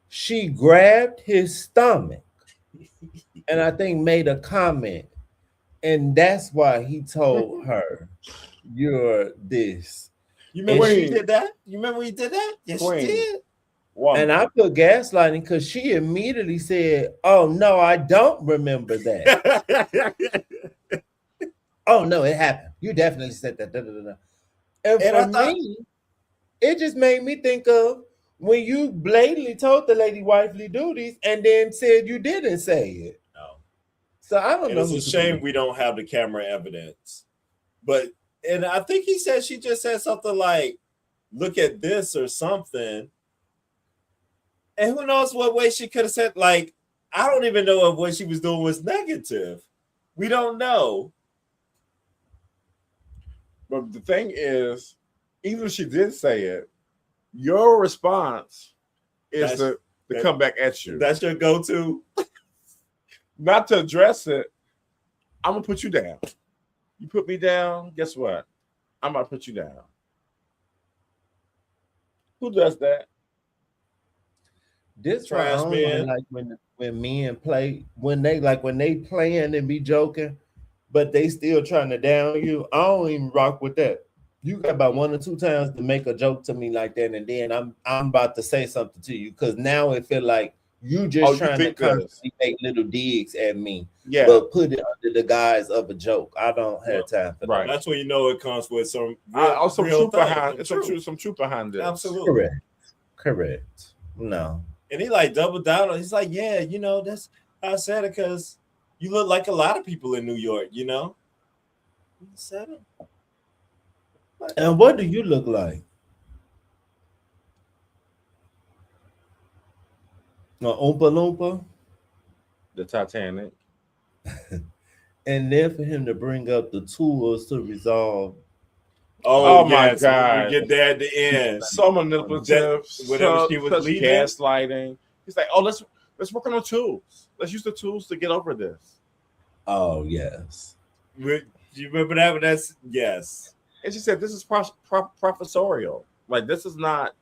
A: she grabbed his stomach and I think made a comment. And that's why he told her, "You're this."
B: You remember
A: And
B: he did that? You remember he did that? Yes,
C: Queen.
B: she did.
C: Woman.
A: And I put gaslighting because she immediately said, "Oh no, I don't remember that." Oh no, it happened. You definitely said that. Da, da, da, da. And
B: And
A: for
B: I thought-
A: me, it just made me think of when you blatantly told the lady wifely duties and then said you didn't say it.
B: No.
A: So I don't
B: And
A: know.
B: it's a shame we don't have the camera evidence. But and I think he said she just said something like, "Look at this" or something. And who knows what way she could have said, like, I don't even know if what she was doing was negative. We don't know.
C: But the thing is, even if she did say it, your response is to come back at you.
B: That's your go-to.
C: Not to address it. I'm gonna put you down. You put me down, guess what? I'm gonna put you down. Who does that?
A: This why I
B: Trash
A: don't
B: man.
A: even like when men play when they playing and be joking, but they still trying to down you. I don't even rock with that. You got about 1 or 2 times to make a joke to me like that, and then I'm about to say something to you because now it feel like you just trying to constantly make little digs at me, but put it under the guise of a joke. I don't have time for that.
B: That's when you know it comes with some
C: some truth behind it. Some truth behind it.
B: Absolutely.
A: Correct. No.
B: And he like doubled down on. He's like, yeah, you know, that's how I said it because you look like a lot of people in New York, you know. He said it.
A: And what do you look like? Oompa Loompa?
C: The Titanic.
A: And then for him to bring up the tools to resolve.
C: Oh my God.
B: We get there at the end.
C: So manipulative.
B: Whatever she was leaving.
C: Gaslighting. He's like, oh, let's work on the tools. Let's use the tools to get over this.
A: Oh, yes.
B: Do you remember that? That's yes.
C: And she said, this is professorial. Like, this is not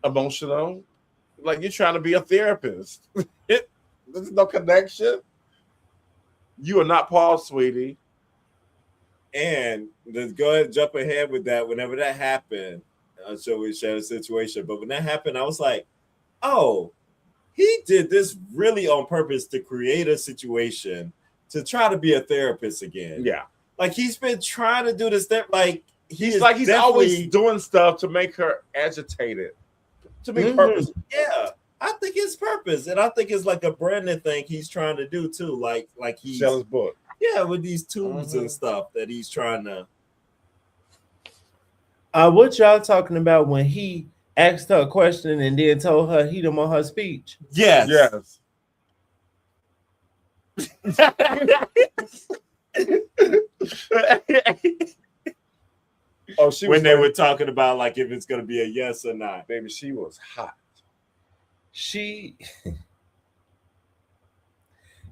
C: emotional. Like, you're trying to be a therapist. There's no connection. You are not Paul, sweetie.
B: And let's go ahead and jump ahead with that. Whenever that happened, I'm sure we share the situation. But when that happened, I was like, oh, he did this really on purpose to create a situation to try to be a therapist again.
C: Yeah.
B: Like he's been trying to do this step. Like
C: he's always doing stuff to make her agitated. To be purpose.
B: Yeah. I think it's purpose. And I think it's like a branding thing he's trying to do too. Like he's
C: sell his book.
B: Yeah, with these tools and stuff that he's trying to.
A: What y'all talking about when he asked her a question and then told her he didn't want her speech?
B: Yes.
C: Oh, she
B: when they were talking about like if it's gonna be a yes or not.
C: Baby, she was hot.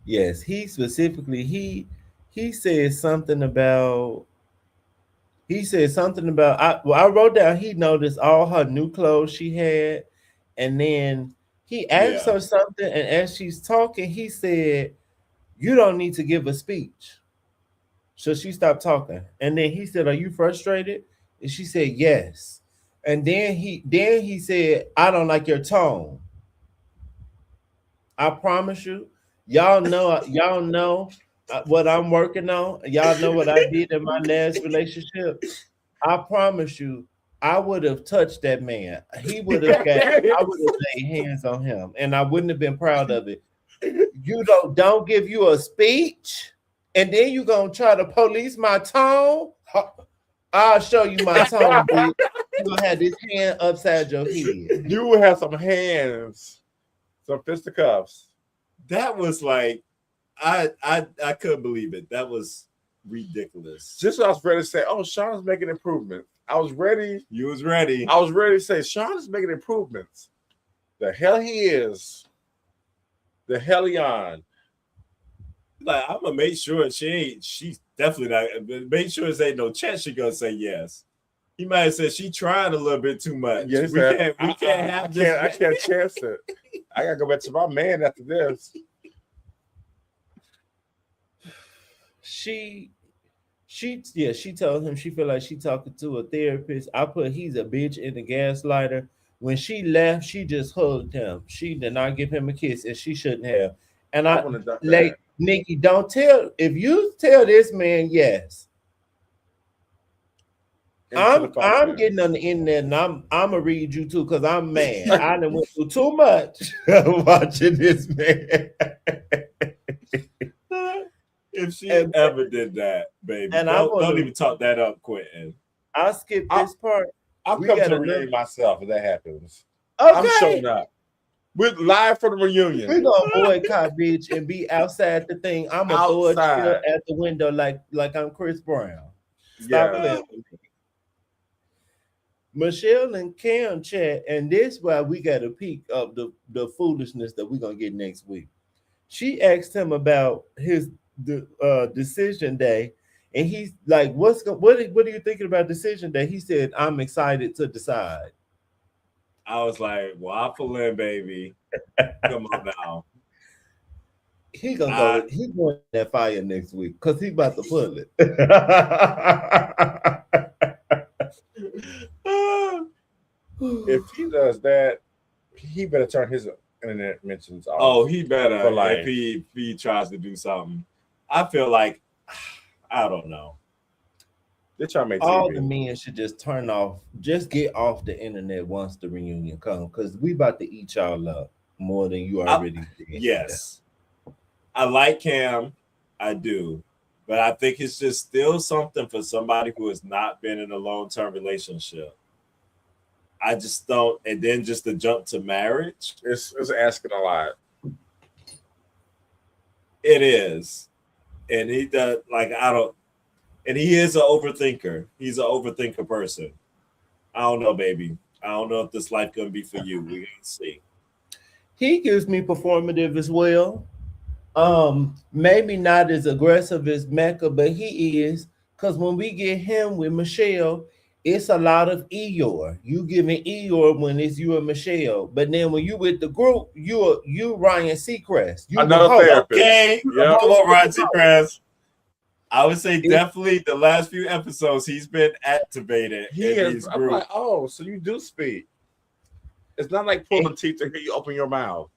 A: Yes, he specifically he said something about I wrote down he noticed all her new clothes she had, and then he asked her something, and as she's talking, he said, "You don't need to give a speech." So she stopped talking, and then he said, "Are you frustrated?" And she said, "Yes." And then he said, "I don't like your tone. I promise you, y'all know what I'm working on. Y'all know what I did in my last relationship. I promise you, I would have touched that man. He would have I would have laid hands on him, and I wouldn't have been proud of it. You don't give you a speech, and then you gonna try to police my tone. I'll show you my tone, dude. You gonna have this hand upside your head.
C: You will have some hands, some fisticuffs.
B: That was like, I couldn't believe it. That was ridiculous.
C: Just I was ready to say, oh, Sean's making improvements. I was ready.
B: You was ready.
C: I was ready to say, Sean is making improvements. The hell he is. The hell he on.
B: Like, I'm gonna make sure she's definitely not. Make sure there ain't no chance she gonna say yes. He might have said she trying a little bit too much.
C: Yeah,
B: we can't have this.
C: I can't chance it. I gotta go back to my man after this.
A: she told him she feel like she talking to a therapist. I put he's a bitch in the gaslighter. When she left, she just hugged him. She did not give him a kiss, and she shouldn't have. And
C: I
A: I
C: want to duck
A: like
C: that.
A: Nikki, don't tell if you tell this man yes.
C: Into the
A: I'm
C: phone.
A: getting on the internet and I'm gonna read you too because I'm mad. I done went through too much watching this man.
B: If she
A: And-
B: ever did that, baby,
A: and I
B: don't even talk that up, Quentin.
A: I skipped this part.
C: I'll
A: We
C: come
A: got
C: to the
A: another-
C: reunion myself if that happens. I'm
A: Okay,
C: showing up. We're live for the reunion.
A: we're gonna boycott, bitch, and be outside the thing. I'm gonna throw a chair
C: Outside.
A: at the window like I'm Chris Brown. Stop
C: Yeah.
A: playing with me. Michelle and Cam chat, and this why we got a peek of the foolishness that we're gonna get next week. She asked him about his decision day, and he's like, what are you thinking about decision day? He said, I'm excited to decide.
B: I was like, waffle in, baby. Come on now.
A: He gonna go. He going to that fire next week because he about to pull it.
C: If he does that, he better turn his internet mentions off.
B: Oh, he better
C: For life.
B: if he tries to do something. I feel like I don't know.
C: They're trying to make
A: All
C: TV.
A: the men should just turn off, just get off the internet once the reunion comes, because we about to eat y'all up more than you already did.
B: Yes. I like Cam, I do, but I think it's just still something for somebody who has not been in a long-term relationship. I just don't, and then just to jump to marriage,
C: It's asking a lot.
B: it is. And he does and he is an overthinker. He's an overthinker person. I don't know, baby. I don't know if this life gonna be for you. We're gonna see.
A: He gives me performative as well. Maybe not as aggressive as Mecca, but he is, because when we get him with Michelle, it's a lot of Eeyore. You giving Eeyore when it's you and Michelle, but then when you with the group, you Ryan Seacrest. You
C: Another
A: the host.
C: therapist.
B: Okay,
C: Yeah.
B: come on, Ryan Seacrest. I would say definitely the last few episodes he's been activated.
C: He
B: in
C: is.
B: these
C: I'm
B: groups.
C: like, oh, so you do speak. It's not like pulling teeth to hear you open your mouth.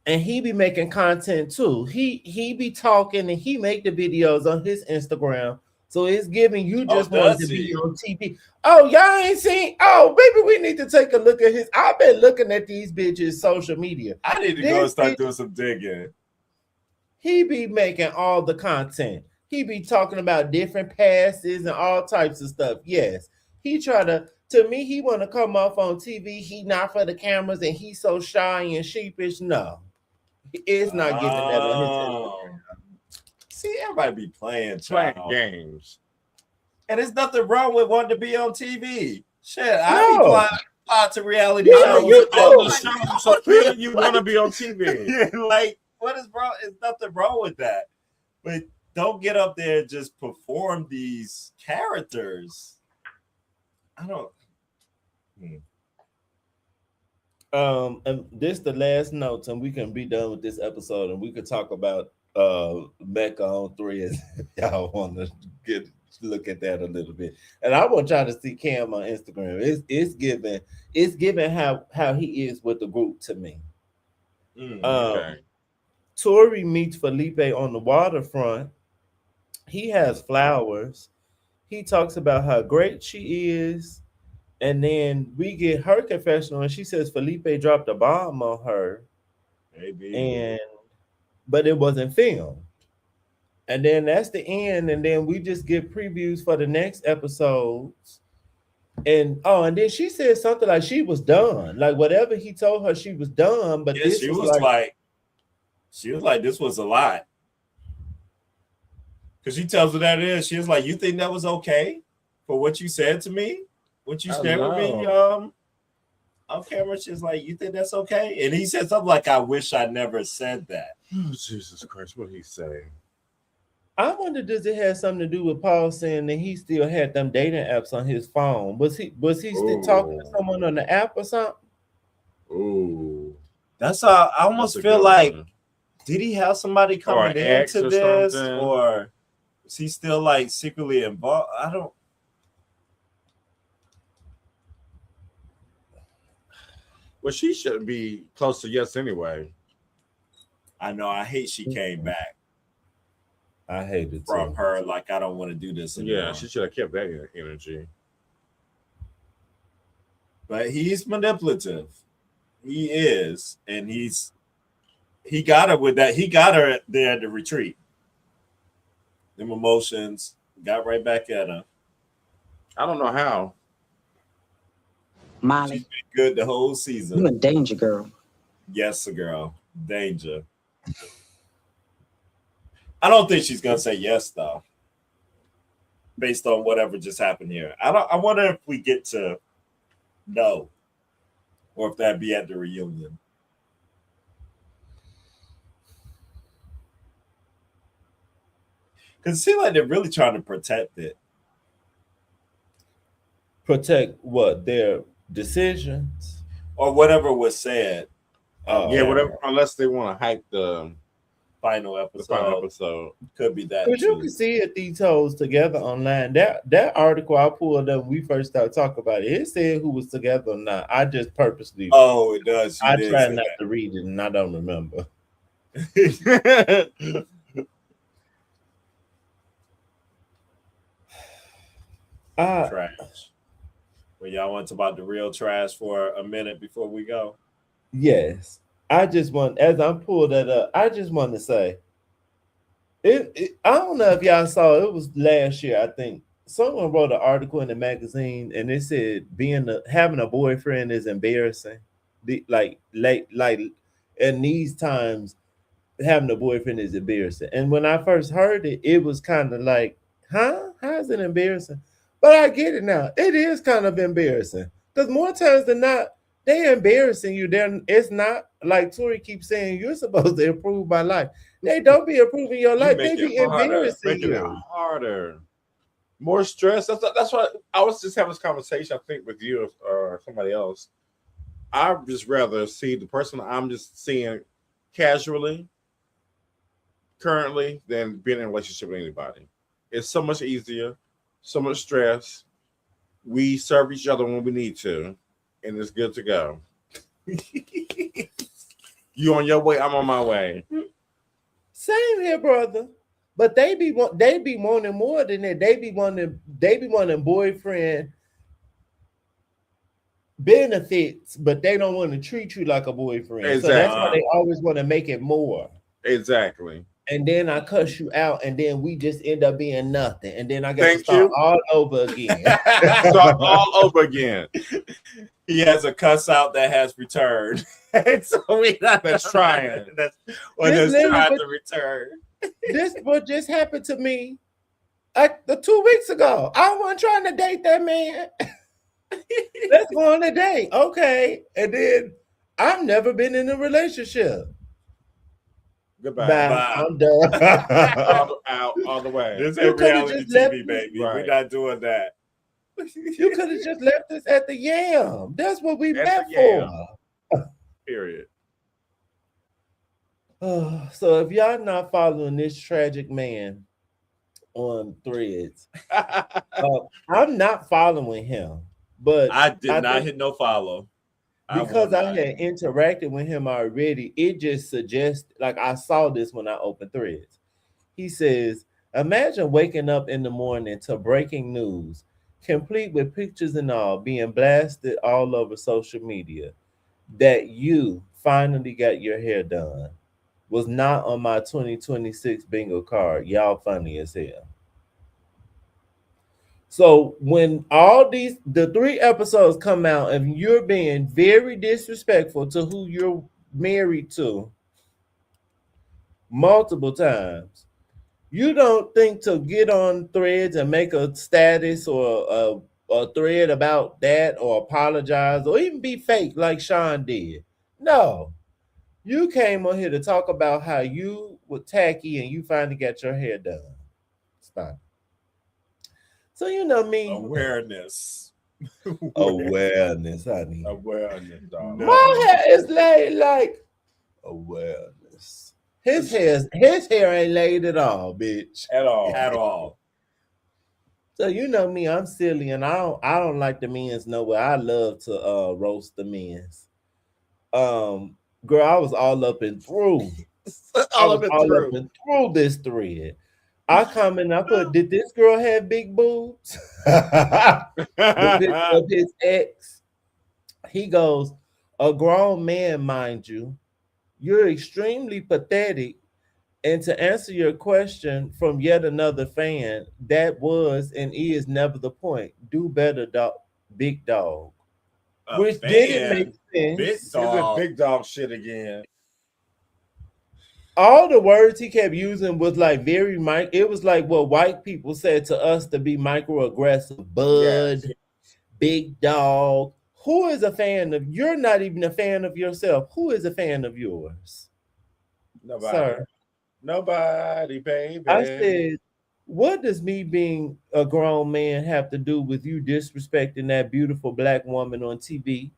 A: And he be making content too. He be talking and he make the videos on his Instagram. So it's giving you just want to be on TV. Oh, y'all ain't seen. Oh, baby, we need to take a look at his. I've been looking at these bitches' social media.
B: I need to go and start doing some digging.
A: He be making all the content. He be talking about different passes and all types of stuff. Yes, he try to me, he want to come off on TV. He not for the cameras and he's so shy and sheepish. No, it's not giving that on his Instagram.
B: See, everybody be playing
C: games.
B: And there's nothing wrong with wanting to be on TV. Shit, I
A: No.
B: be apply to reality
A: Yeah,
B: shows.
A: you
B: all
A: do.
B: the shows.
C: So clearly you want to be on TV.
B: Like, what is wrong? There's nothing wrong with that. But don't get up there and just perform these characters. I don't.
A: And this the last notes, and we can be done with this episode, and we could talk about Mecca on 3 if y'all want to look at that a little bit. And I want y'all to see Cam on Instagram. It's giving how he is with the group to me.
C: Okay.
A: Tori meets Felipe on the waterfront. He has flowers. He talks about how great she is. And then we get her confessional, and she says Felipe dropped a bomb on her.
B: Maybe.
A: But it wasn't filmed. And then that's the end. And then we just get previews for the next episodes. And then she said something like she was done. Like whatever he told her, she was done. But
B: Yeah,
A: this
B: she
A: was
B: was like, this was a lot. Because she tells her that it is. She was like, you think that was okay for what you said to me? What you shared with me on camera? She's like, you think that's okay? And he said something like, I wish I never said that.
C: Oh, Jesus Christ, what did he say?
A: I wonder, does it have something to do with Paul saying that he still had them dating apps on his phone? Was he still talking to someone on the app or something?
C: Ooh.
B: That's I almost feel like, did he have somebody coming into this,
C: something?
B: or she's still like secretly involved. I don't.
C: Well, she should be close to yes anyway.
B: I know. I hate she came back
A: I hate it
B: from
A: too.
B: her. Like I don't want to do this anymore.
C: Yeah, she should have kept that energy.
B: But he's manipulative. He is, and he got her with that. He got her there at the retreat. Them emotions got right back at her.
C: I don't know how.
E: Molly,
B: She's been good the whole
E: you
B: season.
E: in danger, girl.
B: Yes, girl. Danger. I don't think she's gonna say yes though. Based on whatever just happened here. I wonder if we get to know. Or if that'd be at the reunion. Because it seems like they're really trying to protect it.
A: Protect what? Their decisions?
B: Or whatever was said.
C: Yeah, whatever. Unless they want to hype the
B: final episode. Could be that.
A: Because you can see it, these hoes together online. That article I pulled up when we first started talking about it, it said who was together or not. I just purposely.
B: Oh, it does.
A: I tried not to read it and I don't remember.
B: Trash. Well, y'all want to talk about the real trash for a minute before we go?
A: Yes. I just want, as I'm pulling that up, I just want to say, I don't know if y'all saw, it was last year, I think. Someone wrote an article in the magazine and it said having a boyfriend is embarrassing. Like in these times, having a boyfriend is embarrassing. And when I first heard it, it was kind of like, huh? How is it embarrassing? But I get it now. It is kind of embarrassing. Because more times than not, they're embarrassing you. It's not like Tori keeps saying, you're supposed to improve my life. They don't be improving your life. They be embarrassing
C: making
A: you.
C: it harder. More stress. That's why I was just having this conversation, I think, with you or somebody else. I'd just rather see the person I'm just seeing casually currently than being in a relationship with anybody. It's so much easier, so much stress. We serve each other when we need to, and it's good to go. You on your way, I'm on my way.
A: Same here, brother. But they be wanting more than that. They be wanting boyfriend benefits, but they don't want to treat you like a boyfriend.
C: Exactly.
A: So that's why they always want to make it more.
C: Exactly.
A: And then I cuss you out, and then we just end up being nothing. And then I got to start all over again.
C: Start all over again.
B: He has a cuss out that has returned. So
C: that's trying.
B: That's trying to return.
A: This what just happened to me 2 weeks ago. I wasn't trying to date that man. Let's go on a date. Okay. And then I've never been in a relationship.
C: Goodbye.
A: Bye. I'm done.
C: all the way.
B: This is reality TV, baby.
C: Right.
B: We're not doing that.
A: You could have just left us at the yam. That's what we met for.
C: Period.
A: So if y'all not following this tragic man on Threads, I'm not following him. But
B: I did not hit no follow.
A: Because I had interacted with him already, it just suggests, like I saw this when I opened Threads. He says, imagine waking up in the morning to breaking news, complete with pictures and all, being blasted all over social media, that you finally got your hair done. Was not on my 2026 bingo card. Y'all funny as hell. So when the 3 episodes come out and you're being very disrespectful to who you're married to multiple times, you don't think to get on Threads and make a status or a thread about that or apologize or even be fake like Sean did. No. You came on here to talk about how you were tacky and you finally got your hair done. Stop. So you know me.
B: Awareness,
A: honey.
C: Awareness, dog.
A: My hair is like awareness. His hair ain't laid at all, bitch.
C: At all.
B: At all.
A: So you know me, I'm silly, and I don't like the men's nowhere. I love to roast the men's. Girl, I was all up and through. I was all up and through this thread. I come and I put, did this girl have big boobs? The picture of his ex. He goes, a grown man, mind you. You're extremely pathetic. And to answer your question from yet another fan, that was and is never the point. Do better, dog, big dog.
B: A
A: Which
B: fan,
A: didn't make sense.
B: big
C: Is it
B: dog.
C: big dog shit again?
A: All the words he kept using was like very it was like what white people said to us to be microaggressive. Bud,
C: Yes.
A: big dog. Who is a fan of? You're not even a fan of yourself. Who is a fan of yours?
C: Nobody.
A: Sir.
C: Nobody, baby.
A: I said, what does me being a grown man have to do with you disrespecting that beautiful black woman on TV?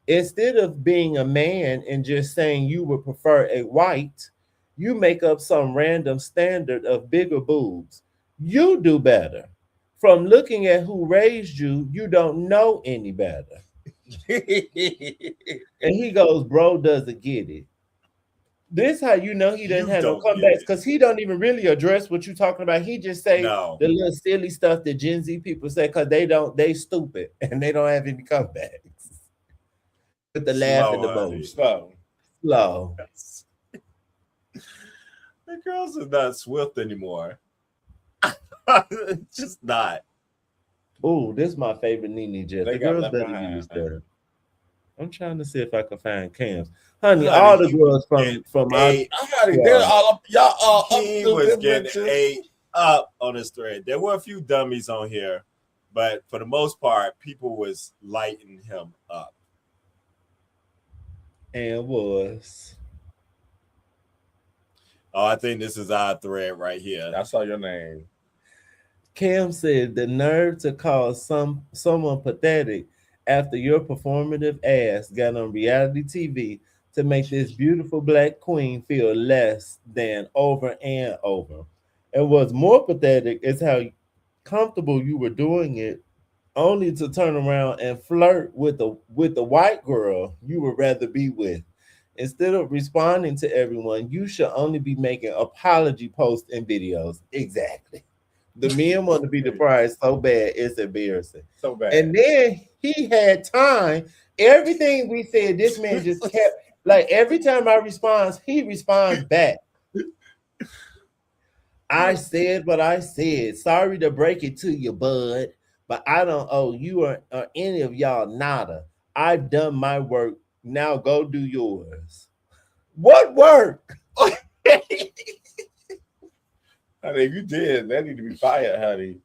A: Instead of being a man and just saying you would prefer a white, you make up some random standard of bigger boobs. You do better. From looking at who raised you, you don't know any better. And he goes, bro doesn't get it. This how you know he doesn't have no comebacks, because he don't even really address what you're talking about. He just say the little silly stuff that Gen Z people say because they stupid and they don't have any comebacks. With the laugh and the boom. Slow.
B: The girls are not swift anymore. Just not.
A: Oh, this is my favorite Nene Jet.
C: They
A: The
C: got
A: girls
C: left
A: better
C: behind.
A: use that. I'm trying to see if I can find cams. Honey, all the girls from our
B: He was getting ate up on this thread. There were a few dummies on here, but for the most part, people was lighting him up.
A: And was.
B: Oh, I think this is our thread right here.
C: I saw your name.
A: Cam said the nerve to call someone pathetic after your performative ass got on reality TV to make this beautiful black queen feel less than over and over. And what's more pathetic is how comfortable you were doing it, only to turn around and flirt with the white girl you would rather be with. Instead of responding to everyone, you should only be making apology posts and videos. Exactly. The men want to be the prize so bad, it's embarrassing.
C: So bad.
A: And then he had time. Everything we said, this man just kept, like, every time I respond, he responds back. I said what I said. Sorry to break it to you, bud, but I don't owe you or any of y'all nada. I've done my work. Now go do yours. What work?
C: Honey, if you did, that need to be fired, honey.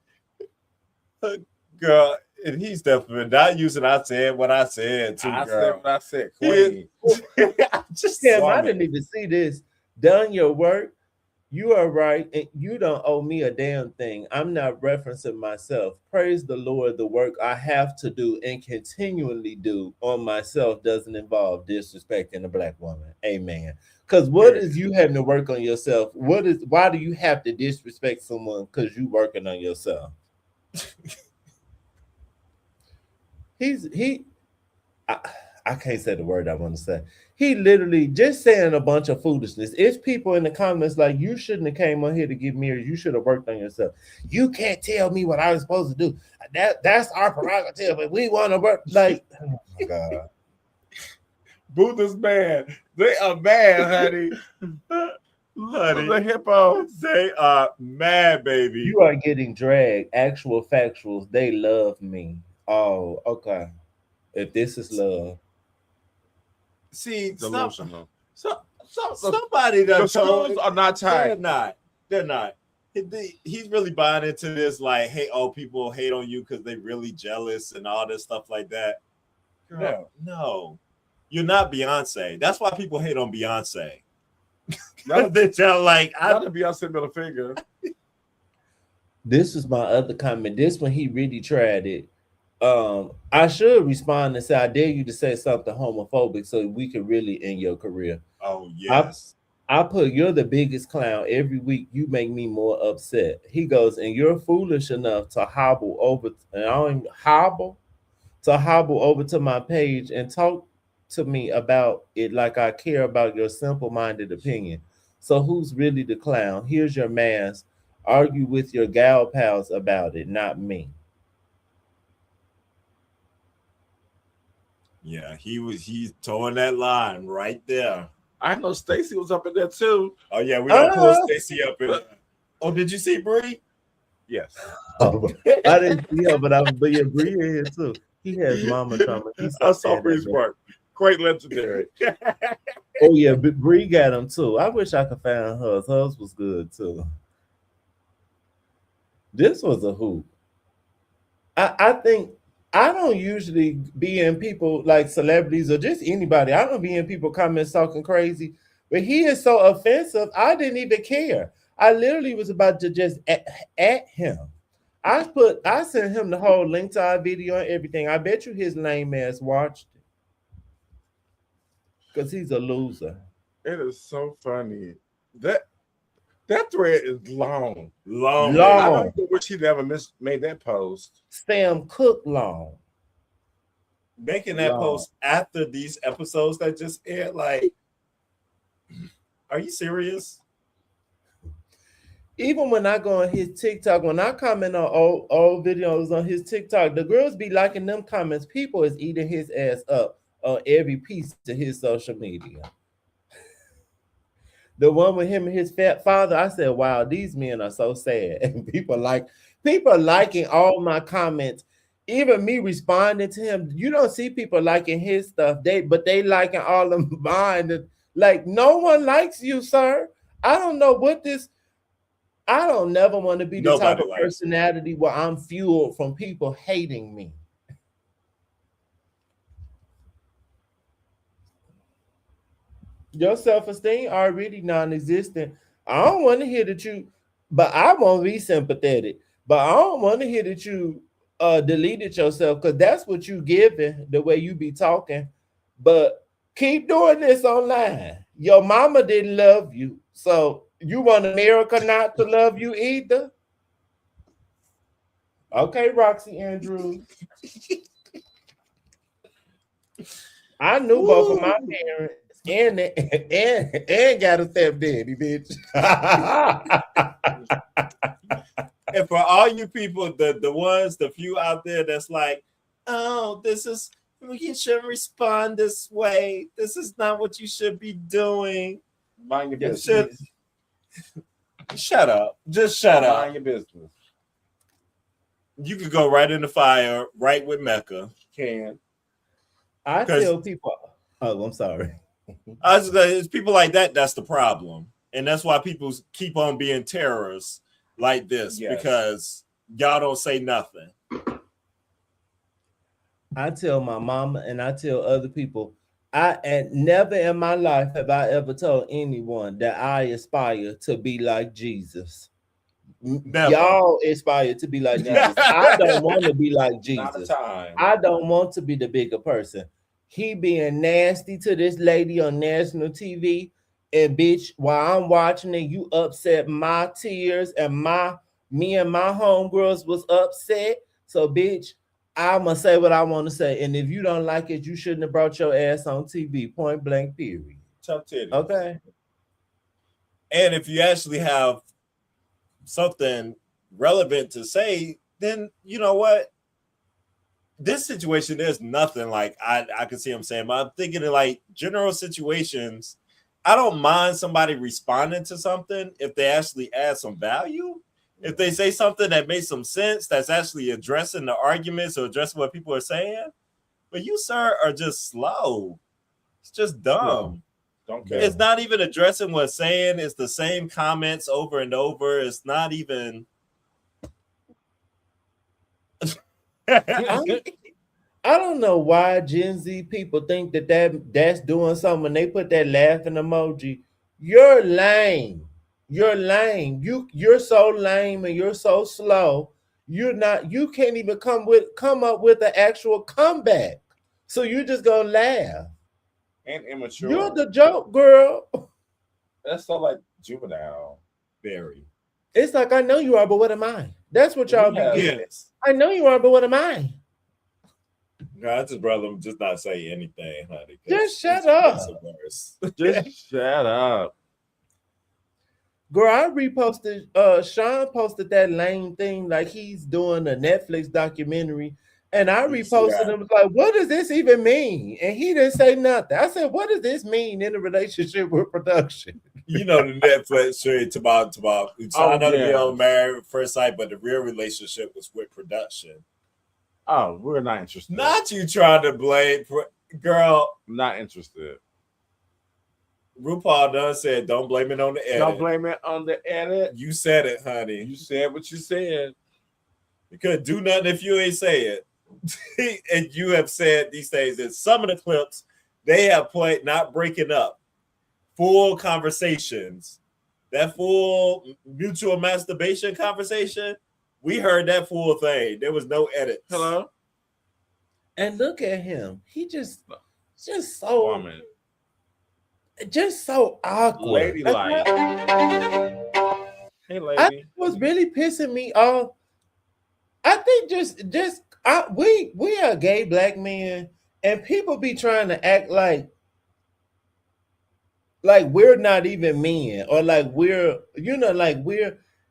B: Girl, and he's definitely not using I said what I said to
C: I
B: girl.
C: said what I said, queen.
A: Just Tim, I didn't even see this. Done your work. You are right, and you don't owe me a damn thing. I'm not referencing myself. Praise the Lord, the work I have to do and continually do on myself doesn't involve disrespecting a black woman. Amen. Because what is you having to work on yourself? Why do you have to disrespect someone because you working on yourself? I can't say the word I want to say. He literally just saying a bunch of foolishness. It's people in the comments like, you shouldn't have came on here to get married. You should have worked on yourself. You can't tell me what I was supposed to do. That's our prerogative, but we want to work. Like, oh my God.
C: Buddha's mad. They are mad, honey.
B: Honey,
C: The hippos.
B: they are mad, baby.
A: You are getting dragged. Actual factuals. They love me. Oh, okay. If this is love.
B: See,
C: Delusional.
B: somebody
C: The
B: done
C: schools
B: told,
C: are not
B: they're
C: tight.
B: not. He's really buying into this, like, hey, people hate on you because they really jealous and all this stuff like that. Girl, no. You're not Beyonce. That's why people hate on Beyonce.
C: Not
B: They're like,
C: a Beyonce middle finger.
A: This is my other comment. This one he really tried it. I should respond and say, I dare you to say something homophobic so we can really end your career.
B: Oh, yes.
A: I put, you're the biggest clown. Every week you make me more upset. He goes, and you're foolish enough to hobble over, and I don't even hobble over to my page and talk to me about it like I care about your simple-minded opinion. So who's really the clown? Here's your mask. Argue with your gal pals about it, not me.
B: Yeah, he's towing that line right there.
C: I know Stacy was up in there too.
B: Oh yeah, we don't pull Stacy up in. Oh, did you see Bree?
C: Yes.
A: I didn't see her, but yeah, Bree in here too. He has mama trauma.
C: I saw Bree's work. Quite legendary.
A: Oh yeah, Bree got him too. I wish I could find hers. Hers was good too. This was a hoop. I think I don't usually be in people like celebrities or just anybody. I don't be in people comments talking crazy, but he is so offensive. I didn't even care. I literally was about to just at him. I sent him the whole link to our video and everything. I bet you his lame ass watched it. Because he's a loser.
C: It is so funny. That thread is long.
B: Long.
C: I don't wish he never made that post.
A: Sam Cooke long.
B: Making that post after these episodes that just aired, like, are you serious?
A: Even when I go on his TikTok, when I comment on old videos on his TikTok, the girls be liking them comments. People is eating his ass up on every piece of his social media. The one with him and his fat father, I said, wow, these men are so sad. And people liking all my comments, even me responding to him. You don't see people liking his stuff, but they liking all of mine. Like, no one likes you, sir. I don't know what this. I don't never want to be the type of personality where I'm fueled from people hating me. Your self-esteem already non-existent. I don't want to hear that you, but I won't be sympathetic. But I don't want to hear that you deleted yourself, because that's what you giving, the way you be talking. But keep doing this online. Your mama didn't love you, so you want America not to love you either? Okay, Roxy Andrews. I knew both of my parents and got a stepdaddy, bitch.
B: And for all you people, the few out there that's like, oh, you shouldn't respond this way. This is not what you should be doing.
C: Mind your business.
B: Shut up. Just shut up.
C: Mind your business.
B: You could go right in the fire, right with Mecca.
C: Can.
A: I tell people, oh, I'm sorry.
B: It's people like that that's the problem. And that's why people keep on being terrorists like this, because y'all don't say nothing.
A: I tell my mama and I tell other people, and never in my life have I ever told anyone that I aspire to be like Jesus. Never. Y'all aspire to be like Jesus. I don't want to be like Jesus. I don't want to be the bigger person. He being nasty to this lady on national TV, and bitch, while I'm watching it, you upset my tears, and me and my homegirls was upset. So bitch, I'ma say what I want to say. And if you don't like it, you shouldn't have brought your ass on TV. Point blank, period.
B: Tough titties.
A: Okay.
B: And if you actually have something relevant to say, then you know what? This situation, there's nothing like I can see him saying, but I'm thinking in like general situations, I don't mind somebody responding to something if they actually add some value. If they say something that makes some sense, that's actually addressing the arguments or addressing what people are saying. But you, sir, are just slow. It's just dumb.
C: Don't care.
B: It's not even addressing what's saying. It's the same comments over and over. It's not even.
A: I don't know why Gen Z people think that's doing something when they put that laughing emoji. You're lame. You're lame. You're so lame and you're so slow. You can't even come up with an actual comeback. So you're just gonna laugh.
C: And immature.
A: You're the joke, girl.
C: That's so like juvenile.
B: Very.
A: It's like, I know you are, but what am I? That's what y'all be getting.
B: Yes.
A: I know you are, but what am I?
B: No, I just rather him just not say anything, honey.
A: Just shut up.
B: Worse.
C: Just shut up.
A: Girl, I reposted, Sean posted that lame thing like he's doing a Netflix documentary. And I reposted him like, what does this even mean? And he didn't say nothing. I said, what does this mean in a relationship with production?
B: You know, the Netflix straight about trying to be on Married at First Sight, but the real relationship was with production.
C: Oh, we're not interested.
B: Not you trying to blame, girl.
C: Not interested.
B: RuPaul done said, don't blame it on the edit.
C: Don't blame it on the edit.
B: You said it, honey.
C: You said what you said.
B: You couldn't do nothing if you ain't say it. And you have said these things. In some of the clips, they have played not breaking up, full conversations. That full mutual masturbation conversation, we heard that full thing. There was no edits.
C: Hello?
A: And look at him. He just so
C: woman.
A: Just so awkward.
C: Ladylike. Hey, lady.
A: Was really pissing me off. I think we are gay black men, and people be trying to act like we're not even men, or like we're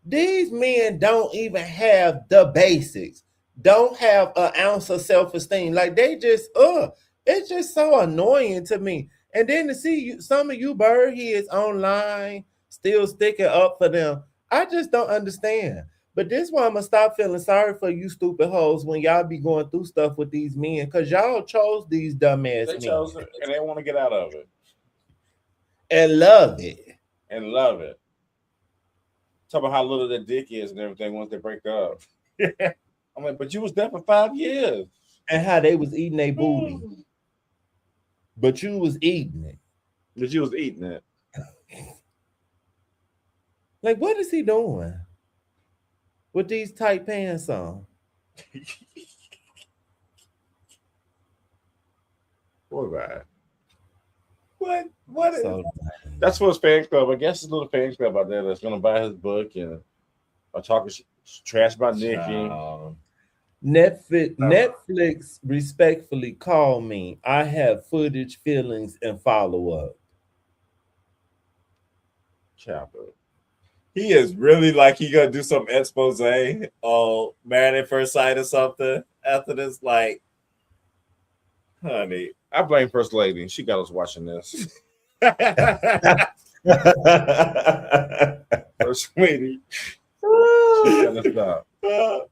A: these men don't even have the basics, don't have an ounce of self-esteem. Like they just it's just so annoying to me. And then to see some of you bird heads online still sticking up for them, I just don't understand. But this why I'm gonna stop feeling sorry for you stupid hoes when y'all be going through stuff with these men, because y'all chose these dumbass men.
C: They chose it, and they want to get out of it.
A: And love it.
C: And love it. Talk about how little their dick is and everything once they break up. I'm like, but you was there for 5 years.
A: And how they was eating their booty. But you was eating it.
C: But you was eating it.
A: Like, what is he doing with these tight pants on?
C: Poor guy.
B: What
A: So,
C: that's for his fan club. I guess his little fan club out there that's gonna buy his book and are talking trash about Nikki.
A: Netflix respectfully call me. I have footage, feelings, and follow-up.
C: Chopper.
B: He is really like he gonna do some expose on Married at First Sight or something after this. Like, honey,
C: I blame First Lady. She got us watching this. First Lady. She got us up.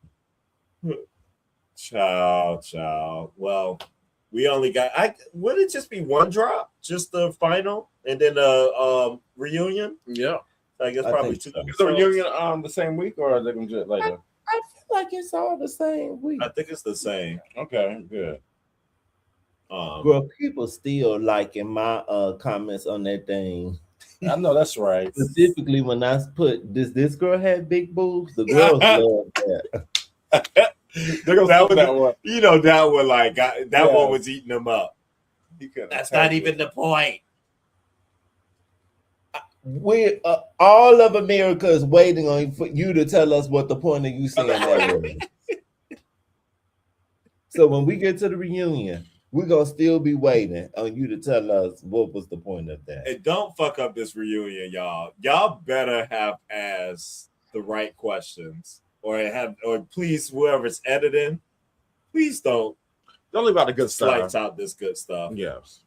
B: Child. Well, we only got. Would it just be one drop, just the final, and then the reunion?
C: Yeah,
B: I guess probably two.
C: Is the reunion the same week, or are they gonna do it later?
A: I feel like it's all the same week.
B: I think it's the same.
C: Okay, good.
A: Girl, people still liking my comments on that thing.
C: I know that's right.
A: Specifically when I put this girl had big boobs, the girls love that.
B: That one. You know, that one like that one was eating them up. That's not even the point.
A: We all of America is waiting on for you to tell us what the point of you saying that was. So when we get to the reunion, we're gonna still be waiting on you to tell us what was the point of that.
B: And don't fuck up this reunion, y'all. Y'all better have asked the right questions, or please, whoever's editing, please don't
C: leave out the good stuff.
B: Lights out this good stuff.
C: Yes.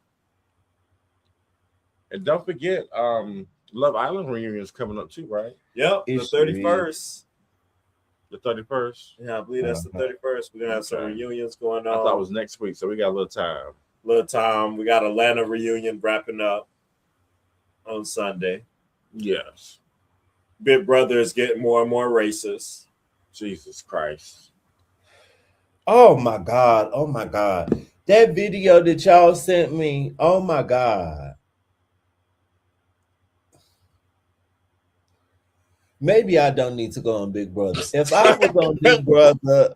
C: And don't forget, Love Island reunion is coming up too, right?
B: Yep, the 31st.
C: The 31st.
B: Yeah, I believe that's the 31st. We're gonna have some reunions going on.
C: I thought it was next week, so we got a little time. We got Atlanta reunion wrapping up on Sunday.
B: Yes. Big Brother is getting more and more racist.
C: Jesus Christ.
A: Oh my God. That video that y'all sent me. Oh my God. Maybe I don't need to go on Big Brother. If I was on Big Brother,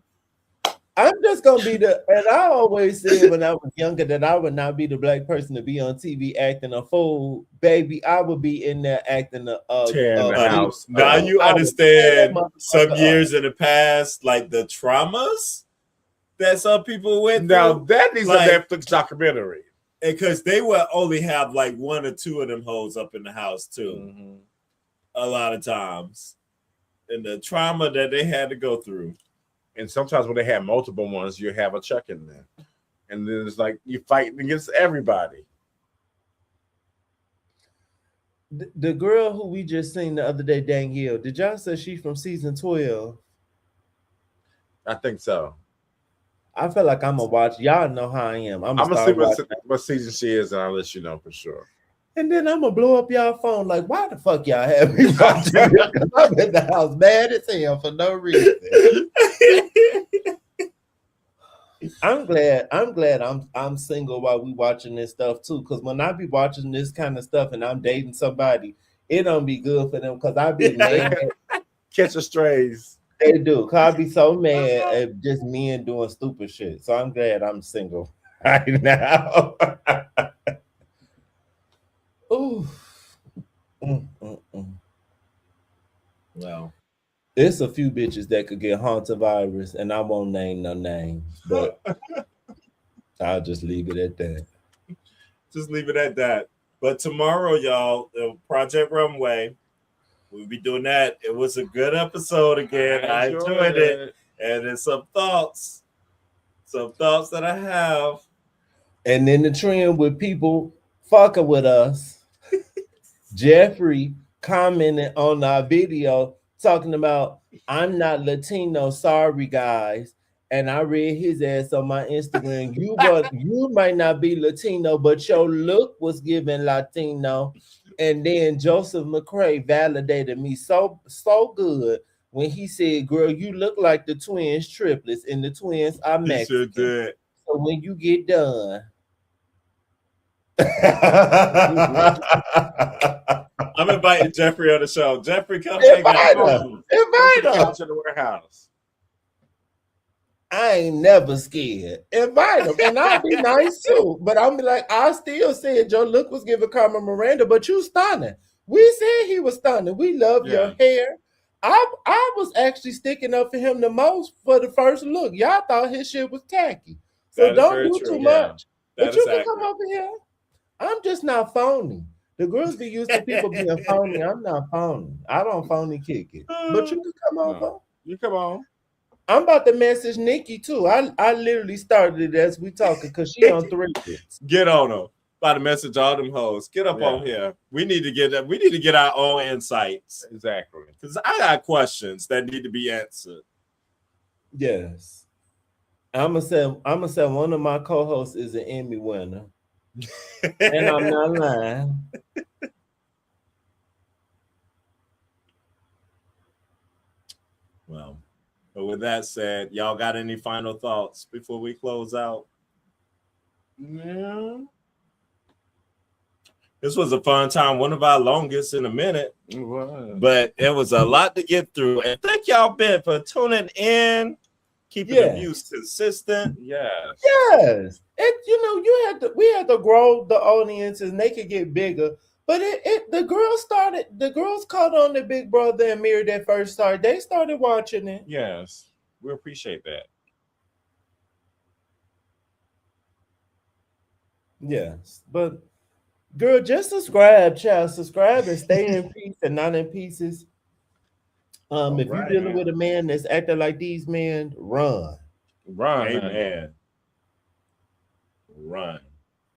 A: I'm just gonna be and I always said when I was younger that I would not be the black person to be on TV acting a fool. Baby, I would be in there acting
C: Tearing the house.
B: Now you
A: I would tear that
B: understand some
A: motherfucker
B: years in the past, like the traumas that some people went
C: Now
B: through.
C: that needs
B: Like-
C: a Netflix documentary.
B: Because they would only have like one or two of them hoes up in the house too, a lot of times, and the trauma that they had to go through.
C: And sometimes when they have multiple ones, you have a check in there, and then it's like you fighting against everybody.
A: The girl who we just seen the other day, Danielle, did y'all say she from season 12?
C: I think so.
A: I feel like I'm gonna watch. Y'all know how I am. I'm
C: I'm
A: gonna
C: gonna
A: start
C: see
A: watching.
C: what season she is, and I'll let you know for sure.
A: And then I'm gonna blow up y'all phone. Like, why the fuck y'all have me watching this? 'Cause I'm in the house mad as hell for no reason. I'm glad I'm single while we watching this stuff too. Cause when I be watching this kind of stuff and I'm dating somebody, it don't be good for them. Cause I be mad.
C: Catch a strays.
A: They do. Cause I be so mad at just men doing stupid shit. So I'm glad I'm single right now. Ooh.
B: Well,
A: There's a few bitches that could get haunted virus, and I won't name no names, but I'll just leave it at that.
B: just leave it at that. But tomorrow, y'all, Project Runway, we'll be doing that. It was a good episode again. I enjoyed it. And there's some thoughts that I have.
A: And then the trend with people fucking with us, Jeffrey commented on our video talking about, I'm not Latino, sorry guys. And I read his ass on my Instagram. You might not be Latino, but your look was giving Latino. And then Joseph McCray validated me so good when he said, girl, you look like the twins triplets, and the twins are
B: He sure
A: Mexican.
B: did.
A: So when you get done.
B: I'm inviting Jeffrey on the show. Jeffrey, come
A: Invite
B: hang out.
A: him. Invite him.
C: to the warehouse.
A: I ain't never scared. Invite him, and I'll be nice too. But I'll be like, I still said your look was giving Carmen Miranda, but you stunning. We said he was stunning. We love your hair. I was actually sticking up for him the most for the first look. Y'all thought his shit was tacky, so
B: That is
A: don't
B: very
A: do
B: true.
A: too
B: Yeah.
A: much.
B: That
A: But you
B: is
A: can
B: accurate.
A: come over here. I'm just not phony. The girls be used to people being phony. I'm not phony. I don't phony kick it. But you can come over.
C: You come on.
A: I'm about to message Nikki too. I literally started it as we talking because she on 3 bits.
B: Get on them. About to message all them hoes. Get up on here. We need to get our own insights.
C: Exactly.
B: Because I got questions that need to be answered.
A: Yes. I'm gonna say one of my co-hosts is an Emmy winner. And I'm not lying.
B: Well, but with that said, y'all got any final thoughts before we close out?
C: Yeah.
B: This was a fun time, one of our longest in a minute,
C: It was.
B: but it was a lot to get through. And thank y'all, Ben, for tuning in, keeping the views consistent.
C: Yes.
A: Yes. We had to grow the audience and they could get bigger. But the girls caught on to Big Brother and Married at First Sight. They started watching it.
C: Yes. We appreciate that.
A: Yes. But girl, just subscribe, child. Subscribe and stay in peace and not in pieces. If you're dealing with a man that's acting like these men, run.
C: Run.
B: Amen. Run.